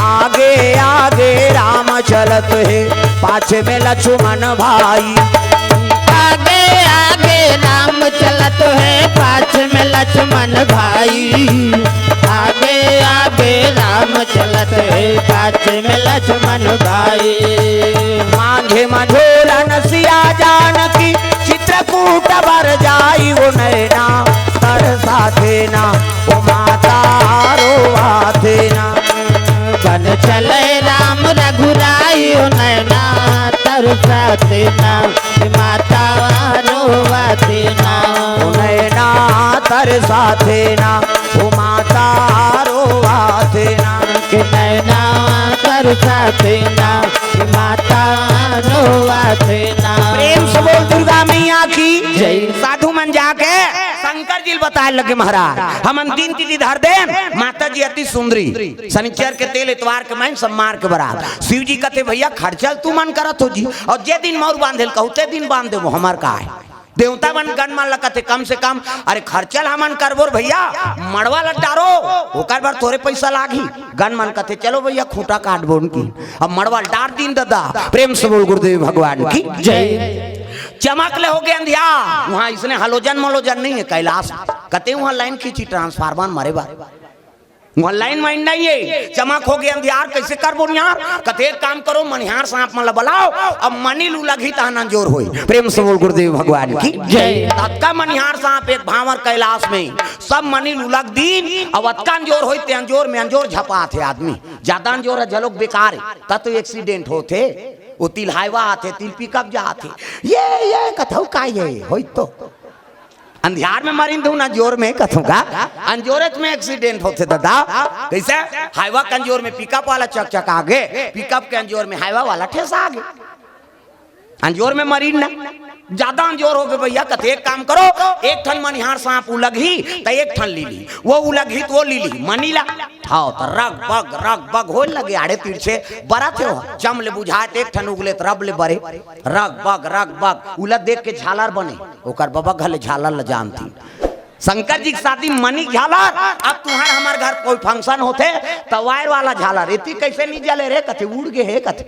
आगे आगे राम चलत है पाछे में लक्ष्मण भाई आगे आगे राम चलत है पाछ में लक्ष्मण भाई आगे आगे राम चलत है पाछ में लक्ष्मण भाई मांगे मधुरन सिया जानकी चित्रकूट बर जाई वो नैना तर साथे ना वो माता रो आथे ना बन चले राम रघुराई ओ नैना तर साथे ना कि माता रोवाथे ना वो नैना तर साथे ना वो माता रो आथे ना कि नैना तर साथे ना कि माता रोवाथे ना प्रेम से बोल दुर्गा मैया की जय। साधु मन जाके शंकर जी बताए लगे महाराज हम दिन तिथि धर दे माता जी अति सुंदरी शनिचर के तेल इतवार के मैं सब मार के बरात शिव जी कहते भैया खर्चल तू मन करत हो जी और जे दिन मोर बांधेल कहते दिन बांध देबो हमार का है देवता मन गन मान लगते कम से कम अरे खर्चल हमन करबोर भैया मड़वा लटारो ओकर बार तोरे पैसा लागी गन मन कहते चलो भैया खूंटा काटबो उनकी अब मड़वा डार दिन दादा प्रेम से बोल गुरुदेव भगवान की जय। चमक ले हो गए अंधिया वहां इसने हलोजन मलोजन नहीं है कैलाश कहते वहां लाइन खींची ट्रांसफार्मर मारे बार वहां लाइन माइन नहीं है चमक हो गया अंधियार कैसे कर बोनियार कहते काम करो मनिहार सांप मतलब बुलाओ अब मनी लू लगी तहन जोर होई प्रेम से बोल गुरुदेव भगवान की जय। तत्का मनिहार सांप एक भावर कैलाश में सब मनी लू लग दिन अब अतका अंजोर होई ते अंजोर में अंजोर झपा थे आदमी ज्यादा अंजोर है झलोक बेकार है तब तो एक्सीडेंट होते वो तिल हाईवा आते तिल पिकअप जाते ये कथौ का ये होई तो अंधियार में मरीन दू ना जोर में कथों का अंजोरत में एक्सीडेंट होते दादा कैसे हाईवा के अंजोर में पिकअप वाला चक आगे पिकअप के अंजोर में हाईवा वाला ठेसा आगे अंजोर में मरीन ना ज्यादा अंजोर हो गए भैया कहते एक काम करो एक ठन मनिहार सांप उलगी तो एक ठन लीली वो उलगी तो वो लीली मनीला हाँ तो रग बग हो लगे आड़े तिरछे बड़ा थे हो जम ले बुझाते एक ठन उगले तो रब ले बरे रग बग उलग देख के झालर बने ओकर बाबा घले झालर ल जानती शंकर जी की शादी मनी झालर। अब तुम्हारे हमारे घर कोई फंक्शन होते तो वायर वाला झालर इतनी कैसे नहीं जले रे कथे उड़ गए है कथे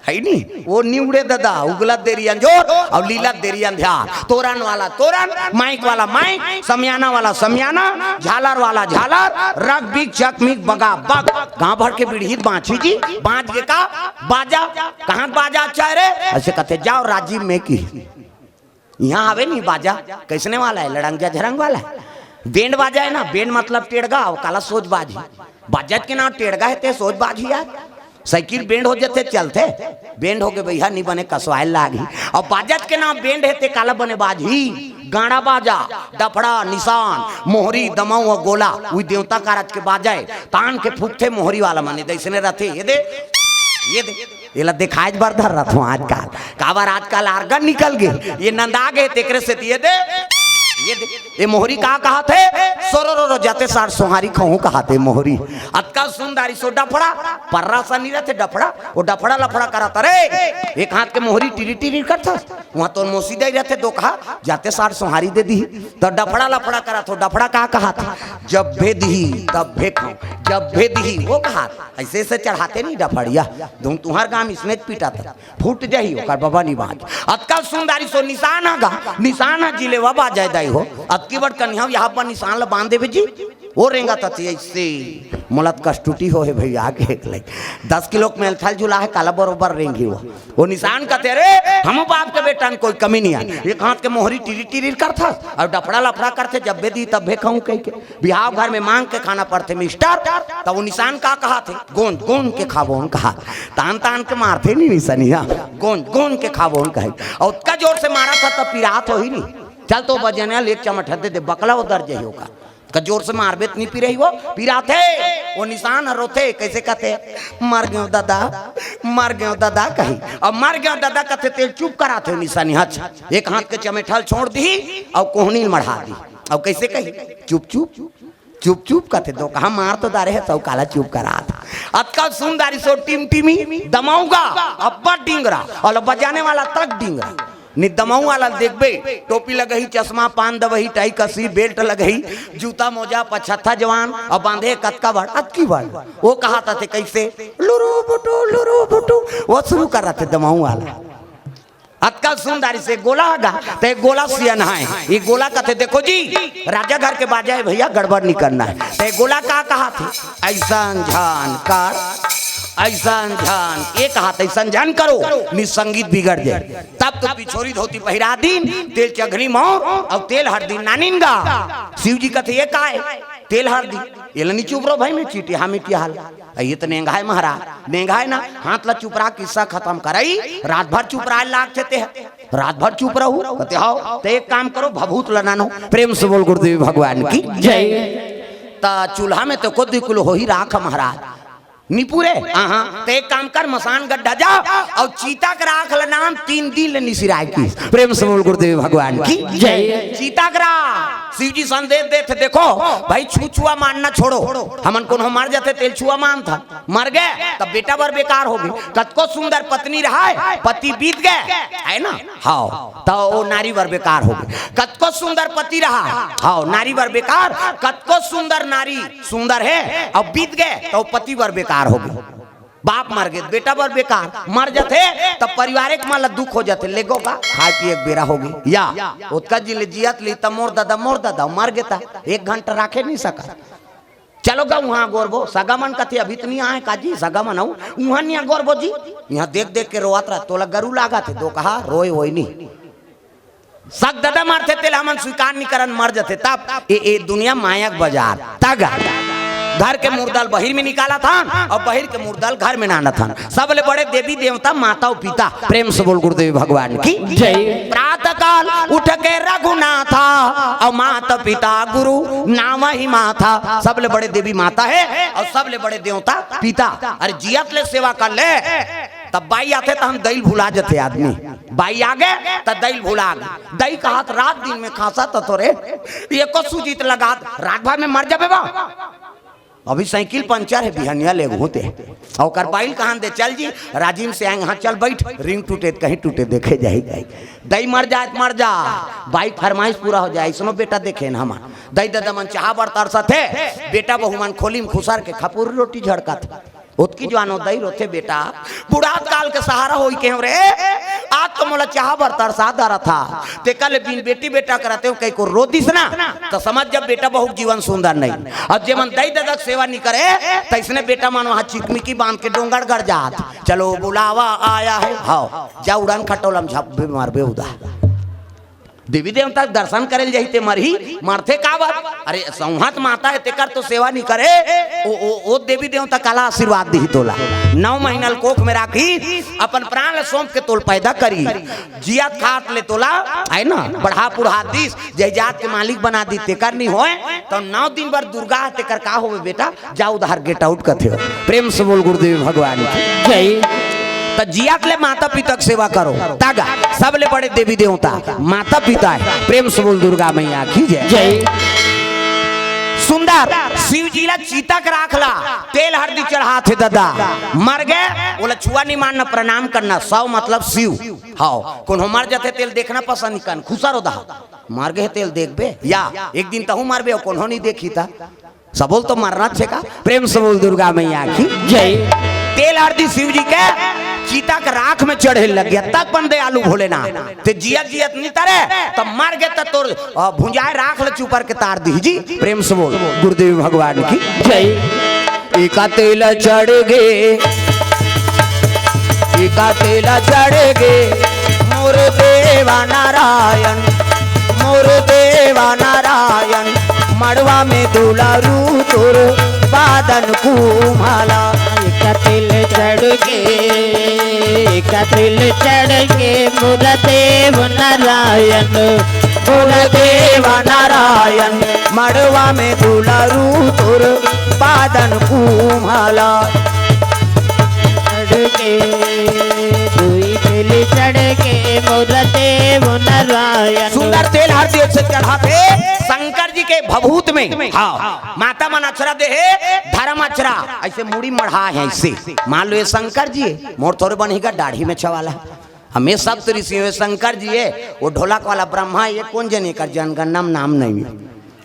है नहीं वो नहीं उड़े दादा उगलत देरी अंजोर और लीलत देरी अंध्यार। तोरण वाला तोरण माइक वाला माइक समियाना वाला समियाना झालर वाला झालर रग बिग चकमिक बगा बग गाँव भर के बिड़हित बाँची जी बाँच के का बाजा कहाँ बाजा अच्छा है रे ऐसे कहते जाओ राजीव में की यहाँ आवे नहीं बाजा कैसने वाला है लड़ंगा झरंग वाला है। बैंड बाजा है ना बैंड मतलब टेड़गा और काला सोच बाजी बाजत के नाम टेड़गा है ते सोच बाजी यार साइकिल बैंड हो जाते चलते बैंड हो गए भैया नहीं बने कसवाइल लागी और बाजत के नाम बैंड है ते काला बने बाजी गाड़ा बाजा डफड़ा निशान मोहरी दमाऊ और गोला वही देवता कारज के बाजाए तान के फूकते मोहरी वाला माने दैसने रहते ये दे ये ला दिखाई बार धर रहा था आजकल काबर आजकल आर्गन निकल गए ये नंदा गए तेकरे से ये मोहरी कहा थे सोरो जाते सार सोहारी कहूँ कहाते मोहरी अतका सुंदरी सो डफड़ा पर्रा सा नहीं रहते डफड़ा वो डफड़ा लफड़ा कराता रे एक हाथ के मोहरी टिरी टिरी करता वहां तो मोसीदा ही रहते दो कहा जाते सार सोहारी दे दी तो डफड़ा लफड़ा करा तो डफड़ा कहा था जब भे दी तब भे खाऊं जब भे दी वो कहा ऐसे ऐसे चढ़ाते नहीं डफड़िया तुम तुम्हार गांव इसमें पीटा था फूट जाही ओकर बाबा नहीं बाज अतका सुंदरी सो निशान आगा निशान जिले वा बाजाय दाई हो अतकी बड़ कन्या यहाँ पर निशान ला बांध देवे जी वो रेंगा तती ऐसे मुलत कष्टुटी हो है भैया आगे एक लाइक 10 किलो मेल थल झूला है काला बरोबर रेंगी वो निशान कहते रे हम बाप के बेटा कोई कमी नहीं है एक हाथ के मोहरी टिरी टिरी करता और डफड़ा लफड़ा करते जब बे दी तब भे खाऊं कह के बिहाव घर में मांग के खाना पड़ते मिस्टर तब वो निशान का कहा थे गोंद गोंद के खाबो कहा तान तान के मारते नहीं निशानिया गोंद गोंद के खाबो कहे और उसका जोर से मारा था तब पिरात हो ही नहीं चल तो बजने एक चमट दे दे बकला वो दर्ज ही होगा का जोर से मारबे नहीं पी रही वो पिराते वो निशान रोते कैसे कहते मर गयो दादा कही और मर गयो दादा कहते तेल चुप कराते निशानी हच एक हाथ के चमेठल छोड़ दी और कोहनी मढ़ा दी और कैसे कही चुप चुप चुप चुप कहते दो कहा मार तो दारे है सब काला चुप करा था अतका सुंदरी सो टिम टिमी दमाऊंगा अब्बा डिंगरा और बजाने वाला तक डिंगरा नि दमाऊ वाला देखबे टोपी लगही चश्मा पान दबही टाई कसी बेल्ट लगही जूता मोजा पछत्ता जवान और बांधे कतका बड़ अतकी बड़ वो कहा था थे कैसे लुरु बुटू वो शुरू कर रहा थे दमाऊ वाला अतका सुंदरी से गोला आगा तो गोला सियन है ये गोला कहते देखो जी राजा घर के बाजा है भैया गड़बड़ नहीं करना है तो गोला का कहा थे ऐसा झान कर ऐसा ध्यान एक हाथ ऐसा ध्यान करो निसंगीत बिगड़ जाए तब तो पिछोरी धोती पहिरा दिन तेल चघरी मोर और तेल हर दिन नानिन गा शिव जी कहते ये का है तेल हर दिन ये नहीं चुप रहो भाई मैं चीटी हाँ मिट्टी हाल ये तो नेंगाए महाराज नेंगाए ना हाथ ला चुप रहा किस्सा खत्म कराई रात भर चुप रहा लाग चते है रात भर चुप रहू कहते हो तो एक काम करो भभूत लनानो प्रेम से बोल गुरुदेव भगवान की जय ता चूल्हा में तो खुद कुल हो ही राख महाराज निपुरे हाँ तो एक काम कर मसान गड्ढा जा और चीता का राख नाम 3 दिन निशिराय की प्रेम से बोल गुरुदेव भगवान की जय चीता करा शिव जी संदेश देते देखो भाई छुआ मारना छोड़ो हमन को मर जाते तेल छुआ मान था मर गए तब बेटा बर बेकार हो गई कतको सुंदर पत्नी रहा पति बीत गए है ना हाँ तो वो नारी बर बेकार हो गई कतको सुंदर पति रहा हाँ नारी बर बेकार कतको सुंदर नारी सुंदर है और बीत गए तो पति बर बेकार हो गई बाप मर गए बेटा बर बेकार मर जाते तब पारिवारिक माला दुख हो जाते लेगो का खाए पिए एक बेरा हो गई या उसका जियत ली तब मोर दादा मर गया 1 घंटा रखे नहीं सका चलो गा वहाँ गोरबो सगामन कथे अभी तो नहीं आए काजी सगामन हूँ वहाँ नहीं गोरबो जी यहाँ देख देख के रोआत रहा तोला गरू लागा थे तो कहा रोए वही नहीं सग दादा मारते तेल हमन स्वीकार नहीं करन मर जाते तब ये दुनिया मायक बाजार तग घर के मुर्दाल बहिर में निकाला था और बहिर के मुर्दाल घर में नाना था सबले बड़े देवी देवता माता और पिता प्रेम से बोल गुरुदेव भगवान की जय प्रातः काल उठ के रघुनाथा और माता पिता गुरु नाम ही माता सबले बड़े देवी माता है और सबले बड़े देवता पिता अरे जियत ले सेवा कर ले तब बाई आते तो हम दही भुला जाते आदमी बाई आ गए तो दही भुला गए दही का हाथ रात दिन में खासा तो रे ये को सुजीत लगा रात भर में मर जाबे बा अभी साइकिल पंचर है बिहनिया ले होते और कर बाइल कहाँ दे चल जी राजीव से आएंगे हाँ चल बैठ रिंग टूटे कहीं टूटे देखे जाए दई मर जा बाइक फरमाइश पूरा हो जाए इसनो बेटा देखे न हमार दई दादा मन चाह बरतर थे बेटा बहु मन खोली में खुसार के खपूर रोटी झड़का था उतकी जवानो दई रोथे बेटा बुढ़ात काल के सहारा होई के रे आज तो मोला चाह बरतर सा दरा था ते कल बिन बेटी बेटा कराते हो कई को रो दिस ना तो समझ जब बेटा बहुत जीवन सुंदर नहीं और जे मन दई दादा सेवा नहीं करे तो इसने बेटा मन वहां चिकमिकी बांध के डोंगर गड़ जात चलो बुलावा आया है हाँ जा उड़ान खटोलम झप मार बेउदा देवी देवता दर्शन करे जाते मरही मारते का बात अरे संहत माता है तेकर तो सेवा नहीं करे ओ देवी देवता काला आशीर्वाद दी तोला 9 महीना कोख में राखी अपन प्राण सौंप के तोल पैदा करी जियात खात ले तोला है ना बढ़ा पुढ़ा दिस जय जात के मालिक बना दी तेकर नहीं होए तो 9 दिन भर दुर्गा तेकर का होवे बेटा जाओ उधार गेट आउट कथे प्रेम से बोल गुरुदेव भगवान जय तो जिया के माता पिता की सेवा करो तागा सब ले बड़े देवी देवता माता पिता है प्रेम से बोल दुर्गा मैया की जय सुंदर शिव जी ला चीता के राखला तेल हल्दी चढ़ा थे दादा मर गए बोला छुआ नहीं मानना प्रणाम करना 100 मतलब शिव हाँ कौन मर जाते तेल देखना पसंद नहीं कर खुशा दा मार गए तेल देख बे या एक दिन तहु मार बे कौन नहीं देखी था सबोल तो मरना छेका प्रेम से बोल दुर्गा मैया की जय तेल हल्दी शिव जी के चीता के राख में चढ़े लग गया तक बंदे आलू भोले ना ते जियत नहीं तरे तब मर गए तब तोर भुंजाए राख ले चुपर के तार दी जी प्रेम से बोल गुरुदेव भगवान की जय एका तेल चढ़ गे मोर देवा नारायण मड़वा में दुलारू तोर बादन कुमाला कतिल चढ़ के मुरदेव नारायण मड़वा में दुलारू तोर बादन कुमाला चढ़ के मुरदेव नारायण सुंदर तेल हल्दी से चढ़ाते शंकर जी के भभूत में हाँ माता मन अक्षरा दे धर्म अक्षरा ऐसे मुड़ी मढ़ा है ऐसे मान लो ये शंकर जी है मोर थोड़े बनेगा दाढ़ी में छवाला हमें सब ऋषि शंकर जी है वो ढोलक वाला ब्रह्मा ये कौन जने कर जनगणना नाम नहीं है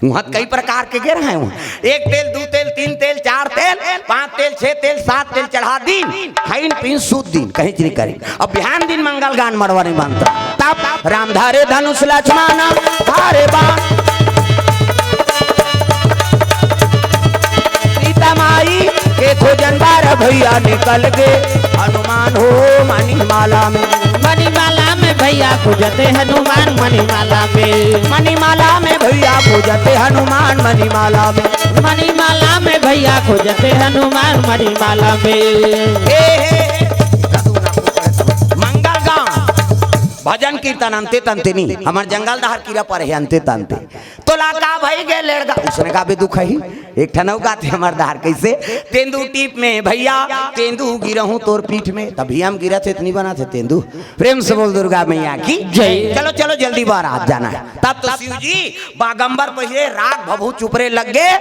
वहाँ कई प्रकार के गिर हैं एक तेल 2 तेल 3 तेल 4 तेल 5 तेल 6 तेल 7 तेल चढ़ा दिन खाइन पीन सूद दिन कहीं नहीं करें अब बिहान दिन मंगल गान मरवा नहीं मानता तब राम धारे धनुष लक्ष्मण धारे बाण सीता माई के खोजन बार भैया निकल गए हनुमान हो मणिमाला में भैया खोजते हनुमान मणिमाला में भैया खोजते हनुमान मणिमाला में भैया खोजते हनुमान मणिमाला में मंगल गाँव भजन कीर्तन अंते तंते नहीं हमारे जंगल दहार कीड़ा पर है अंते तंते तो लाका भाई गे लड़का उसने कहा भी दुख ही एक ठनौ गाते हमार दहार कैसे तेंदू टीप में भैया तेंदू गिरहूं तोर पीठ में तभी हम गिरा थे इतनी बना थे तेंदू प्रेम से बोल दुर्गा मैया की जय चलो चलो जल्दी बारात जाना है तब तो शिव जी बागंबर पहले राग भभू चुपरे लग गए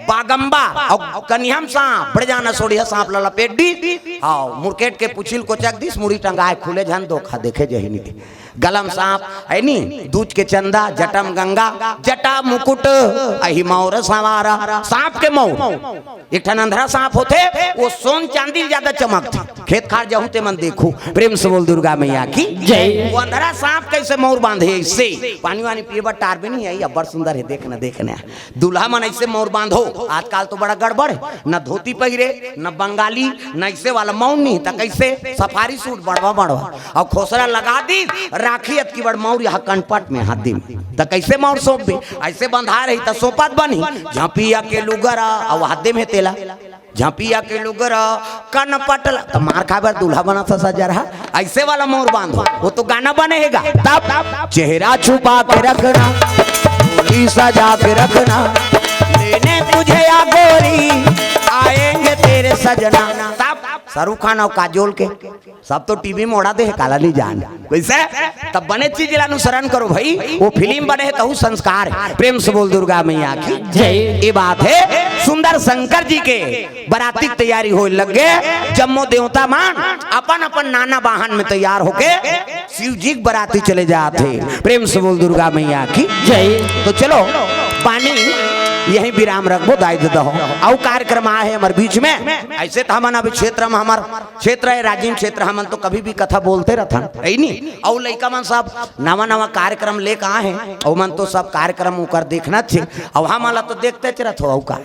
बागंबा और कन्हम सांप बड़ जाना सोड़िया सांप ला लपेट दी हाँ मुरकेट के पुछिल को चक दिस मुड़ी टंगाए खुले झन धोखा देखे जही नहीं गलम सांप है नी दूध के चंदा जटम गंगा जटा मुकुट अहि मौर सवारा सांप के मौर एक ठन अंधरा सांप होते वो सोन चांदी ज्यादा चमकते खेत खार जाऊं ते मन देखो प्रेम से बोल दुर्गा मैया की जय वो अंधरा सांप कैसे मौर बांधे इससे पानी वानी पिए बट टार भी नहीं आई अब बड़ सुंदर है देखने दूल्हा मन ऐसे मौर बांधो आजकल तो बड़ा गड़बड़ न धोती पहिरे न बंगाली न ऐसे वाला मौन नहीं तो कैसे सफारी सूट बड़वा और खोसरा लगा दी राखी की बड़ मौर यहाँ कनपट में हाथी में तो कैसे मौर सौंप भी ऐसे बंधा रही तो सोपत बनी झांपिया के लुगरा और हाथे में तेला झांपिया के लुगरा कनपट तो मार खाबर दूल्हा बना था सजा रहा ऐसे वाला मोर बांधो वो तो गाना बनेगा तब चेहरा छुपा के रखना गोरी सजा के रखना लेने तुझे या गोरी आएंगे तेरे सजना तब शाहरुख खान और काजोल के सब तो टीवी में उड़ा दे है काला नहीं जान वैसे तब बने चीज अनुसरण करो भाई वो फिल्म बने है कहू संस्कार है। प्रेम से बोल दुर्गा मैया की जय। ये बात है सुंदर शंकर जी के बराती तैयारी हो लगे जम्मो देवता मान अपन अपन नाना वाहन में तैयार होके शिव जी बराती चले जाते। प्रेम से बोल दुर्गा मैया की जय। तो चलो पानी यही विराम रखबो दाई दो और कार्यक्रम आए हमारे बीच में। ऐसे तो हमन अभी क्षेत्र में हमार क्षेत्र है राजीव क्षेत्र हमन तो कभी भी कथा बोलते रहथन है नहीं और लड़का मन सब नवा नवा कार्यक्रम लेकर आए हैं और मन तो सब कार्यक्रम उकर देखना चाहिए और हम तो देखते रहते हो का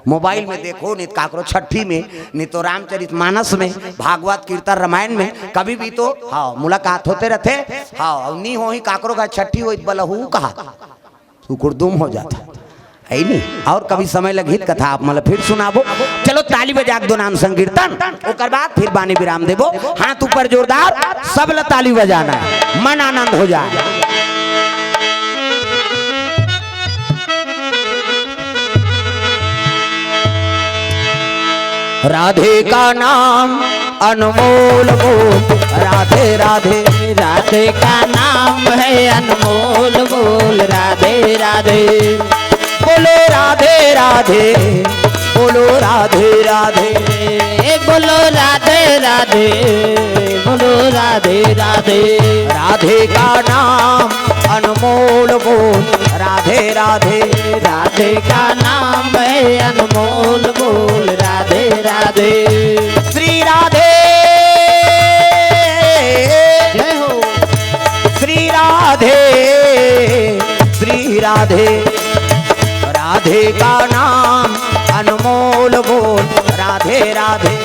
मोबाइल में देखो नहीं काकरो छठी में नहीं तो रामचरित मानस में भागवत कीर्तन रामायण में कभी भी तो हाँ मुलाकात होते रहते हाँ नहीं हो ही काकरो का छठी हो बलहू कहा कुकुरदुम हो जाता है नहीं। और कभी समय लगी कथा आप मतलब फिर सुनाबो। चलो ताली बजा दो नाम संकीर्तन ओकर बाद फिर बानी विराम देबो। हाथ ऊपर जोरदार सब ल ताली बजाना है मन आनंद हो जाए। राधे का नाम अनमोल बोल राधे राधे राधे का नाम है अनमोल बोल राधे राधे बोलो राधे राधे बोलो राधे राधे बोलो राधे राधे बोलो राधे राधे राधे का नाम अनमोल बोल राधे राधे राधे का नाम है अनमोल बोल राधे राधे श्री राधे जय हो श्री राधे श्री राधे राधे का नाम अनमोल बोल राधे राधे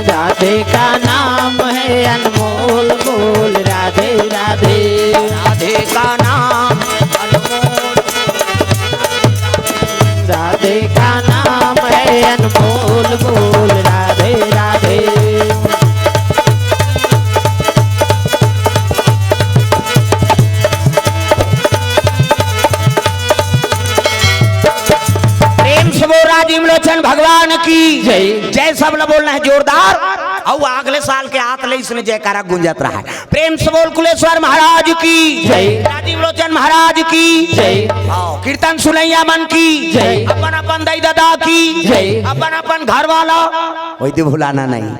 राधे का नाम है अनमोल बोल राधे राधे राधे का नाम अनमोल राधे का नाम है अनमोल बोल राधे राधे राजीव लोचन भगवान की जय। जय सब ल बोलना है जोरदार और अगले साल के आत ले इसमें जयकारा गुंजत रहा है। प्रेम से बोल कुलेश्वर महाराज की जय। राजीव लोचन महाराज की जय। कीर्तन सुनैया मन की जय। अपन अपन दाई दादा की जय। अपन अपन घर वाला वही तो भुलाना नहीं।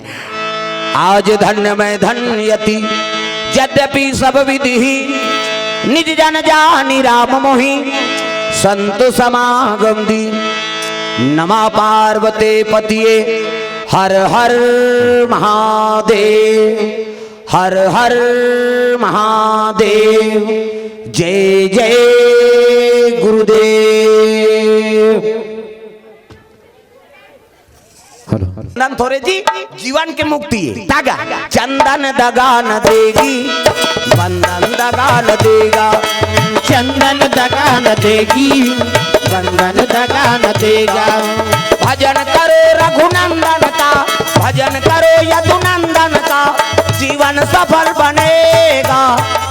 आज धन्य में धन्यति यद्यपि सब विधि निज जन जानी राम मोहि संत समागम दी नमा पार्वते पतिये हर हर महादेव हर हर महादेव जय जय गुरुदेव। चंदन थोड़े जी जीवन के मुक्ति दागा चंदन दगा न देगी बंधन दगा न देगा चंदन दगा न देगी बंधन दगा न देगा भजन करो रघुनंदन का भजन करो यदुनंदन का जीवन सफल बनेगा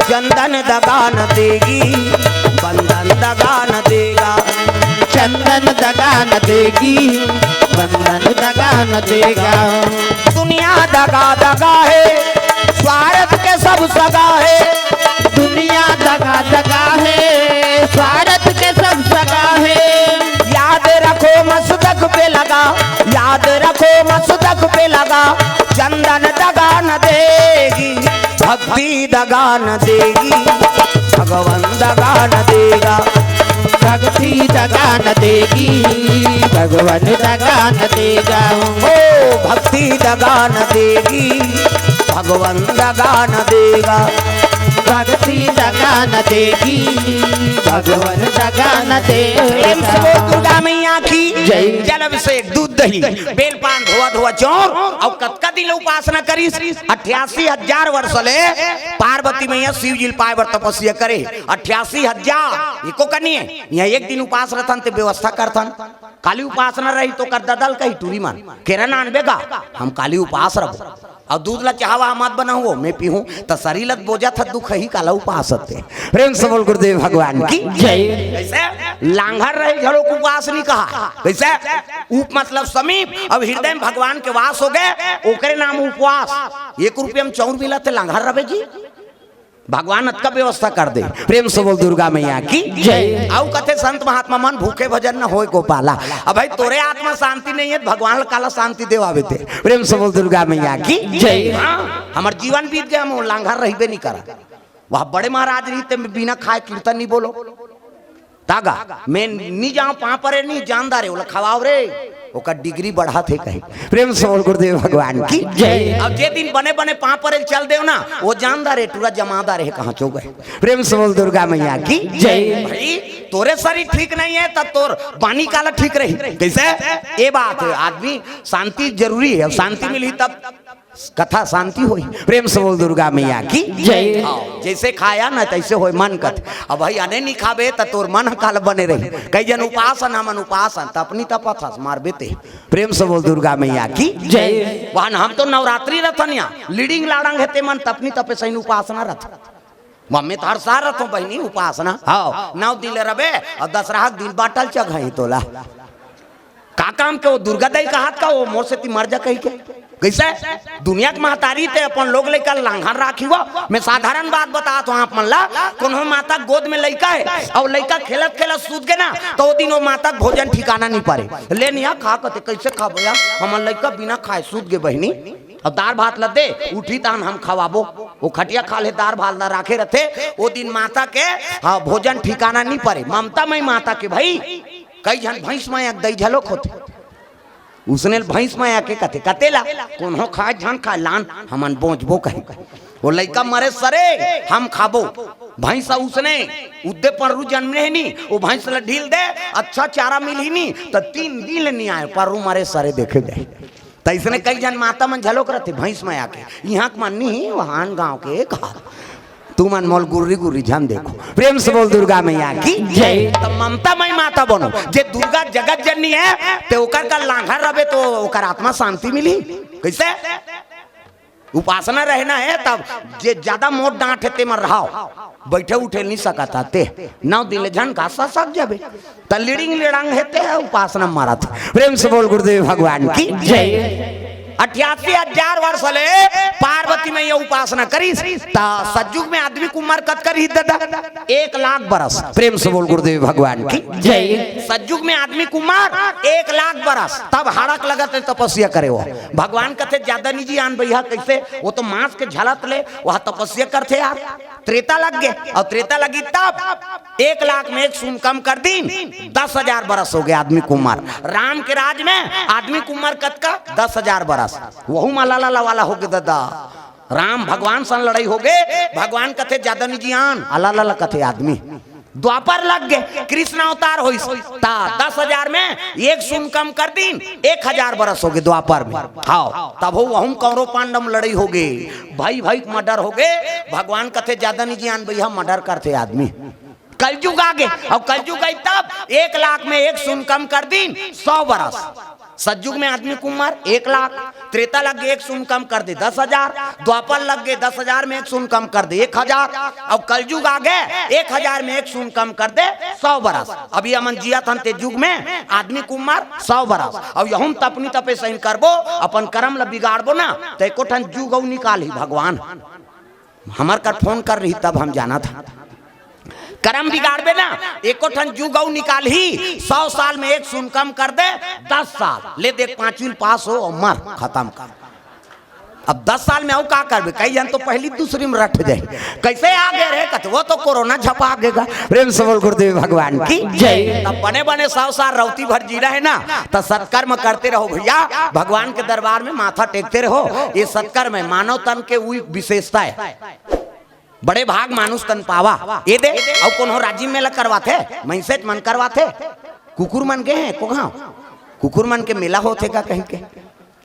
चंदन दगा न देगी बंधन दगा न देगा चंदन दगा न देगी बंधन दगा न देगा दुनिया दगा दगा है स्वार्थ के सब सगा है दुनिया दगा दगा है स्वार्थ के सब सगा है याद रखो मसदक पे लगा याद रखो मसदक पे लगा चंदन दगा न देगी भक्ति दगा न देगी भगवान दगा न देगा भक्ति दगा न देगी भगवान दगा न देगा ओ भक्ति दगा न देगी भगवान दगा न देगा भक्ति दगा न देगी भगवान दगा न देगा। दुर्गा मैया की जय। जल अभिषेक दूध दही बेल पान धोआ धोआ चौर और कतका दिन उपासना करी 88,000 वर्ष ले पार्वती मैया शिव जी पाए बर तपस्या करे 88,000 एको करनी है यहाँ एक दिन उपास रहथन ते व्यवस्था करथन काली उपासना रही तो कर ददल कही टूरी मान केरा नान बेगा हम काली उपास रहो और दूध ला चाहवा मत बनाओ मैं पीहूं तो शरीर लग बोझा था दुख ही काला उपवास होते। प्रेम से बोल गुरुदेव भगवान की जय। कैसे लांघर रहे झलो उपवास नहीं कहा, कैसे उप मतलब समीप, अब हृदय में भगवान के वास हो गए ओकरे नाम उपवास। 1 रुपये में चौर मिला थे लांघर रवे जी, भगवान का व्यवस्था कर दे। प्रेम से बोल दुर्गा मैया की जय। आओ कथे संत महात्मा मन भूखे भजन न होए गोपाला। अब भाई तोरे आत्मा शांति नहीं है भगवान काला शांति देवावे थे। प्रेम से बोल दुर्गा मैया की जय। हमार जीवन बीत गया हम लांघर रहीबे नहीं करा। वह बड़े महाराज रही बिना खाए कीर्तन नहीं बोलो तागा मैं नहीं जाऊं पा परे नहीं जानदार है खवाओ रे ओका डिग्री बढ़ा थे कहीं। प्रेम से बोल गुरुदेव भगवान की जय। अब जे दिन बने बने पा परे चल देव ना वो जानदार है टूरा जमादार है कहाँ चो गए। प्रेम से बोल दुर्गा मैया की जय। भाई तोरे शरीर ठीक नहीं है तब तोर बानी काला ठीक रही। कैसे ये बात है आदमी शांति जरूरी है, शांति मिली तब कथा शांति हुई। प्रेम से बोल दुर्गा मैया की जय। जैसे खाया ना तैसे हो मन कथ। अब भाई अने नहीं खाबे तो तोर मन काल बने रही। कई जन उपासन हमन उपासन तपनी तपथा मार बेते। प्रेम से बोल दुर्गा मैया की जय। वहां हम तो नवरात्रि रथनिया लीडिंग लाड़ंग हेते मन तपनी तपे सही उपासना रथ मम्मी तो हर साल रथो बहनी उपासना। हाँ 9 दिन रबे और 10 दिन बाटल चघई तोला का काम के वो दुर्गा दई का हाथ का वो मोर से ती मर जा कही के। कैसे दुनिया के महतारी ते अपन लोग लेकर लांघन राखी हुआ। मैं साधारण बात बता तो आप मन ला कोनो माता गोद में लइका है और लइका खेलत खेलत सूत गए ना तो वो दिन वो माता भोजन ठिकाना नहीं पारे ले नहीं खा कते कैसे खाबो यार हमर लइका बिना खाए सूत गए बहनी। अब दार भात ल दे उठी तान हम खवाबो वो खटिया खा ले दार भात ला राखे रथे वो दिन माता के हाँ भोजन ठिकाना नहीं पारे। ममता मई माता के भाई कई जन भैंस माया दई झलोक होते उसने भैंस माया के कथे कतेला कौन हो खाए झन खा लान हमन बोझबो कहे वो लइका मरे सरे हम खाबो भैंस उसने उद्दे पर जन्मे नहीं वो भैंस ला ढील दे अच्छा चारा मिल ही नहीं तो 3 दिन नहीं आए पर मरे सरे देखे गए। तो इसने कई जन माता मन झलोक रहते भैंस माया के यहाँ मन नहीं वहां गाँव के कहा तू मन मोल गुर्री गुर्री जान देखो। प्रेम से बोल दुर्गा मैया की जय। तो ममता मई माता बनो जे दुर्गा जगत जननी है ते ओकर का लांघर रबे तो ओकर आत्मा शांति मिली। कैसे उपासना रहना है तब जे ज्यादा मोट डांट है ते मन रहाओ बैठे उठे नहीं सकता ते 9 दिन झन का सक जाबे त लीडिंग लेड़ांग हेते है उपासना मारा था। प्रेम से बोल गुरुदेव भगवान की जय। 88,000 वर्ष ले पार्वती में ये उपासना करी सज्जुग में आदमी कुमार कत करी दादा 1 लाख बरस। प्रेम से बोल गुरुदेव भगवान की जय। सज्जुग में आदमी कुमार 1 लाख बरस तब हाड़क लगत तपस्या करे वो भगवान कथे ज्यादा निजी आन भैया कैसे वो तो मांस के झलत ले वह तपस्या करते यार त्रेता लग गए और त्रेता लगी तब 1 लाख में 1 शून्य कम कर दी 10,000 बरस हो गए आदमी कुमार। राम के राज में आदमी कुमार कत का 10,000 बरस वहू माला वाला हो गए दादा। राम भगवान सन लड़ाई हो गए भगवान कथे ज्यादा निजियान अला कथे आदमी द्वापर लग गए कृष्ण अवतार हो 10,000 में 1 शून्य कम कर दी 1,000 बरस हो गए द्वापर में। हाँ तब हो वह कौरव पांडव लड़ाई हो गए भाई भाई मर्डर हो गए भगवान कथे ज्यादा निजियान भैया मर्डर करते आदमी। कलयुग आ गए और कलयुग आई तब 1 लाख में 1 शून्य कम कर दी 100 बरस। सतयुग में आदमी कुमार 1 लाख त्रेता लग गए 1 शून्य कम कर दे 10,000 द्वापर लग गए 10,000 में 1 शून्य कम कर दे 1,000 अब कलयुग आ गए 1,000 में 1 शून्य कम कर दे 100 बरस। अभी अमन जिया था ते युग में आदमी कुमार 100 बरस। अब यहूं तपनी तपे सही करबो अपन कर्म ला बिगाड़बो ना तो एको ठन जुग निकाली भगवान हमार कर फोन कर रही तब हम जाना था कर्म बिगाड़बे ना एको ठन जुगौ निकाल ही 100 साल में 1 शून्य कम कर दे 10 साल ले देख 5वीं पास हो और मर खत्म कर। अब 10 साल में का करबे कई जन तो पहली दूसरी में रट जाए कैसे आगे रहे कत वो तो कोरोना झपा आगेगा। प्रेम से बोल गुरुदेव भगवान की जय। तब बने बने 100 साल रौती भर जी रहे ना तो सत्कर्म करते रहो भैया भगवान के दरबार में माथा टेकते रहो। ये सत्कर्म है मानव तन के वही विशेषता है बड़े भाग मानुष तन पावा ये दे और कौन हो राजीव मेला करवाते मैसेज मन करवाते कुकुर मन के हैं को कुकुर मन के मेला होते का कहीं के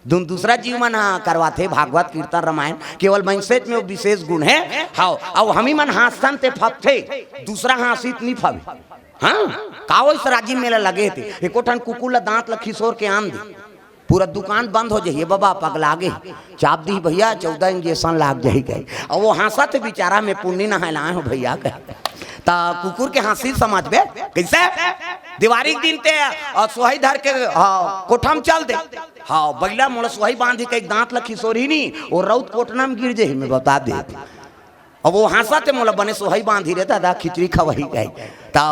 दूसरा जीव मन करवाते भागवत कीर्तन रामायण केवल मैसेज में वो विशेष गुण है। हाँ और हम ही मन हासन ते फपथे दूसरा हासित नहीं फबे। हाँ का राजीव मेला लगे थे एको ठन कुकुर ला दांत ला खिसोर के आन दी पूरा दुकान बंद हो जाइए बाबा पगला गे चाप दी भैया 14 इंजेक्शन लाग जाही गए और वो हंसा थे बेचारा में पुण्य नहलाए हो भैया कह ता कुकुर के हंसी समझ बे कैसे दिवारी के दिन ते और सोहाई धर के कोठम चल दे हाँ बैला मोड़ सोहाई बांधी के एक दांत लखी सोरी नहीं और रौत कोटना में गिर जाही मैं बता दे और वो हंसा थे मोला बने सोहाई बांधी रहता था खिचड़ी खवही गए ता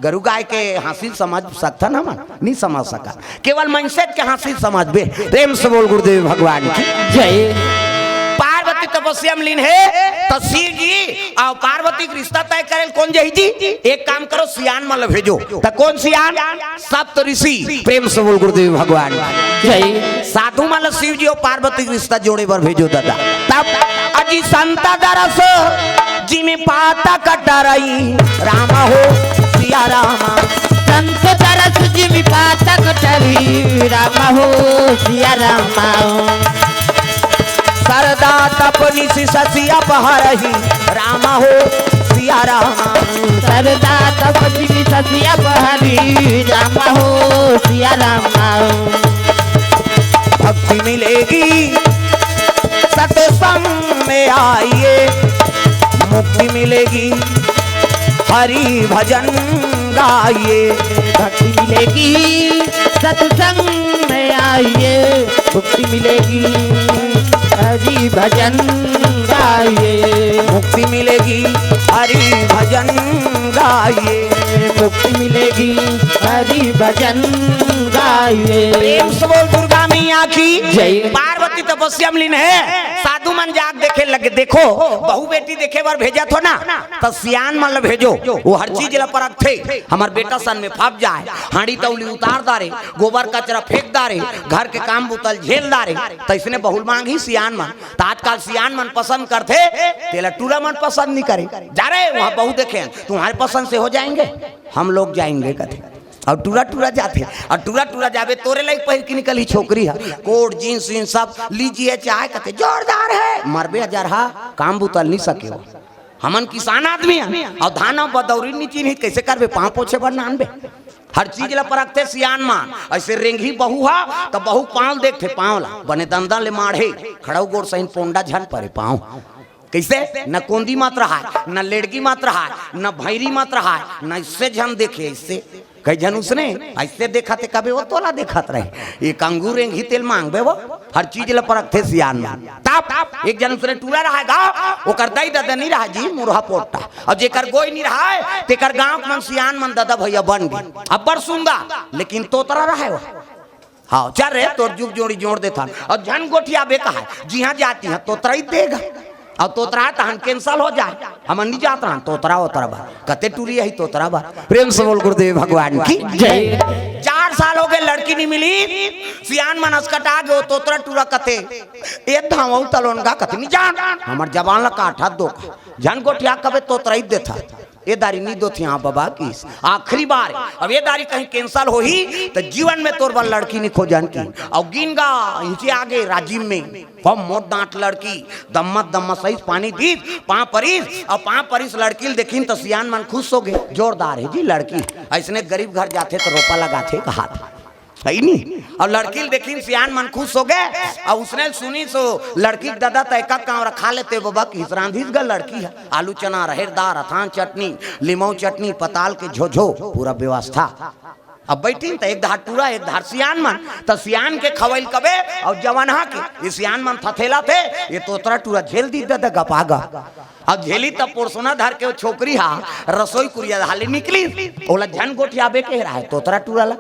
गरु गाय के हंसी समझ सकता ना मन नहीं समझ सका केवल मनसेट के हंसी समझ बे प्रेम से बोल गुरुदेव भगवान की जय। पार्वती तपस्या में लीन है तो शिव जी और पार्वती का रिश्ता तय करे कौन जही जी एक काम करो सियान मल भेजो तो कौन सियान सप्त ऋषि प्रेम से बोल गुरुदेव भगवान जय। साधु मल शिव जी और पार्वती का रिश्ता जोड़े पर भेजो दादा तब अजी संता दरस जी में पाता कटा रही रामा हो सिया रामा संत तरस जी में पाता कटरी रामा हो सिया रामा सरदा तपनी सी ससिया बहरही रामा हो सिया रामा सरदा तपनी सी ससिया बहरी रामा हो सिया रामा भक्ति मिलेगी सत्संग में आइए मुक्ति मिलेगी हरि भजन गाइए भक्ति मिलेगी सत्संग में आइए मुक्ति मिलेगी हरि भजन गाइए मुक्ति मिलेगी हरि भजन गाइए मुक्ति मिलेगी हरि भजन गाइए प्रेम से बोल दुर्गा मैया की जय। पार्वती तपस्या में लीन है साधु मन जाग देखे लगे देखो बहू बेटी देखे बार भेजा थो ना तो सियान मन भेजो वो हर चीज ला परख थे हमार बेटा सन में फप जाए हांडी तौली उतार दारे गोबर कचरा फेंक दारे घर के काम बुतल झेल दारे तो इसने बहुल मांगी सियान मन तो आजकल सियान मन पसंद करते तेला टूरा मन पसंद नहीं करे जा रहे वहाँ बहू देखे तुम्हारे पसंद से हो जाएंगे हम लोग जाएंगे कथे और टूरा टूरा जाते और टूरा जावे तोरे लाइक पहिर की निकली छोकरी है कोट जींस वींस सब लीजिए चाहे कहते जोरदार है मरबे हजार हा काम बुतल नहीं सके हो हमन किसान आदमी है और धाना बदौरी नीची नहीं कैसे करबे पाँव पोछे पर नानबे हर चीज ला परखते सियान मान ऐसे रेंगी बहू हा तो बहू पाँव देखते पाँव ला बने दंदा ले माढ़े खड़ाऊ गोड़ सही पोंडा झन परे पाँव कैसे न कोंदी मात्र है न लेड़गी मात्र है न भैरी मात्र है न इससे झन देखे इससे कई जन उसने ऐसे देखा थे कभी वो तोला देखत रहे एक अंगूर ही तेल मांगबे वो हर चीज ला परख थे सियान में तब एक जन उसने टूरा रहेगा वो कर दाई दादा नहीं रहा जी मुरहा पोटा और जेकर गोई नहीं रहा है तेकर गांव मन सियान मन दादा भैया बन गई अब बर सुंगा लेकिन तोतरा रहा है वो हाँ चल रहे तो जुग जोड़ी जोड़ देता और झन गोठिया बेका है जी हाँ जाती है तोतरा ही देगा और तोतरा तहन कैंसल हो जाए हम नहीं जात रहा तोतरा होतरा बा कते टूरी है तोतरा बा प्रेम से बोल गुरुदेव भगवान की जय। 4 साल हो गए लड़की नहीं मिली सियान मनस कटा गयो तोतरा टूरा कते एक धावऊ तलोन का कते नहीं जान हमर जवान ला काठा दो झन गोठिया कबे तोतरा ही देता ये दारी नहीं दो थी हाँ बाबा की आखिरी बार अब ये दारी कहीं कैंसल हो ही तो जीवन में तोर बार लड़की नहीं खोजन की और गिन गा इनसे आगे राजीव में हम मोट दांत लड़की दम्मत सही पानी दी 5 परिस और 5 परिस लड़की देखीन तो सियान मन खुश हो गए जोरदार है जी लड़की ऐसने गरीब घर जाते तो रोपा लगाते कहा था है नहीं और लड़की देखी सियान मन खुश हो गए और उसने सुनी सो लड़की दादा तयका काम रखा लेते बाबा की रांधीस गा लड़की है आलू चना रहेरदार अथान चटनी लीमऊ चटनी पताल के झोझो पूरा व्यवस्था अब बैठी तो एक धार टूरा एक धार सियान मन तो सियान के खवैल कबे और जवाना के ये सियान मन थथेला थे ये तोतरा टूरा झेल दी दादा गपागा अब झेली तब पोरसोना धर के वो छोकरी हा रसोई कुरिया हाली निकली ओला झन गोठिया बे के रहा है तोतरा टूरा ला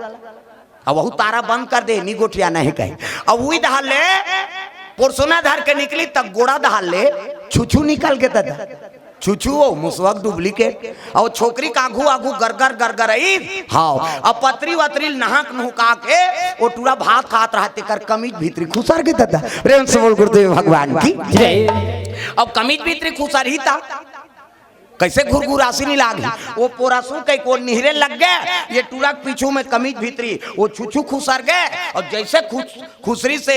अब वह तारा बंद कर दे नी गोठिया नहीं कहे अब वही दहाल ले पोरसोना धर के निकली तब गोड़ा दहाल ले छुछू निकल के दादा छुछू हो मुसवक डुप्लीकेट और छोकरी का आगू आगू गरगर आई हाँ अब पतरी वतरी नहाक नुका के वो टूरा भात खात रहा तेकर कमीज भीतरी खुसर के दादा प्रेम से बोल गुरुदेव भगवान की जय। अब कमीज भीतरी खुसर ही था कैसे घुरघुरासी नहीं लागी वो पोरासू कई को निहरे लग गए ये टूरा पीछू में कमीज भीतरी वो छुछू खुसर गए और जैसे खुसरी से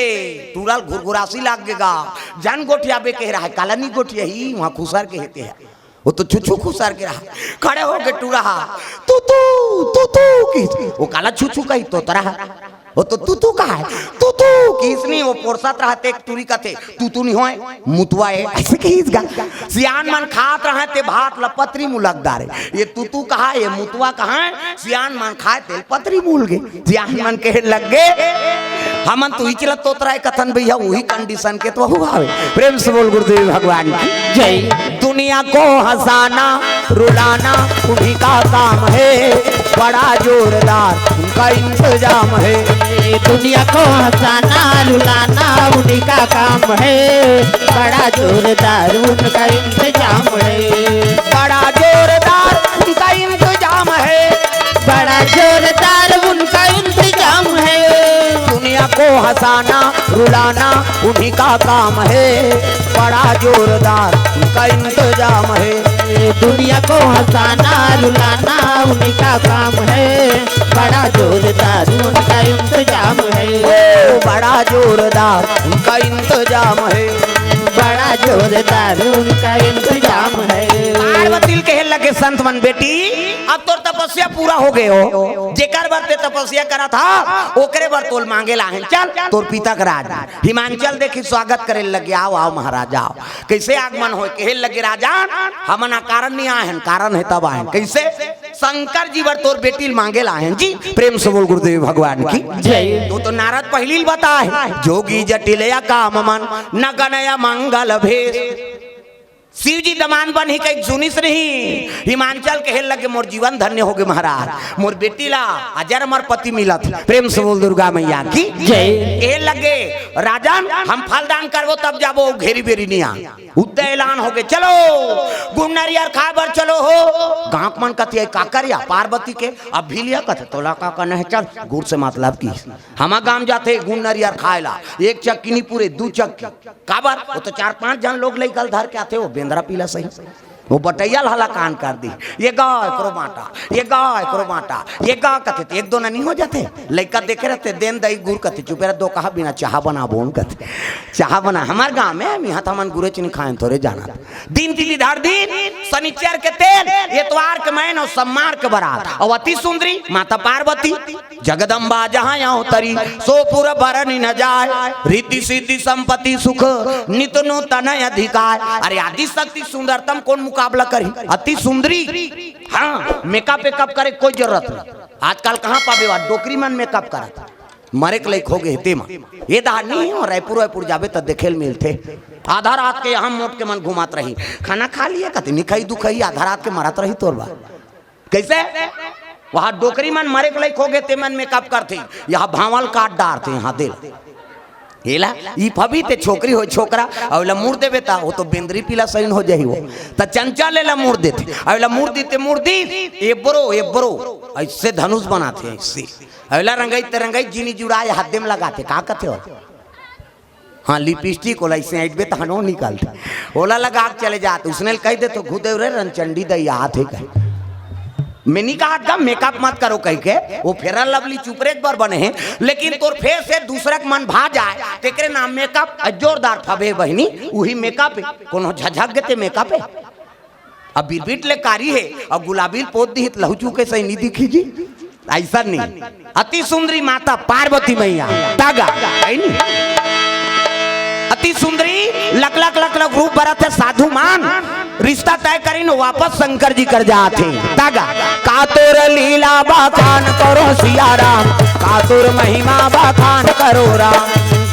टूरा घुरघुरासी लाग गएगा जान गोठिया बे कह रहा है काला नहीं गोठिया ही वहाँ खुसर के हेते है वो तो छुछू खुसर के रहा खड़े हो के टूरा तू की वो काला छुछू कही तो तरह वो तो तू कहा है तू किसनी वो पोरसत रहते तुरी कथे तू नहीं होए मुतवा है ऐसे कहीस गा सियान मन खात रहते भात लपतरी मुलकदार है ये तू कहा ये मुतवा कहा है सियान मन खाए तेल पतरी मूल गए सियान मन के लग गए हमन तू ही चलत तोतरा कथन भैया वही कंडीशन के तो हुआ प्रेम से बोल गुरुदेव भगवान की जय। दुनिया को हंसाना रुलाना उन्हीं का काम है बड़ा जोरदार उनका इंतजाम है दुनिया को हंसाना रुलाना उन्हीं का काम है बड़ा जोरदार उनका इंतजाम है बड़ा जोरदार उनका इंतजाम है बड़ा जोरदार उनका इंतजाम है दुनिया को हंसाना रुलाना उन्हीं का काम है बड़ा जोरदार उनका इंतजाम है दुनिया को हंसाना रुलाना उन्हीं का काम है बड़ा जोरदार उनका इंतजाम है ओ बड़ा जोरदार उनका इंतजाम है बड़ा जोरदार उनका इंतजाम है पार्वती के लगे संत मन बेटी अब तोर तपस्या पूरा हो गए हो जेकर बर ते तपस्या करा था ओकरे बर तोल मांगे लाहन चल तोर पिता का राज हिमांचल देखी स्वागत करे लगे आओ आओ महाराजा आओ कैसे आगमन हो कहे लगे राजा हमन कारण नहीं आहन कारण है तब आहन कैसे शंकर जी बर तोर बेटी मांगे लाहन जी प्रेम से बोल गुरुदेव भगवान की जय। तो नारद पहली बता है जोगी जटिलया काम मन न गणया मंगल भेष शिव जी दमान बन ही कहीं सुनिस नहीं हिमांचल कहे लगे मोर जीवन धन्य हो गए महाराज मोर बेटी ला अजर मर पति मिलत प्रेम से बोल दुर्गा मैया की जय। कहे लगे राजन हम फलदान करबो तब जाबो घेरी बेरी नहीं आ उद्दे ऐलान हो गए चलो गुमनरियर खाबर चलो हो गांक मन कथी का करिया पार्वती के अब भी लिया कथे तोला का कन है चल गुड़ से मतलब की हमा गांव जाते गुमनरियर खाएला एक चक्की नहीं पूरे दो चक्की काबर वो तो 4-5 जन लोग लेकर धर के आते वो बेंद्रा पीला सही वो बटैया हला कान कर दी ये गाय करो माटा ये गाय करो माटा ये गाय कथे तो एक दो नहीं हो जाते लड़का देखे रहते देन दही गुड़ कथे चुपे दो कहा बिना चाह बना बोन कथे चाह बना हमारे गांव में यहाँ तो हमन गुरे चीनी खाए थोड़े जाना दिन तिथि धर दिन शनिचर के तेल एतवार के मैन और सम्मार के बरात और अति सुंदरी माता पार्वती जगदम्बा जहाँ यहाँ तरी सोपुर बरन न जाए रिद्धि सिद्धि संपत्ति सुख नित नूतन अधिकार अरे आदि शक्ति सुंदरतम कौन मुकाबला करी अति सुंदरी हाँ मेकअप वेकअप करे कोई जरूरत नहीं आजकल कहाँ पावे वा डोकरी मन मेकअप करता मरे के लायक हो गए हेते ये दार नहीं है रायपुर जाबे तो देखे मिलते आधा रात के यहाँ मोट के मन घुमात रही खाना खा लिया कहते निखाई दुखाई आधा रात के मरत रही तोर बा कैसे वहां डोकरी मन मरे के लायक हो गए ते मन मेकअप करते यहाँ भावल काट डारते यहाँ दिल हेला ई फबी ते छोकरी हो छोकरा अवला मूर देवे ता वो तो बेंद्री पीला सहीन हो जाही वो त चंचल लेला मूर देते अवला मूर देते मूर दी ये बरो ऐसे धनुष बनाते ऐसे अवला रंगाई ते रंगाई जीनी जुड़ाए हाथ में लगाते का कहते हो हाँ लिपस्टिक ओला ऐसे ऐट बे तहनो निकालते ओला लगा के चले जाते उसने कह दे तो घुदेव रे रनचंडी दैया हाथ है कहे मैंने कहा था मेकअप मत करो कह के वो फेरा लवली चुपरेक बार बने हैं लेकिन तोर फेस से दूसरा के मन भा जाए तेरे नाम मेकअप जोरदार फबे बहनी वही मेकअप है कोनो झझक गते मेकअप है अब बिरबिट ले कारी है और गुलाबी पोत दी लहू चुके सही नहीं दिखी जी ऐसा नहीं अति सुंदरी माता पार्वती मैया तागा नहीं अति सुंदरी लक लक लक लक रूप बरत है साधु मान रिश्ता तय करी वापस शंकर जी कर जाते तागा कातुर लीला बखान करो सिया राम कातुर महिमा बखान करो राम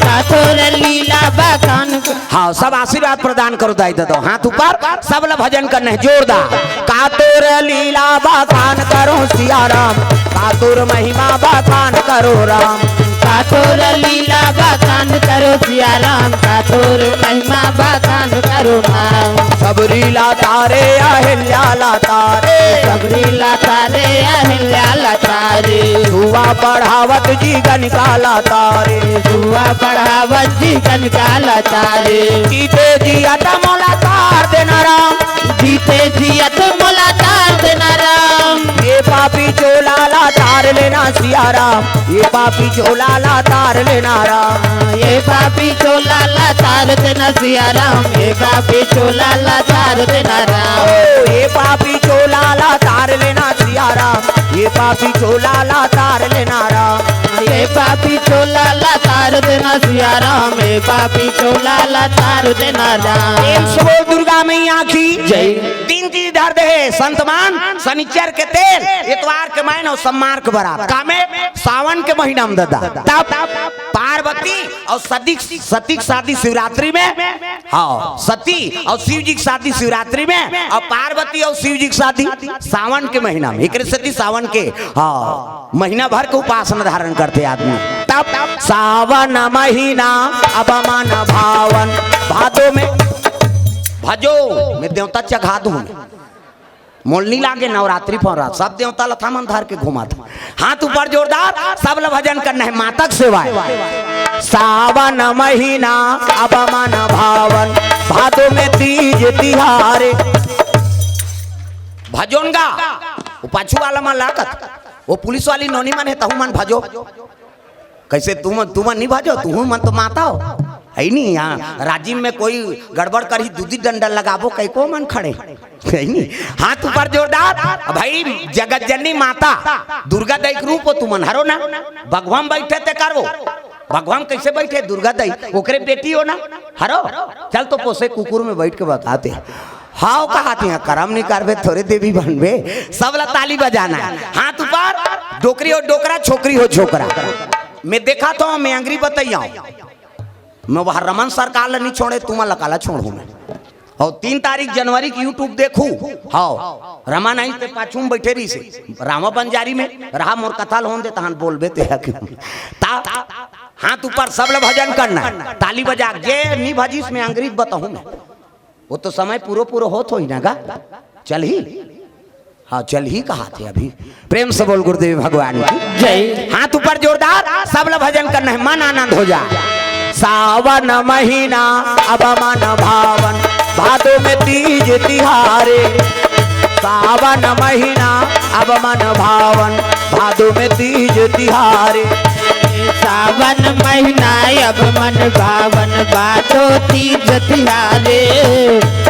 कातुर लीला बखान हाँ सब आशीर्वाद प्रदान करो दाई दो हाथ ऊपर सब ला भजन करना है जोरदार कातुर लीला बखान करो सिया राम कातुर महिमा बखान करो राम कातुर लीला बखान करो सिया राम कातुर महिमा बखान करो राम सबरी ला तारे अहिल्या ला तारे सबरी ला तारे अहिल्या ला तारे जुआ पढ़ावत जी गनिकाला तारे जुआ पढ़ावत जी गनिकाला तारे जीते जियत मोला तार देना राम जीते जियत मोला तार देना राम ये पापी चोला ला तार तार लेना सिया राम, ये पापी चोला ला तार लेना राम। ये पापी चोला ला तार देना सिया राम, ये पापी चोला ला तार देना राम। ओ ये पापी चोला ला तार लेना सिया राम, ये पापी चोला ला तार लेना राम। ये पापी चोला ला तार देना सिया राम, ये पापी चोला ला तार देना राम। प्रेम से बोल दुर्गा मैया की जय। तीन चीज धर दे संतमान, शनिचर के तेल, इतवार के महीना और सोमवार के बरात। कामे सावन के महीना में दादा तब पार्वती और सती की शादी शिवरात्रि में, हाँ सती और शिव जी की शादी शिवरात्रि में, और पार्वती और शिव जी की शादी सावन के महीना में। एक सती सावन के हाँ महीना भर के उपासना धारण करते आदमी। तब सावन महीना अब मन भावन, भादो में भजो मैं देवता चघा दूं, मोलनी लागे नवरात्रि पर सब देवता लथा मन धार के घुमा था। हाथ ऊपर जोरदार, सब ल भजन करना है, माता की सेवा है। सावन महीना अब मन भावन, भादो में तीज तिहारे। भजोंगा वो पाछू वाला मन लागत, वो पुलिस वाली नोनी मन है तहु मन भजो। कैसे तुम नहीं भजो, तुम मन तो माता हो है नहीं। यहाँ राजीव में कोई गड़बड़ करी दूधी डंडल लगाबो कई को मन खड़े है नहीं। हाथ ऊपर जोरदार, भाई जगत जननी माता दुर्गा दई के रूप हो तुमन हरो ना। भगवान बैठे ते करो, भगवान कैसे बैठे दुर्गा दई ओकरे बेटी हो ना हरो। चल तो पोसे कुकुर में बैठ के बताते हाँ कहते हैं करम नहीं करबे थोड़े देवी बनबे। सब ला ताली बजाना है। हाथ ऊपर, डोकरी हो डोकरा, छोकरी हो छोकरा। मैं देखा तो मैं अंग्री बताइया मैं वह रमन सरकार नहीं छोड़े, तुम लकाला छोड़ू मैं। और 3 तारीख जनवरी की यूट्यूब देखू, हाँ रमन आई ते पाछू में बैठे रही से रामा बंजारी में रहा मोर कथा होन दे तहन बोलबे ते हाथ ऊपर सब लोग भजन करना, ताली बजा जे नहीं भजिस में अंग्रेज बताऊं मैं। वो तो समय पूरा होत हो ही ना गा। चल ही हाँ चल ही कहा थे अभी। प्रेम से बोल गुरुदेव भगवान की जय। हाथ ऊपर जोरदार, सब लोग भजन करना है, मन आनंद हो जाए। सावन महीना अब मन भावन, भादो में तीज तिहारे। सावन महीना अब मन भावन, भादो में तीज तिहारे। सावन महीना अब मन भावन, भादो तीज तिहारे।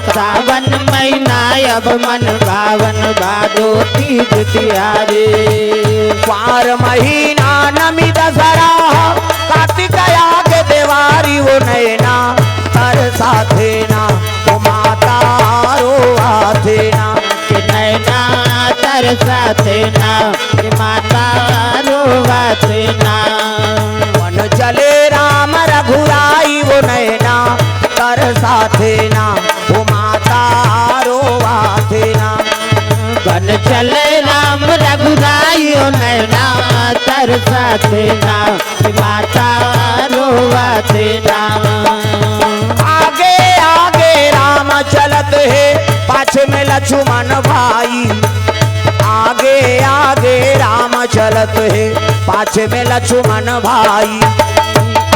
सावन महीना अब मन भावन, भादो तीज तिहारे। पार महीना नमी दसरा, कार्तिक आग देवारी वो नैना तर साथे ना वो माता रो आथे ना। कि नैना तर साथे ना कि माता रो आथे ना। मन चले राम रघुराई वो नैना तर साथे ना वो माता रो आथे ना। बन चले राम रघुराई ओ नैना तर साथे ना कि माता रो आथे ना। आगे आगे राम चलत है, पाछे में लक्ष्मण भाई। आगे आगे राम चलत है, पाछे में लक्ष्मण भाई।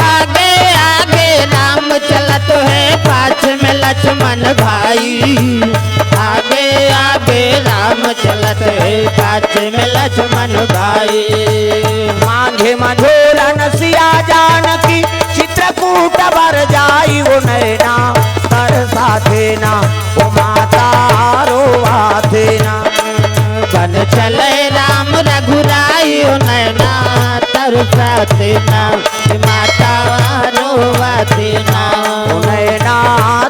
आगे आगे राम चलत है, पाछे में लक्ष्मण भाई। आगे आगे राम चलत है, पाछे में लक्ष्मण भाई। मांगे मझोलन सिया जानकी, चित्रकूट बर जाई वो नैना तर साथे ना वो माता रो आथे ना। बन चले राम रघुराई ओ नैना तर साथे ना कि माता रो आथे ना। वो नैना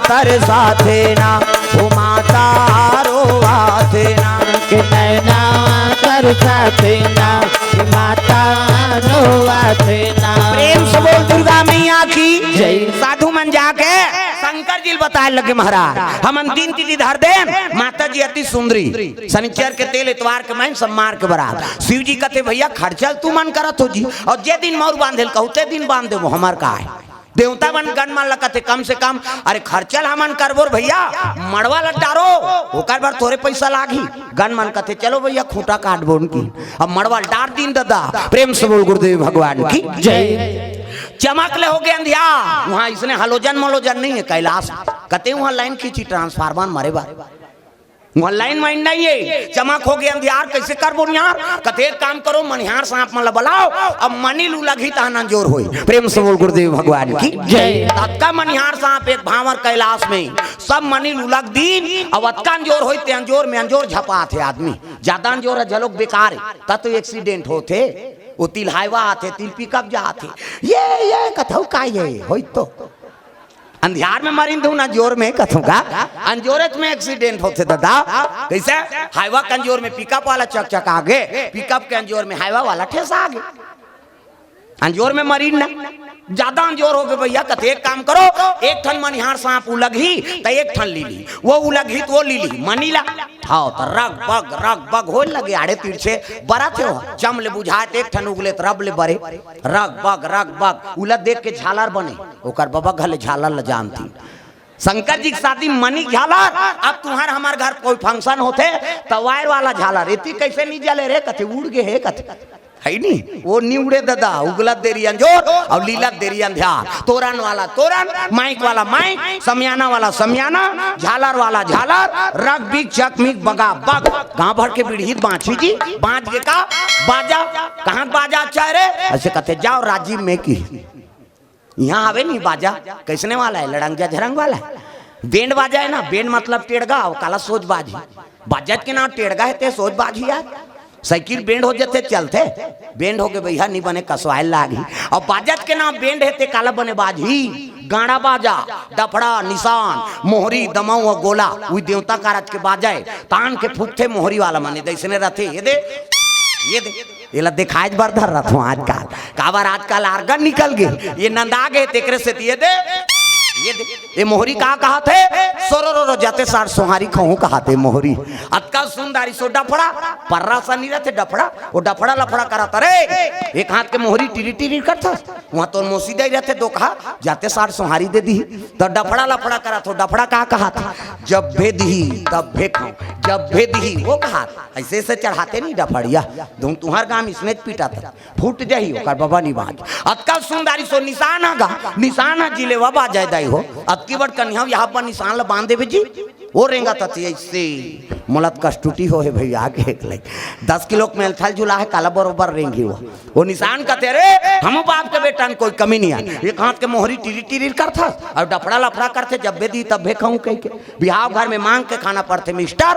तर साथे ना वो माता रो आथे ना। कि नैना तर साथे ना कि माता रो आथे ना। प्रेम से बोल दुर्गा मैया की जय। साधु मन जाके शंकर जी बताए लगे महाराज हम दिन तिथि धर देन, माता जी अति सुंदरी। शनिचर के तेल, इतवार के महीन, सोमवार के बरात। शिव जी कहते भैया खर्चल तू मन करत हो जी, और जे दिन मोर बांधेल कहते दिन बांध देबो हमार का है। देवता बन गन मान लगते कम से कम, अरे खर्चल हमन करबोर भैया मड़वा लटारो ओकर बार तोरे पैसा लागी। गन मन कहते चलो भैया खूंटा काट बोन की, अब मड़वा डार दिन दादा। प्रेम से बोल गुरुदेव भगवान की जय। चमक ले हो गए अंधिया, वहां इसने हलोजन मलोजन नहीं है कैलाश कहते वहां लाइन खींची ट्रांसफार्मर मारे बार। ऑनलाइन माइंड नहीं है, चमक हो गया अंधियार कैसे कर बोनियार। कते काम करो मनिहार सांप मतलब बुलाओ, अब मनी लूलगी ताना जोर होई। प्रेम से बोल गुरुदेव भगवान की जय। तत्का मनिहार सांप एक भावर कैलाश में सब मनी लूलग दीन, अब अतका अंजोर होई ते अंजोर में अंजोर झपा थे आदमी, ज्यादा अंजोर जलोग बेकार है तब तो एक्सीडेंट होते। वो तिल हाईवा आते, तिल पिकअप जाते, ये कथौ का ये होई तो अंधियार में मरिंद हूं ना जोर में कथों का अंजोरत में एक्सीडेंट होते दादा। कैसे हाईवा के अंजोर में पिकअप वाला चक आगे, पिकअप के अंजोर में हाईवा वाला ठेस आगे, अंजोर में मरीन ना ज्यादा अंजोर हो गए भैया। कते एक काम करो, एक ठन मनिहार सांप उलगी तो एक ठन लीली, वो उलगी तो वो लीली मनीला हाँ तो रग बग हो लगे आड़े तिरछे बरा थे जम ले बुझाए एक ठन उगले तो रब ले बरे रग बग उला देख के झालर बने ओकर बाबा घले झालर ल जानती। शंकर जी की शादी मनी झालर, अब तुम्हार हमार घर कोई फंक्शन होते तो वायर वाला झालर इतनी कैसे नहीं जले रे कथे उड़ गए है कथे है नहीं वो नहीं उड़े दादा। उगलत देरी अंजोर और लीलत देरी अंधियार, तोरण वाला तोरण, माइक वाला माइक, समियाना वाला समियाना, झालर वाला झालर, रग बिग चक मिक बगा बग। गाँव भर के बिड़हित बाँची जी बाँच के का बाजा कहाँ बाजा अच्छा रे ऐसे कहते जाओ राजीव में की यहाँ आवे नहीं बाजा कैसने वाला है लड़ंगा झरंग वाला है। बैंड बाजा है ना, बैंड मतलब टेड़गा काला सोच बाजी, बाजत के नाम टेड़गा है ते सोच बाजी यार। साइकिल बैंड हो जाते चलते, बैंड हो गए भैया नहीं बने कसवाइल लागी, और बाजत के नाम बैंड है ते काला बने बाजी। गाड़ा बाजा डफड़ा निशान मोहरी दमाऊ और गोला वही देवता कारज के बाजाए तान के फूकते मोहरी वाला मने जैसे रहते ये दे ये ला दिखाई बार धर रहा था आजकल काबर आजकल आर्गन निकल गए ये नंदा गए तेकरे से ये दे ये मोहरी कहा कहा थे सोरो जाते सार सोहारी कहूँ कहा थे मोहरी अतका सुंदरी सो डफड़ा पर्रा सा नहीं रहते डफड़ा वो डफड़ा लफड़ा कराता रे एक हाथ के मोहरी टिरी टिरी करता वहां तो मोसीदा ही रहते दो कहा जाते सार सोहारी दे दी तो डफड़ा लफड़ा करा तो डफड़ा कहा था जब भे दी तब भे खाऊं जब भे दी वो कहा ऐसे से चढ़ाते नहीं डफड़िया तुम तुम्हार गांव इसमें पीटा था फूट जाही ओकर बाबा नहीं बाज अतका सुंदरी सो निशान आगा निशान जिले बाबा जायदाई हो अतकी बड़ कन्या यहाँ पर निशान ला बांध देवे जी वो रेंगा तथी ऐसे मुलत कष्टुटी हो है भैया आगे 10 किलो में थल झुला है काला बरोबर रेंगी वो निशान कहते रे हम बाप के बेटा कोई कमी नहीं है एक हाथ के मोहरी टिरी टिरी करता और डफड़ा लफड़ा करते जब बे दी तब भे खाऊं कह के बिहाव घर में मांग के खाना पड़ते मिस्टर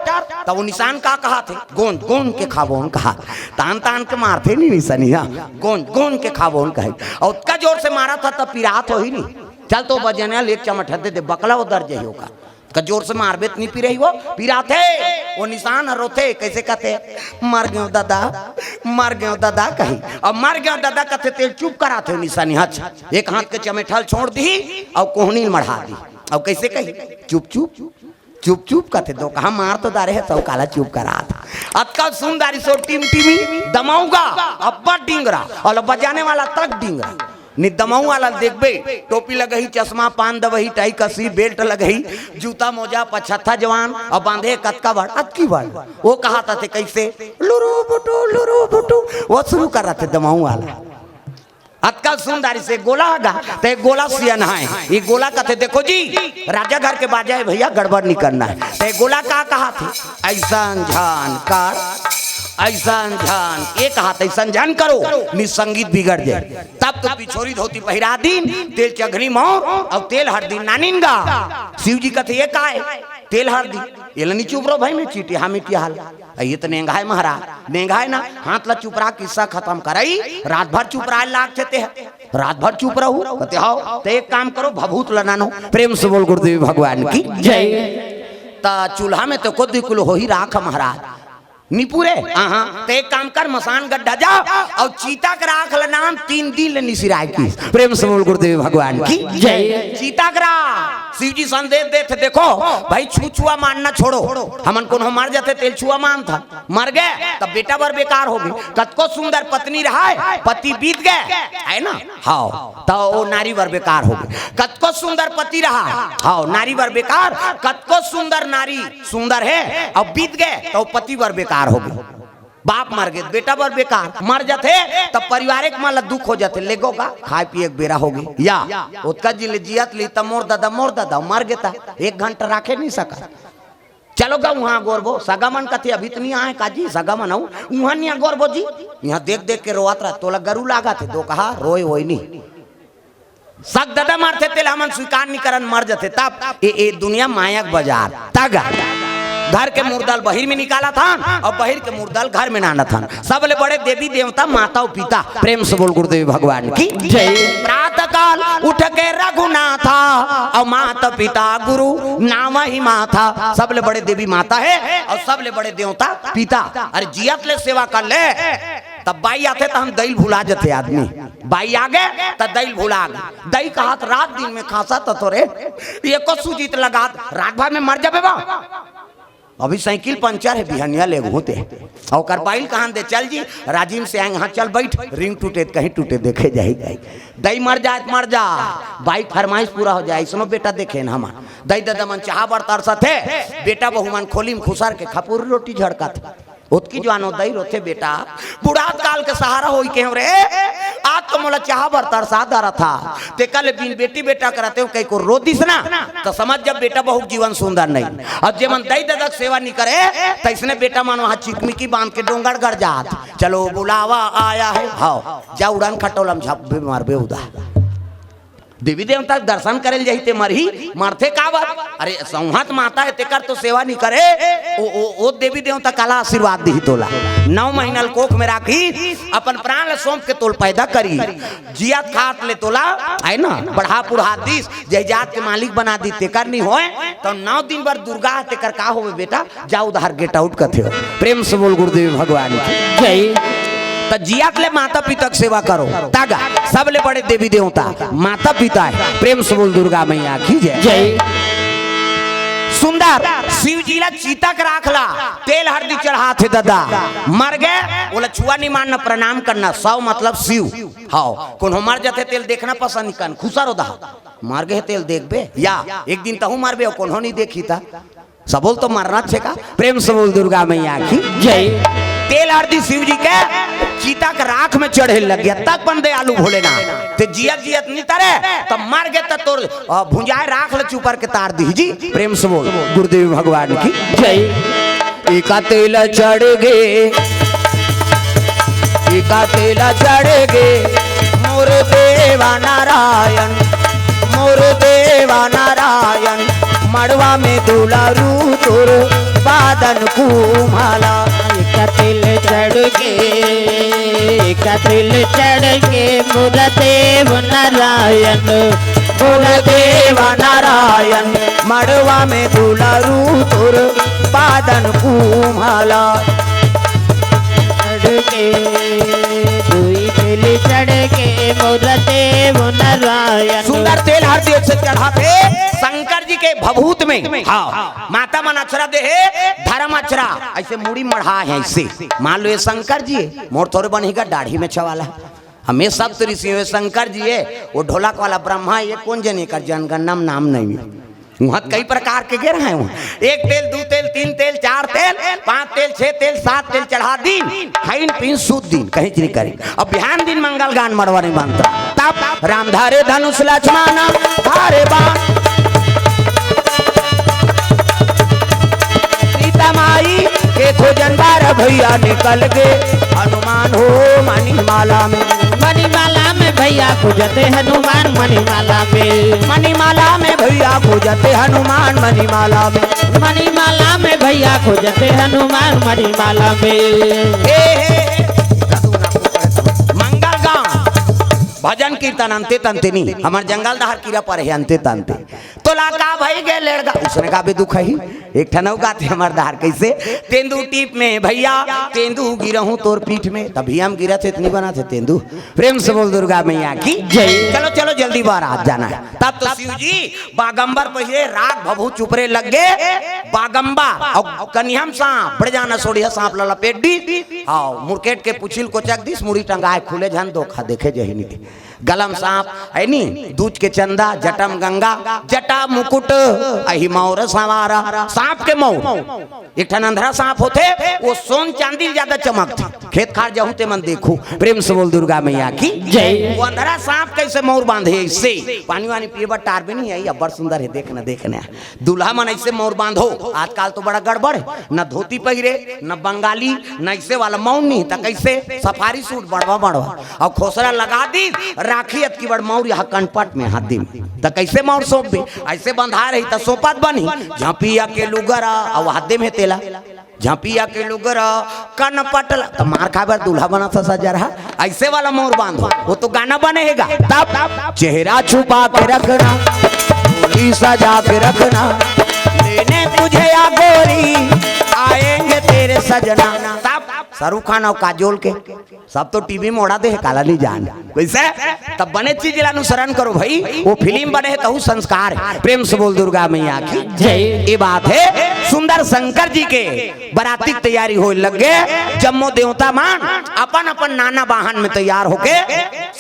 तब वो निशान का कहा थे गोंद गोंद के खाबोन कहा तान तान के मारते नहीं निशानिया गोंद गोंद के खाबोन कहे और उसका जोर से मारा था तब पिरात हो ही नहीं चल तो बजने एक चमट दे दे बकला वो दर्ज ही होगा का जोर से मार बेत नहीं पी रही वो पिराते वो निशान रोते कैसे कहते मर गयो दादा कही और मर गयो दादा कहते तेल चुप कराते निशानी हच एक हाथ के चमेठल छोड़ दी और कोहनी मढ़ा दी और कैसे कही चुप चुप चुप चुप कहते दो कहा मार तो दारे है सब काला चुप करा था अतका सुंदरी सो टीम टीमी दमाऊंगा अब्बा डिंगरा और बजाने वाला तक डिंगरा निदमाऊ वाला देखबे टोपी लगही चश्मा पान दबही टाई कसी बेल्ट लगही जूता मोजा पछत्ता जवान और बांधे कतका बड़ अतकी बड़ वो कहा था कैसे लुरु बुटू वो शुरू कर रहा थे दमाऊ वाला अतका सुंदरी से गोला आगा तो गोला सियन है ये गोला कहते देखो जी राजा घर के बाजा भैया गड़बड़ नहीं करना है तो गोला का कहा थे ऐसा झान कर ऐसा ध्यान एक हाथ ऐसा ध्यान करो निसंगीत बिगड़ जाए तब तो पिछोरी धोती पहिरा दिन तेल चघनी मोर और तेल हरदी नानिनगा शिव जी कहते ये का है तेल हरदी ये नहीं चुप रहो भाई मैं चीटी हाँ मिट्टी हाल ये तो नेंगाए महाराज नेंगाए ना हाथ ला चुप रहा किस्सा खत्म कराई रात भर चुप रहा लाग चते है रात भर चुप रहू कहते हाओ तो एक काम करो भभूत लनानो प्रेम से बोल गुरुदेव भगवान की जय ता चूल्हा में तो खुद कुल हो ही राख महाराज निपुरे तो एक काम कर मसान गड्ढा जा और चीता करा खल नाम 3 दिन ले निसिराय की प्रेम से बोल गुरुदेव भगवान की जय चीता करा शिव जी संदेश देते देखो भाई छुआ मारना छोड़ो हमन को मर जाते तेल छुआ मान था मर गए तब बेटा बर बेकार हो गई कतको सुंदर पत्नी रहा पति बीत गए है ना हाँ तो वो नारी बर बेकार हो गई कतको सुंदर पति रहा हाँ नारी बर बेकार कतको सुंदर नारी सुंदर है और बीत गए तो पति बर बेकार हो गई बाप मर गए बेटा बर बेकार मर जाते तब पारिवारिक माल दुख हो जाते लेगो का खाए पिए बेरा हो गई या उत्का जी ले जियत ली तब मोर दादा मर गया 1 घंटा राखे नहीं सका चलो गा वहाँ गोरबो सगामन कथे अभी तो नहीं आए काजी सगामन हूँ वहाँ नहीं गोरबो जी यहाँ देख देख के रोआत रहा तोला गरू लागा थे दो कहा रोए वही नहीं सग दादा मारते तेल हमन स्वीकार नहीं करन मर जाते तब ये दुनिया मायक बाजार तगा घर के मुर्दल बहिर में निकाला था और बहिर के मुर्दल घर में नाना था सबले बड़े देवी देवता माता और पिता प्रेम से बोल गुरुदेव भगवान की जय प्रातः काल उठ के रघुनाथा और माता पिता गुरु नाम ही माता सबले बड़े देवी माता है और सबले बड़े देवता पिता अरे जियत ले सेवा कर ले तब बाई आते तो हम दही भुला जाते आदमी बाई आ गए तो दही भुला गए दही कहा रात दिन में खासा तो रे ये को सुजीत लगा रात भर में मर जाबे बा अभी साइकिल पंचर है बिहनिया ले होते और बाइल कहाँ दे चल जी राजीव से आएंगे हाँ चल बैठ रिंग टूटे कहीं टूटे देखे जाए दही मर जा बाइक फरमाइश पूरा हो जाए सुनो बेटा देखे ना हमार दही दादा मन चाह बरतर थे बेटा बहुमान खोली में खुसार के खपूर रोटी झड़का था उतकी जवानो दही रोथे बेटा बुढ़ा काल के सहारा हो के रे आज तो मोला चाह बरतर सा दरा था ते कल बिन बेटी बेटा कराते हो कहीं को रो दिस ना तो समझ जब बेटा बहुत जीवन सुंदर नहीं और जे मन दही दादा सेवा नहीं करे तो इसने बेटा मानो वहाँ चिकमिकी बांध के डोंगर गड़ जात चलो बुलावा आया है हाँ जा उड़ान खटोलम झप मार बेउदा देवी देवता दर्शन करे जाते मरही मरते का बात अरे संहत माता है तेकर तो सेवा नहीं करे ओ देवी देवता काला आशीर्वाद दी तोला 9 महीना कोख में राखी अपन प्राण सौंप के तोल पैदा करी जियात खाट ले तोला है ना बढ़ा पुढ़ा दिस जयजात के मालिक बना दी तेकर नहीं होए तो 9 दिन भर दुर्गा तेकर का होवे बेटा जा उधार गेट आउट कथे प्रेम से बोल गुरुदेव भगवान जय तो जिया के माता पिता की सेवा करो तागा सबले बड़े देवी देवता माता पिता है प्रेम से बोल दुर्गा मैया की जय सुंदर शिव जी ला चीता के राखला तेल हरदी चढ़ा थे दादा मर गए बोला छुआ नहीं मानना प्रणाम करना 100 मतलब शिव हाँ कौन मर जाते तेल देखना पसंद नहीं कर खुशा रो मार गए तेल देख बे या एक दिन तहु मार बे कौन नहीं देखी था सबोल तो मरना छे का प्रेम से बोल दुर्गा मैया की जय तेल हरदी शिव जी के चीता के राख में चढ़े लग गया तक बन दयालु भोले ना ते जियत नहीं तारे तब मर गए तब तोर भुंजाए राख ले चुपर के तार दी जी प्रेम से बोल गुरुदेव भगवान की जय एका तेल चढ़ गे एका तेल चढ़ गे मोर देवा नारायण मड़वा में दुलारू तोर बादन कुमाला कतिल चढ़ के मुरदेव नारायण मड़वा में दुलारू तोर बादन कुमाला चढ़ के मुरदेव नारायण सुंदर तेल हरदी से चढ़ाते शंकर जी के भभूत में हाँ माता मन अक्षरा दे धर्म अक्षरा ऐसे मुड़ी मढ़ा है ऐसे मान लो ये शंकर जी है मोर थोड़े बनेगा दाढ़ी में छवाला हमें सब तो ऋषि शंकर जी है वो ढोलक वाला ब्रह्मा ये कौन जने कर जनगणना नाम नहीं है वहाँ कई प्रकार के गिर हैं एक तेल 2 तेल 3 तेल 4 तेल 5 तेल 6 तेल 7 तेल चढ़ा दिन खाइन पीन सूद दिन कहीं नहीं करी अब बिहान दिन मंगल गान मरवा नहीं बनता तब राम धारे धनुष लक्ष्मण धारे बाण सीता माई के खोजन 12 भैया निकल गए हनुमान हो मणिमाला में भैया खोजते हनुमान मणिमाला में भैया खोजते हनुमान मणिमाला में भैया खोजते हनुमान मणिमाला में मंगल गाँव भजन कीर्तन अंते तंते नहीं हमारे जंगल दहार कीड़ा पर है अंते तंते तो लाका भाई गए लड़का उसने कहा बे दुख ही एक ठनऊ गाते हमारे दहार कैसे तेंदू टीप में भैया तेंदू गिरहूं तोर पीठ में तभी हम गिरा थे इतनी बना थे तेंदू प्रेम से बोल दुर्गा मैया की जय चलो चलो जल्दी बारात जाना है तब तो शिव जी बागंबर पहले राग भभू चुपरे लग गए बागंबा और कन्हम सांप बड़े जाना सोड़िया सांप लला पेट दी आओ मुरकेट के पुछिल को चक दिस मुड़ी टंगाए खुले झन धोखा देखे जही नहीं गलम सांप है नी दूध के चंदा जटम गंगा जटा मुकुट अहि मौर सवारा सांप के मऊ एक ठन अंधरा सांप होते, वो सोन चांदी ज्यादा चमकती। खेत खार जहू ते मन देखो, प्रेम से बोल दुर्गा मैया की जय। वो अंधरा सांप कैसे मोर बांधे, ऐसे पानी वानी पिए बर टार भी नहीं आई, अब बड़ सुंदर है देखना देखना। दूल्हा मन ऐसे मोर बांधो, आजकल तो बड़ा गड़बड़ है, न धोती पहिरे न बंगाली न ऐसे वाला मौन नहीं, तो कैसे सफारी सूट बड़वा बड़वा और खोसरा लगा दी, राखी की बड़ मौर यहाँ कनपट में हाथी में, तो कैसे मौर सौंप भी ऐसे बंधा रही तो सोपत बनी। झांपिया के लुगरा और हाथे में तेला, झांपिया के लुगरा कन पटला, तो मार खाबर दूल्हा बना था सजा रहा, ऐसे वाला मोर बांधो, वो तो गाना बनेगा। तब चेहरा छुपा के रखना, गोरी सजा के रखना, लेने तुझे या गोरी आएंगे तेरे सजना। तब शाहरुख खान और काजोल के सब तो टीवी में उड़ा दे है, काला नहीं जान वैसे। तब बने चीज अनुसरण करो भाई, वो फिल्म बने है तो संस्कार है। प्रेम से बोल दुर्गा मैया की जय। ये बात है सुंदर शंकर जी के बराती तैयारी हो लगे, जम्मो देवता मान अपन अपन नाना वाहन में तैयार होके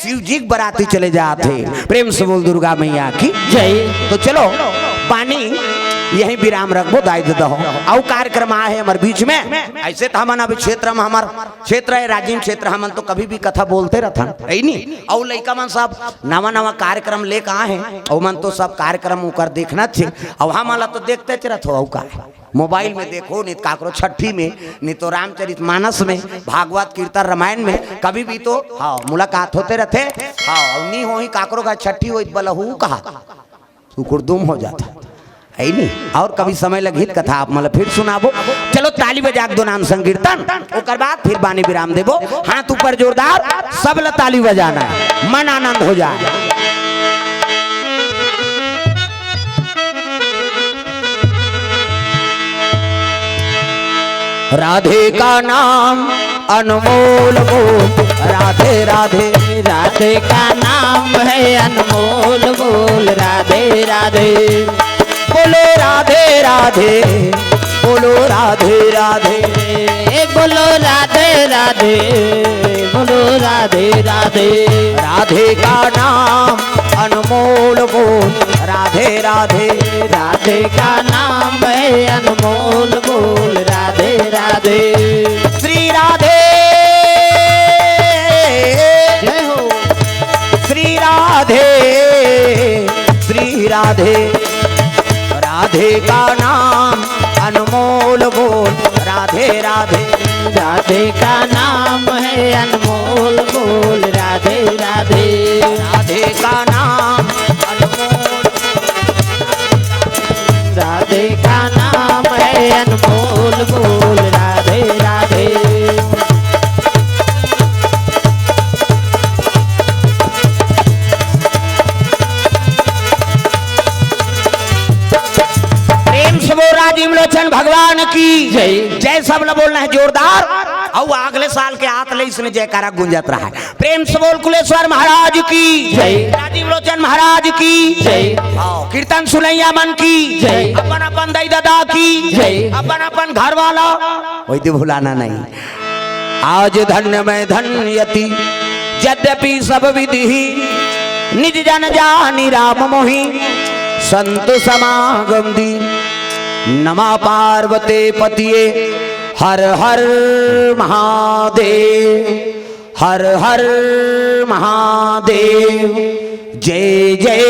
शिव जी बराती चले जाते। प्रेम से बोल दुर्गा मैया की जय। तो चलो पानी यही विराम रखबो, दायित्व दहो और कार्यक्रम आए हमारे बीच में। ऐसे तो हमन अभी क्षेत्र में, हमार क्षेत्र है राजीव क्षेत्र, हमन तो कभी भी कथा बोलते रहता है नहीं। और लड़का मन सब नवा नवा कार्यक्रम लेकर आए हैं, और मन तो सब कार्यक्रम उकर देखना चाहिए। और हम तो देखते रहते हो, का मोबाइल में देखो, नहीं काकरो छठी में, नहीं तो रामचरित मानस में, भागवत कीर्तन रामायण में, कभी भी तो हाँ मुलाकात होते रहते। हाँ नहीं हो ही काकरो का छठी हो बलहू कहा कुकुरदुम हो जाता है नहीं। और कभी समय लगी कथा आप मतलब फिर सुनाबो। चलो ताली बजा दो नाम संकीर्तन, ओकर बाद फिर बानी विराम देबो। हाथ ऊपर जोरदार सब ल ताली बजाना है, मन आनंद हो जाए। राधे का नाम अनमोल बोल, राधे राधे राधे का नाम है अनमोल बोल, राधे राधे बोलो राधे राधे, बोलो राधे राधे, बोलो राधे राधे, बोलो राधे राधे। राधे का नाम अनमोल बोल, राधे राधे राधे का नाम है अनमोल बोल, राधे राधे। श्री राधे जय हो, श्री राधे, श्री राधे। राधे का नाम अनमोल बोल, राधे राधे, राधे का नाम है अनमोल बोल, राधे राधे। राधे का नाम अनमोल, राधे का नाम है अनमोल बोल, राधे राधे। राजीव लोचन भगवान की जय। जय सब लोग बोलना है जोरदार, और अगले साल के आतले इसमें जयकारा गुंजत रहा है। प्रेम से बोल कुलेश्वर महाराज की जय, राजीव लोचन महाराज की जय, कीर्तन सुनैया मन की जय, अपन अपन दाई दादा की जय, अपन अपन घर वाला वही तो भुलाना नहीं। आज धन्य में धन्यति यद्यपि सब विधि, निज जन जानी राम मोहि संत समागम दी। नमः पार्वते पतिये हर हर महादेव, हर हर महादेव, जय जय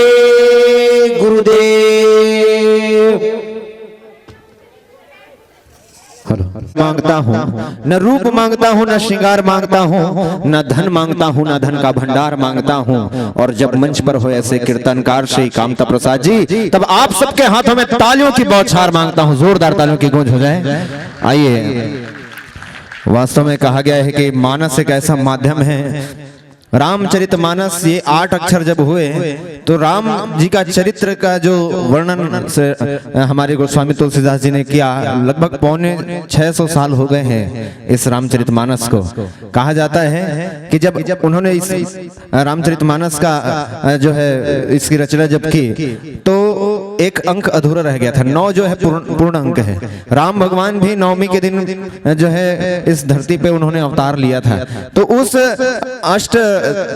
गुरुदेव। मांगता हूँ न रूप मांगता हूँ, न श्रृंगार मांगता हूँ, न धन मांगता हूँ, न धन का भंडार मांगता हूँ। और जब मंच पर हो ऐसे कीर्तनकार श्री कामता प्रसाद जी, तब आप सबके हाथों में तालियों की बौछार मांगता हूँ, जोरदार तालियों की गूंज हो जाए। आइए, वास्तव में कहा गया है कि मानस एक ऐसा माध्यम है, रामचरित मानस ये 8 अक्षर जब हुए तो राम जी का चरित्र का जो वर्णन से हमारे गोस्वामी तुलसीदास जी ने किया, लगभग 650 साल हो गए हैं इस रामचरित मानस को। कहा जाता है कि जब उन्होंने इस रामचरित मानस का जो है इसकी रचना जब की, तो एक अंक अधूरा रह गया था। 9 जो है पूर्ण अंक है। राम भगवान भी नवमी के दिन जो है इस धरती पे उन्होंने अवतार लिया था। तो उस अष्ट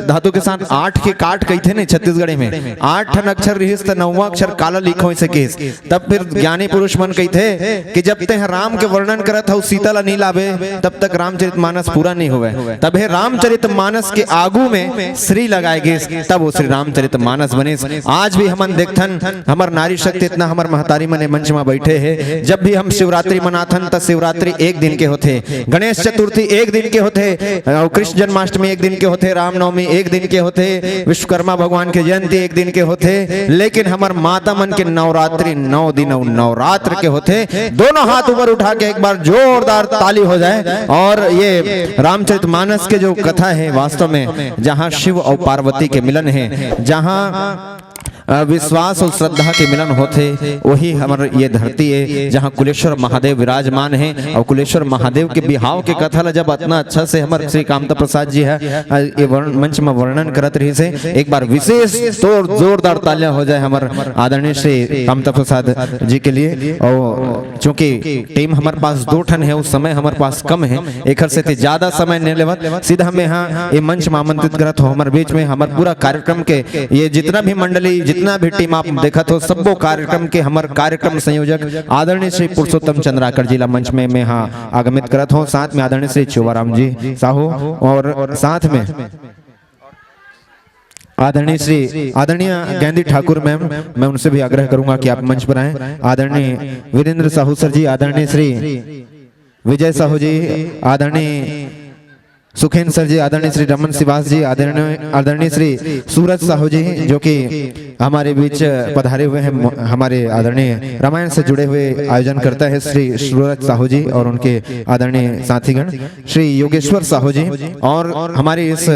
धातु के साथ 8 के काट कही थे नहीं छत्तीसगढ़ी में 8 अक्षर रही 9वां अक्षर काला लिखो इसे केस। तब फिर ज्ञानी पुरुष मन कही थे कि जब ते राम के वर्णन करत हो सीता ला नहीं लावे तब तक रामचरितमानस पूरा नहीं हुए। तब है रामचरितमानस के आगू में श्री लगाए गए तब वो श्री रामचरितमानस बने। आज भी हमन देखथन हमर नारी शक्ति इतना हमर महतारी मने मंच में बैठे है। जब भी हम शिवरात्रि मनाथन त शिवरात्रि एक दिन के होते, गणेश चतुर्थी एक दिन के होते, और कृष्ण जन्माष्टमी एक दिन के होते, रामनवमी एक दिन के होते, विश्वकर्मा भगवान के जयंती एक दिन के होते। लेकिन हमर माता मन के नवरात्रि 9 दिन नवरात्र के होते। दोनों हाथ ऊपर उठा के एक बार जोरदार ताली हो जाए। और ये रामचरितमानस के जो कथा है वास्तव में जहाँ शिव और पार्वती के मिलन है, जहाँ विश्वास और श्रद्धा के मिलन होते, वही हमारे ये धरती है जहाँ कुलेश्वर महादेव विराजमान है। और कुलेश्वर महादेव के बिहाव के कथा ला जब इतना अच्छा से हमारे श्री कामता प्रसाद जी है ये मंच में वर्णन करत रही से, एक बार विशेष जोरदार तालियां हो जाए हमारे आदरणीय श्री कामता प्रसाद जी के लिए। और चूंकि टीम हमारे पास 2 ठन है, उस समय हमारे पास कम है, एक से ज्यादा समय नहीं लेवत, सीधा हमें यहाँ ये मंच में आमंत्रित करत हो। हमारे बीच में हमारे पूरा कार्यक्रम के ये जितना भी मंडली जितना भी टीम आप देखा तो सबो कार्यक्रम के हमारे कार्यक्रम संयोजक आदरणीय श्री पुरुषोत्तम चंद्राकर जिला मंच में मैं यहाँ आगमित करत हूँ। साथ में आदरणीय श्री चोवाराम जी साहू और साथ में आदरणीय गैंदी ठाकुर मैम, मैं उनसे भी आग्रह करूंगा कि आप मंच पर आए। आदरणीय वीरेंद्र साहू सर जी, आदरणीय श्री विजय साहू जी, आदरणीय सुखेन सर जी, आदरणीय श्री रमन सिवास जी, आदरणीय श्री सूरज साहू जी जो कि हमारे बीच पधारे हुए हैं। हमारे आदरणीय रामायण से जुड़े हुए आयोजन करता है श्री सूरज साहू जी और उनके आदरणीय साथीगण श्री योगेश्वर साहू जी। और हमारे इस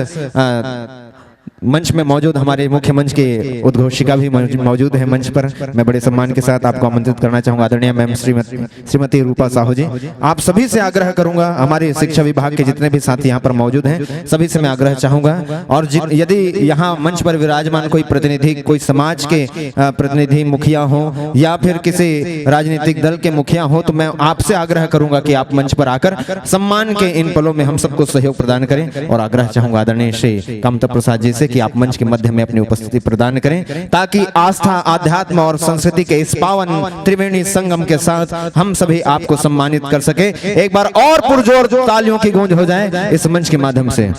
मंच में मौजूद हमारे मुख्य मंच के उद्घोषिका भी मौजूद है मंच पर। मैं बड़े सम्मान के साथ आपको आमंत्रित करना चाहूंगा आदरणीय मैम श्रीमती रूपा साहू जी। आप सभी से आग्रह करूंगा, हमारे शिक्षा विभाग के जितने भी साथी यहाँ पर मौजूद हैं सभी से मैं आग्रह चाहूंगा। और यदि यहाँ मंच पर विराजमान कोई प्रतिनिधि, कोई समाज के प्रतिनिधि मुखिया हो या फिर किसी राजनीतिक दल के मुखिया हो, तो मैं आपसे आग्रह करूंगा कि आप मंच पर आकर सम्मान के इन पलों में हम सबको सहयोग प्रदान करें। और आग्रह चाहूंगा आदरणीय श्री कामता प्रसाद जी से कि आप मंच के मध्य में अपनी उपस्थिति प्रदान करें ताकि आस्था, आध्यात्म और संस्कृति के इस पावन त्रिवेणी संगम के साथ हम सभी आपको सम्मानित कर सके। एक बार और पुरजोर तालियों की गूंज हो जाए इस मंच के माध्यम से।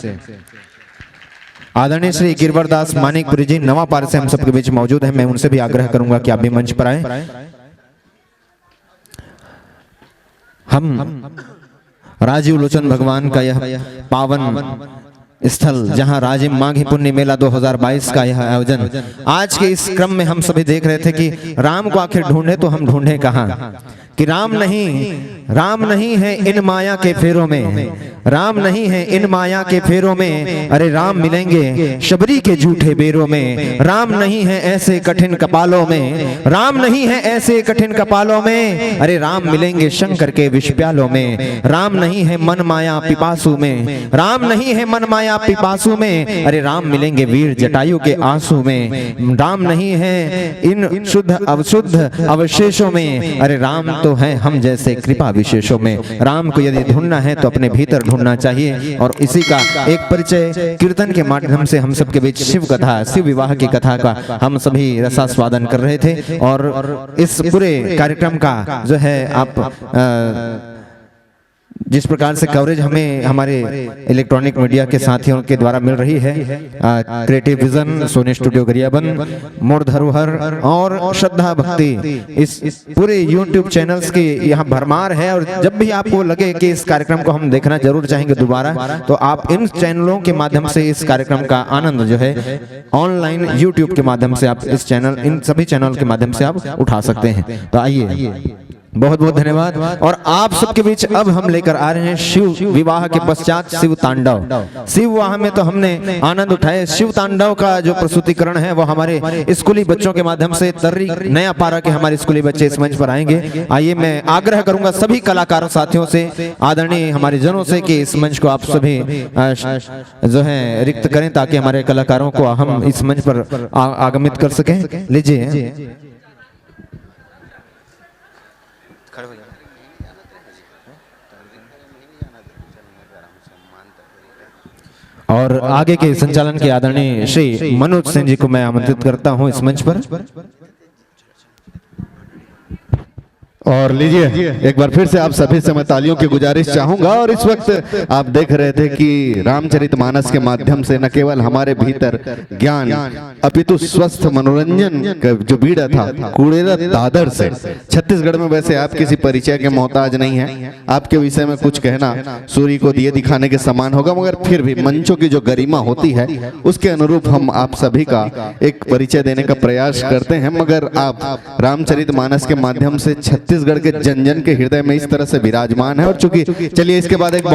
आदरणीय श्री गिरवरदास मानिकपुरी जी नवापार से हम सबके बीच मौजूद हैं, मैं उनसे भी आग्रह करूंगा कि आप भी मंच पर आए। हम राजीव लोचन भगवान का यह पावन स्थल जहां राजिम माघी पुण्य मेला 2022 का यह आयोजन, आज के इस क्रम में हम सभी देख रहे थे कि राम को आखिर ढूंढे तो हम ढूंढे कहां, कि राम नहीं है इन माया के फेरों में, राम नहीं है इन माया के फेरों में, अरे राम मिलेंगे शबरी के झूठे बेरों में, राम नहीं है ऐसे कठिन कपालों में, राम नहीं है ऐसे कठिन कपालों में, अरे राम मिलेंगे शंकर के विष प्यालों में, राम नहीं है मन माया पिपासु में, राम नहीं है मन माया पिपासु में, अरे राम मिलेंगे वीर जटायु के आंसू में, राम नहीं है इन शुद्ध अवशुद्ध अवशेषों में, अरे राम तो है हम जैसे कृपा विशेषों में। राम को यदि ढूंढना है तो अपने भीतर ढूंढना चाहिए। और इसी का एक परिचय कीर्तन के माध्यम से हम सबके बीच शिव कथा, शिव विवाह की कथा का हम सभी रसास्वादन कर रहे थे। और इस पूरे कार्यक्रम का जो है आप जिस प्रकार से कवरेज हमें हमारे इलेक्ट्रॉनिक मीडिया के साथियों के द्वारा मिल रही है, creative vision, Sony studio Gariaband, मोर धरोहर और श्रद्धा भक्ति, इस पूरे यूट्यूब चैनल्स की यहाँ भरमार है। और जब भी आपको लगे कि इस कार्यक्रम को हम देखना जरूर चाहेंगे दोबारा, तो आप इन चैनलों के माध्यम से इस कार्यक्रम का आनंद जो है ऑनलाइन यूट्यूब के माध्यम से आप इस चैनल, इन सभी चैनल के माध्यम से आप उठा सकते हैं। तो आइए, बहुत बहुत धन्यवाद। और आप सबके बीच अब हम लेकर आ रहे हैं शिव विवाह के पश्चात शिव तांडव। शिव विवाह में तो हमने आनंद उठाए, शिव तांडव का जो प्रस्तुतिकरण है वो हमारे स्कूली बच्चों के माध्यम से तर्री नया पारा के हमारे स्कूली बच्चे इस मंच पर आएंगे। आइए, मैं आग्रह करूंगा सभी कलाकार साथियों से, आदरणीय हमारे जनों से कि इस मंच को आप सभी जो है रिक्त करें ताकि हमारे कलाकारों को हम इस मंच पर आगमित कर सकें। लीजिए। और आगे के संचालन के आदरणीय श्री मनोज सिंह जी को मैं आमंत्रित करता हूं इस मंच पर। और लीजिए एक बार फिर से आप सभी से मैं तालियों की गुजारिश चाहूंगा। और इस वक्त आप देख रहे थे कि रामचरितमानस के माध्यम से न केवल हमारे भीतर ज्ञान अपितु स्वस्थ मनोरंजन का जो बीड़ा था कूड़ेरा दादर से। छत्तीसगढ़ में वैसे आप किसी परिचय के मोहताज नहीं है, आपके विषय में कुछ कहना सूर्य को दिए दिखाने के समान होगा, मगर फिर भी मंचों की जो गरिमा होती है उसके अनुरूप हम आप सभी का एक परिचय देने का प्रयास करते हैं। मगर आप रामचरितमानस के माध्यम से छत्तीसगढ़ के जन जन के हृदय में इस तरह से विराजमान है। और चूंकि चलिए इसके बाद एक